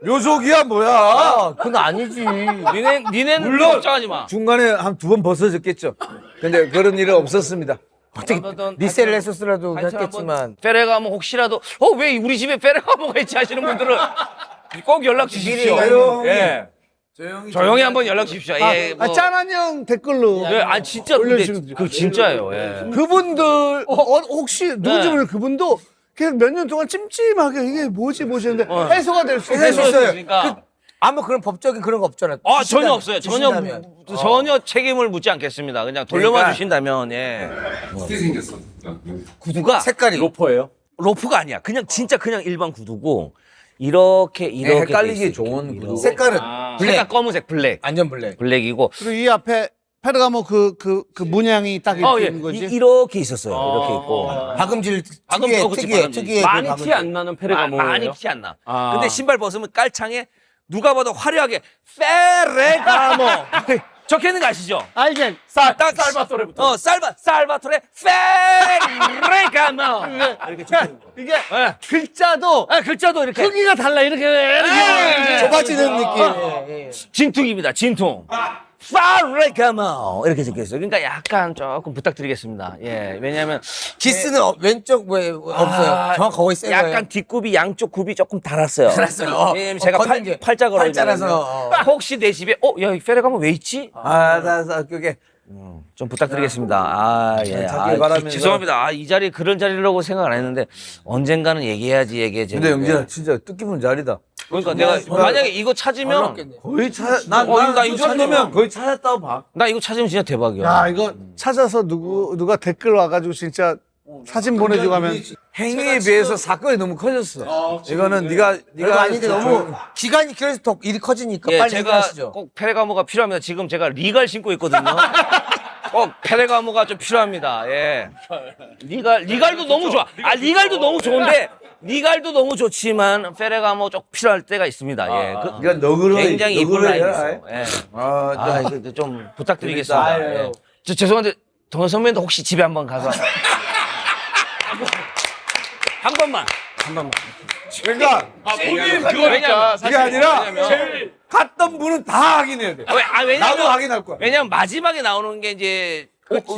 묘족이야 뭐야? 그건 아니지. 니네는 물론 걱정하지 마. 중간에 한 두 번 벗어졌겠죠. 근데 그런 일은 없었습니다. 어떻게 리셀을 했었으라도 했겠지만. 페레가모 혹시라도 왜 우리 집에 페레가모가 있지 하시는 분들은 꼭 연락 주십시오. 조용히. 예. 조용히 한번 연락 주십시오. 예. 뭐. 짠한 형 댓글로. 예, 진짜 근데 올려주시면 그 진짜예요. 예. 그분들, 혹시 누군지 모르는 그분도 계속 몇 년 동안 찜찜하게 이게 뭐지 했는데 해소가 될 수 있어요. 그러니까 아무 그런 법적인 그런 거 없잖아요. 전혀 없어요. 주신다면. 전혀 책임을 묻지 않겠습니다. 그냥 돌려만 그러니까. 주신다면 예. 어떻게 생겼어? 구두가 색깔이 로퍼예요? 로프가 아니야. 그냥 진짜 그냥 일반 구두고 이렇게 헷갈리기 돼 있어요. 좋은 구두. 색깔은 블랙. 색깔 검은색 블랙. 완전 블랙. 블랙이고 그리고 이 앞에 페르가모 그 문양이 딱 이렇게 있는 거지. 이렇게 있었어요. 이렇게 있고. 박음질 그렇지, 박음질. 특유의 많이 그 티 안 나는 페레가모예요? 많이 티 안 나. 아. 근데 신발 벗으면 깔창에 누가 봐도 화려하게 페레가모 적혀 있는 거 아시죠? 알겠. 딱 살바토레부터. 살바토레 페레가모. 이게 글자도 글자도 이렇게 크기가 달라 이렇게 좁아지는 느낌. 진퉁입니다. 진퉁. 페레가모 이렇게 적혀 있어요. 그러니까 약간 조금 부탁드리겠습니다. 예, 왜냐하면 기스는 왼쪽 왜 없어요. 정확 거기 센 거예요. 약간 뒷굽이 양쪽 굽이 조금 달았어요. 달았어요. 왜냐면 제가 걷는 게 팔자 걸어 팔자라서. 혹시 내 집에 야, 이 페레가모 왜 있지? 그게 좀 부탁드리겠습니다. 예. 자기 바라면서. 죄송합니다. 이 자리 그런 자리라고 생각 안 했는데 언젠가는 얘기해야지 얘기해. 근데 영진아 진짜 뜻깊은 자리다. 그러니까 내가 만약에 이거 찾으면 거의 나 나 이거 이 정도면 거의 찾았다고 봐. 나 이거 찾으면 진짜 대박이야. 야 이거 찾아서 누가 댓글 와가지고 진짜 사진 보내주고 하면 행위에 비해서 사건이 너무 커졌어. 이거는 네가 아닌데 너무 기간이 길어서 더 일이 커지니까 예, 빨리 제가 얘기하시죠. 꼭 페레가모가 필요합니다. 지금 제가 리갈 신고 있거든요. 꼭 페레가모가 좀 필요합니다. 예. 리갈도 너무 좋아. 리갈도 너무 좋은데 리갈도 너무 좋지만 페레가모 좀 필요할 때가 있습니다. 예. 네가 너그러이 굉장히 이쁜 라인이 해라. 있어요. 예. 아, 이거 좀 부탁드리겠습니다. 예. 저 죄송한데 동현 선배님도 혹시 집에 한번 가서 한 번만. 그러니까 왜냐면 그게 아니라 갔던 분은 다 확인해야 돼. 왜냐면 나도 확인할 거야. 왜냐면 마지막에 나오는 게 이제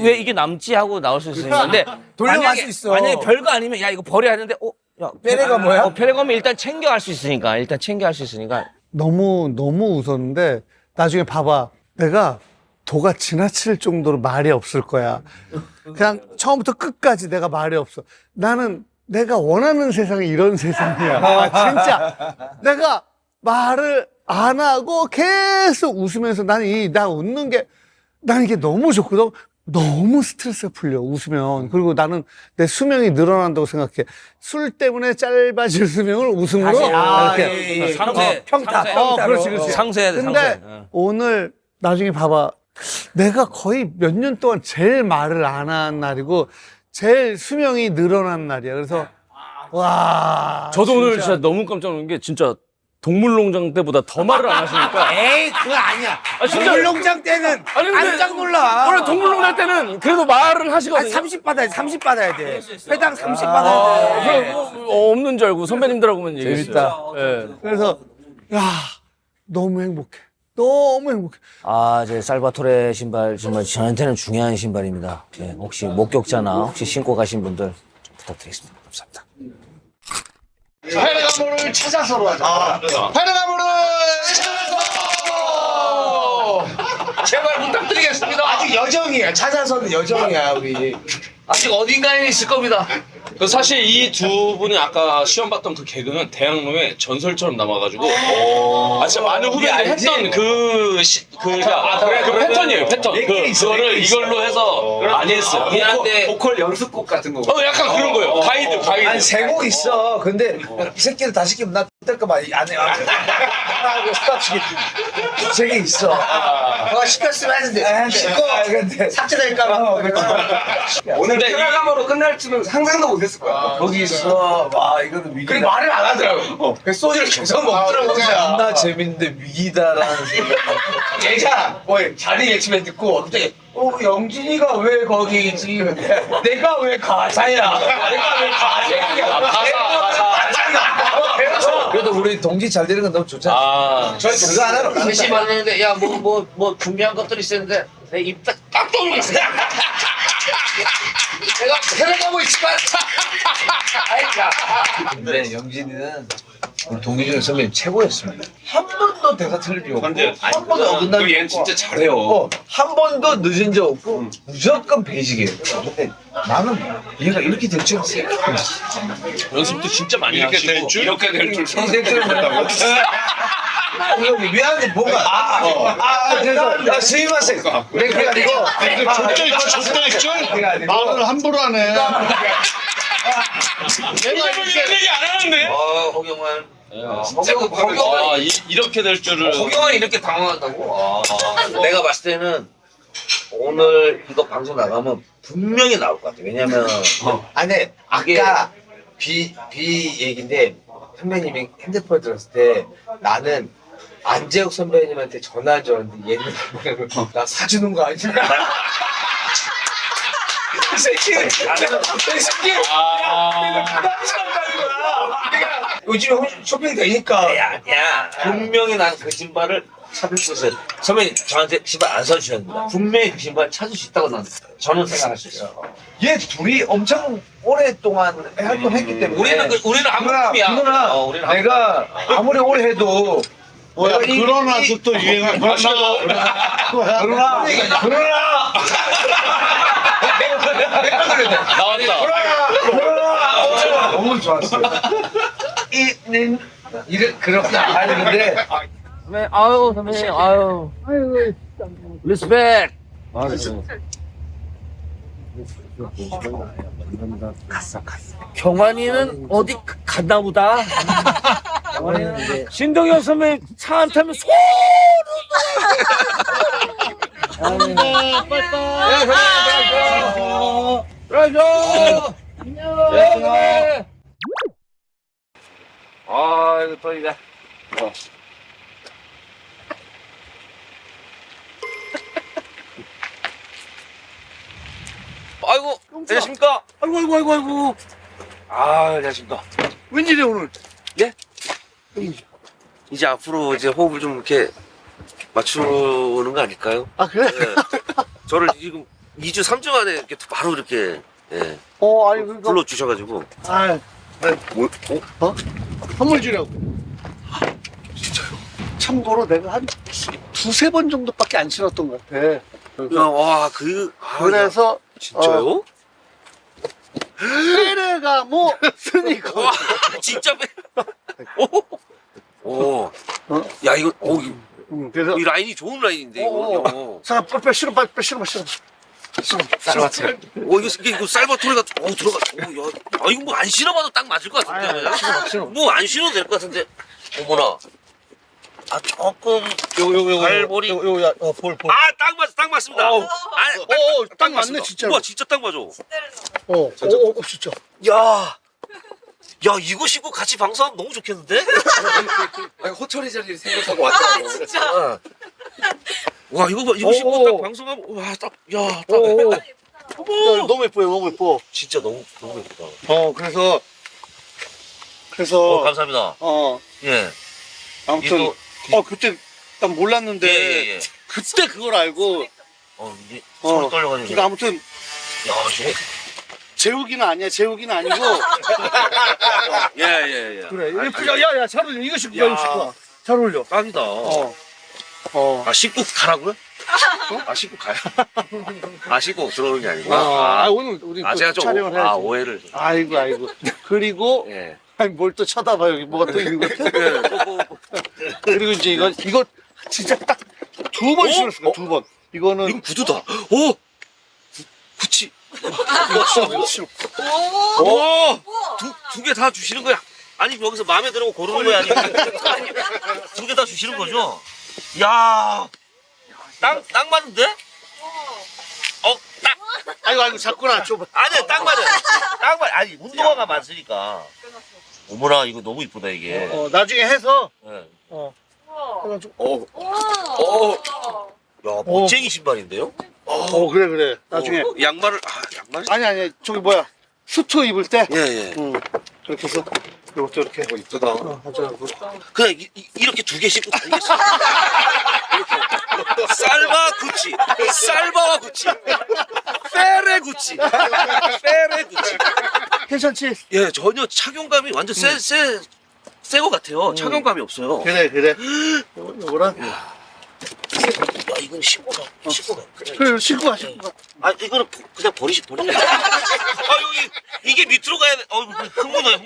왜 이게 남지 하고 나올 수 있는데 돌려갈 수 있어. 만약에 별거 아니면 야 이거 버려야 하는데 야 페레가모야? 페레가모 일단 챙겨갈 수 있으니까 너무 웃었는데 나중에 봐봐 내가 도가 지나칠 정도로 말이 없을 거야. 그냥 처음부터 끝까지 내가 말이 없어. 나는 내가 원하는 세상이 이런 세상이야. 진짜 내가 말을 안 하고 계속 웃으면서 나는 나 웃는 게 난 이게 너무 좋거든. 너무 스트레스가 풀려, 웃으면. 그리고 나는 내 수명이 늘어난다고 생각해. 술 때문에 짧아질 수명을 웃음으로 이렇게. 상세. 평타. 그렇지, 그렇지. 상세해야 돼, 근데 상세. 오늘 나중에 봐봐. 내가 거의 몇 년 동안 제일 말을 안 한 날이고 제일 수명이 늘어난 날이야. 그래서 와. 저도 오늘 진짜 너무 깜짝 놀란 게 진짜 동물농장 때보다 더 말을 안 하시니까. 에이, 그거 아니야. 진짜. 동물농장 때는 아니, 근데 깜짝 놀라. 원래 동물농장 때는 그래도 말을 하시거든요. 아니, 30 받아야 돼. 30 받아야 돼. 회당 30 받아야 돼. 없는 줄 알고 선배님들하고만 얘기했어요. 재밌다. 예. 그래서 야 너무 행복해. 너무 행복해. 아, 제 살바토레 신발 정말 저한테는 중요한 신발입니다. 예, 혹시 목격자나 혹시 신고 가신 분들 좀 부탁드리겠습니다. 감사합니다. 페르가모를 찾아서로 하자. 페르가모를 찾아서 제발 부탁드리겠습니다. 아직 여정이야. 찾아서는 여정이야, 우리. 아직 어딘가에 있을 겁니다. 사실 이 두 분이 아까 시험 봤던 그 개그는 대학로에 전설처럼 남아가지고 진짜 많은 후배들이 했던 그 패턴이에요. 패턴. 그거를 이걸로 해서 많이 했어요. 미안한데 보컬 연습곡 같은 거. 약간 그런 거예요. 가이드. 아니 세곡 있어. 근데 이 새끼를 다 시키면 나 뜰까봐 안 해. 스탑 시키지. 세개 있어. 그거 시켰으면 했는데 시켜. 근데 삭제될까봐. 오늘 페라가모로 끝날 줄은 상상도 못했을 거야. 거기 있어. 와 이거는 위기다. 그리고 말을 안 하더라고. 그 소주를 계속 먹더라고. 존나 재밌는데 위기다라는 생각. 얘가 뭐 자리 예치면 듣고 갑자기 영진이가 왜 거기지? 내가 왜 가사야? 내가 왜 가사야? 가사. 그래도 우리 동기 잘 되는 건 너무 좋잖아. 저희 그거 하나로 간다. 셋이 만났는데 뭐 준비한 것들이 있었는데 내 입 딱 떠올랐어. 내가 페르가모 있지만 근데 영진이는 우리 동기 중에 선배님 최고였습니다. 한 번도 대사 틀린 적 없고 한 번도 어긋난 적 얘는 없고 진짜 잘해요. 한 번도 늦은 적 없고 무조건 베이직이에요. 근데 나는 얘가 이렇게 될 줄은 생각도 못했어. 연습도 진짜 많이 이렇게 하시고 될 줄? 이렇게 될 줄. 될 줄은 몰랐다고. 미안한데 뭔가 그래서 스미마셍 그래가 아니고 말을 함부로 하네. 내가 얘기 안 하는데. 허경환. 이렇게 될 줄을. 허경환이 이렇게 당황한다고? 내가 봤을 때는 오늘 이거 방송 나가면 분명히 나올 것 같아. 왜냐면 아니 아까 비 얘기인데 선배님이 핸드폰 들었을 때 나는 안재욱 선배님한테 전화한 줄 알았는데 얘는 나 사주는 거 아니야? 이 새끼 이 새끼 요즘 쇼핑 되니까 아니야. 분명히 난 그 신발을 찾을 수 있어요. 선배님 저한테 신발 안 사주셨는데 분명히 그 신발 찾을 수 있다고 저는 생각할 수 있어요. 얘 둘이 엄청 오랫동안 활동했기 때문에 우리는 한국이야. 우리는 내가 아무리 오래 해도 그러나도 또 유행한 그러나 나왔다. 너무 좋았어요. 그렇게 하는데 아유 선배님 아유 리스펙. 갔어. 경환이는 어디 갔나 보다. 신동엽 선배 차 안 타면 소름 돋아. 안녕. 아 이거 또 이제. 아이고, 안녕하십니까? 아이고. 아, 안녕하십니까? 웬일이야 오늘? 예? 이제 앞으로 이제 호흡을 좀 이렇게 맞추는 거 아닐까요? 아 그래? 예. 저를 지금 2주, 3주 만에 이렇게 바로 이렇게 예, 아니 그러니까 불러주셔가지고. 뭐, 선물 주려고. 진짜요? 참고로 내가 한 두세 번 정도밖에 안 신었던 것 같아. 와, 그래서 진짜요? 페레가모 스니커. 와, 진짜. 오. 야, 이거, 그래서 이 라인이 좋은 라인인데, 이거. 잠깐 빨리 실어. 이거 살바토레가 들어가. 이거 뭐 안 신어봐도 딱 맞을 것 같은데. 뭐 안 신어도 될 것 같은데. 어머나. 조금 발볼이. 볼. 딱 맞습니다. 딱 맞네, 진짜로. 와, 진짜 딱 맞아. 진짜. 야, 이거 신고 같이 방송하면 너무 좋겠는데? 호철이 자리 생각하고 왔더라고. 진짜. 와, 이거 신고 딱 방송하면 너무 예뻐요, 너무 예뻐. 진짜 너무 예쁘다. 그래서 감사합니다. 예. 아무튼 그때 난 몰랐는데 예. 그때 그걸 알고 이게 손이 떨려가지고. 그러니까 아무튼 야, 이거. 재욱이는 아니야, 재욱이는 아니고. 예. 그래. 야, 잘 어울려. 이거 신고 가. 잘 어울려. 딱이다. 신고 가라고요? 신고 가요? 신고 들어오는 게 아니고. 오늘 우리 또 제가 좀 촬영을 해야지. 오해를. 아이고. 그리고 예. 아니 뭘 또 쳐다봐 여기 뭐가 또 있는 것 같아. 그리고 이제 이거 진짜 딱 2번 신었어. 2번. 이거는 이거 구두다. 오! 구찌. 이거 신어. 두 개 다 주시는 거야? 아니, 여기서 마음에 드는 거 고르는 거야? 아니면 두 개 다 주시는 거죠? 야, 딱 맞는데? 딱. 아이고 자꾸나 좀. 아니, 딱 맞아. 딱 맞아. 아니, 운동화가 많으니까. 어머나, 이거 너무 이쁘다, 이게. 나중에 해서 예. 해가지고. 야, 멋쟁이 신발인데요? 그래. 나중에. 양말을, 아니 저기 뭐야 수트 입을 때. 예. 그렇게 해서 이것도 이렇게. 이쁘다. 그냥 이렇게 두 개 신고 다니겠어. 살바 구찌, 살바와 구찌, 페레 구찌. 괜찮지? 예, 전혀 착용감이 완전 새 거 같아요. 착용감이 없어요. 그래. 요거랑. 야, 이건 신고 가. 그래 신고 가. 이거는 그냥 버리지. 이게 밑으로 가야 돼. 흥분해.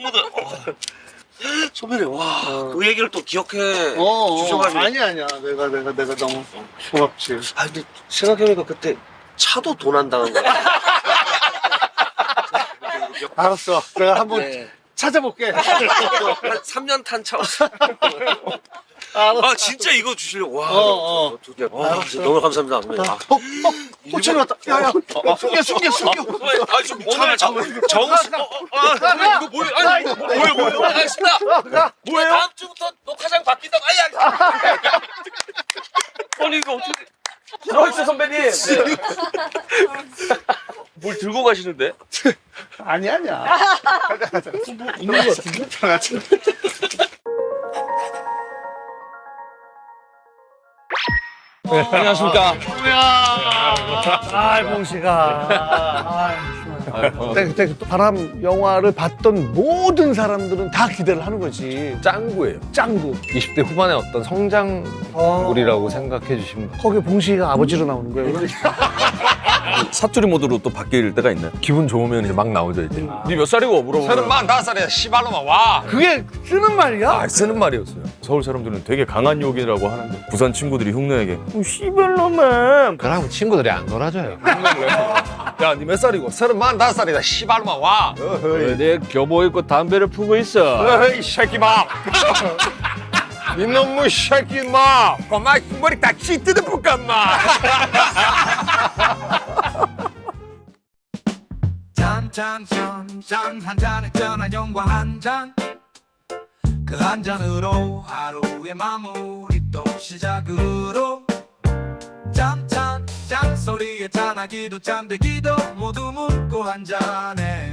소멸해. 와, 그 얘기를 또 기억해 주셔가지고. 아니야. 내가 너무 고맙지. 근데 생각해보니까 그때 차도 도난 당한 거야. 알았어. 내가 한번 네. 찾아볼게. 한 3년 탄 차. 진짜 이거 주시려고. 와. 진짜 너무 감사합니다. 호철이 왔다. 야. 숨겨. 좀 잠깐만. 정수. 이거 뭐예요? 아니, 이거 뭐예요? 알겠습니다. 뭐예요? 다음 주부터 녹화장 바뀐다. 아니, 이거 어떻게. 들어있어, 선배님. 뭘 들고 가시는데? 아니야. 가자. 있는 거 같은데? 다 같이. 안녕하십니까. 봉식아. 그때 바람 영화를 봤던 모든 사람들은 다 기대를 하는 거지. 짱구예요. 짱구. 20대 후반의 어떤 성장물이라고 생각해 주시면 거기에 봉식이가 아버지로 나오는 거예요. 사투리 모드로 또 바뀔 때가 있나요? 기분 좋으면 이제 막 나오죠 이제. 니 몇 살이고 물어보면 35살이야 씨발로만 와. 그게 쓰는 말이야? 쓰는 말이었어요. 서울 사람들은 되게 강한 욕이라고 하는데 부산 친구들이 흉내내게 씨발놈아. 그럼 친구들이 안 놀아줘요. 야, 니 몇 살이고? 35살이다 씨발로만 와. 내 교복 입고 담배를 피고 있어. 이 새끼 마. 이놈의 새끼 마. 엄마 머리 다 찢듯이 볼까 짠 한 잔에 전한 영과 한 잔. 그 한 잔으로 하루의 마무리 또 시작으로. 짠 소리에 짠하기도 짠되기도 모두 묻고 한 잔에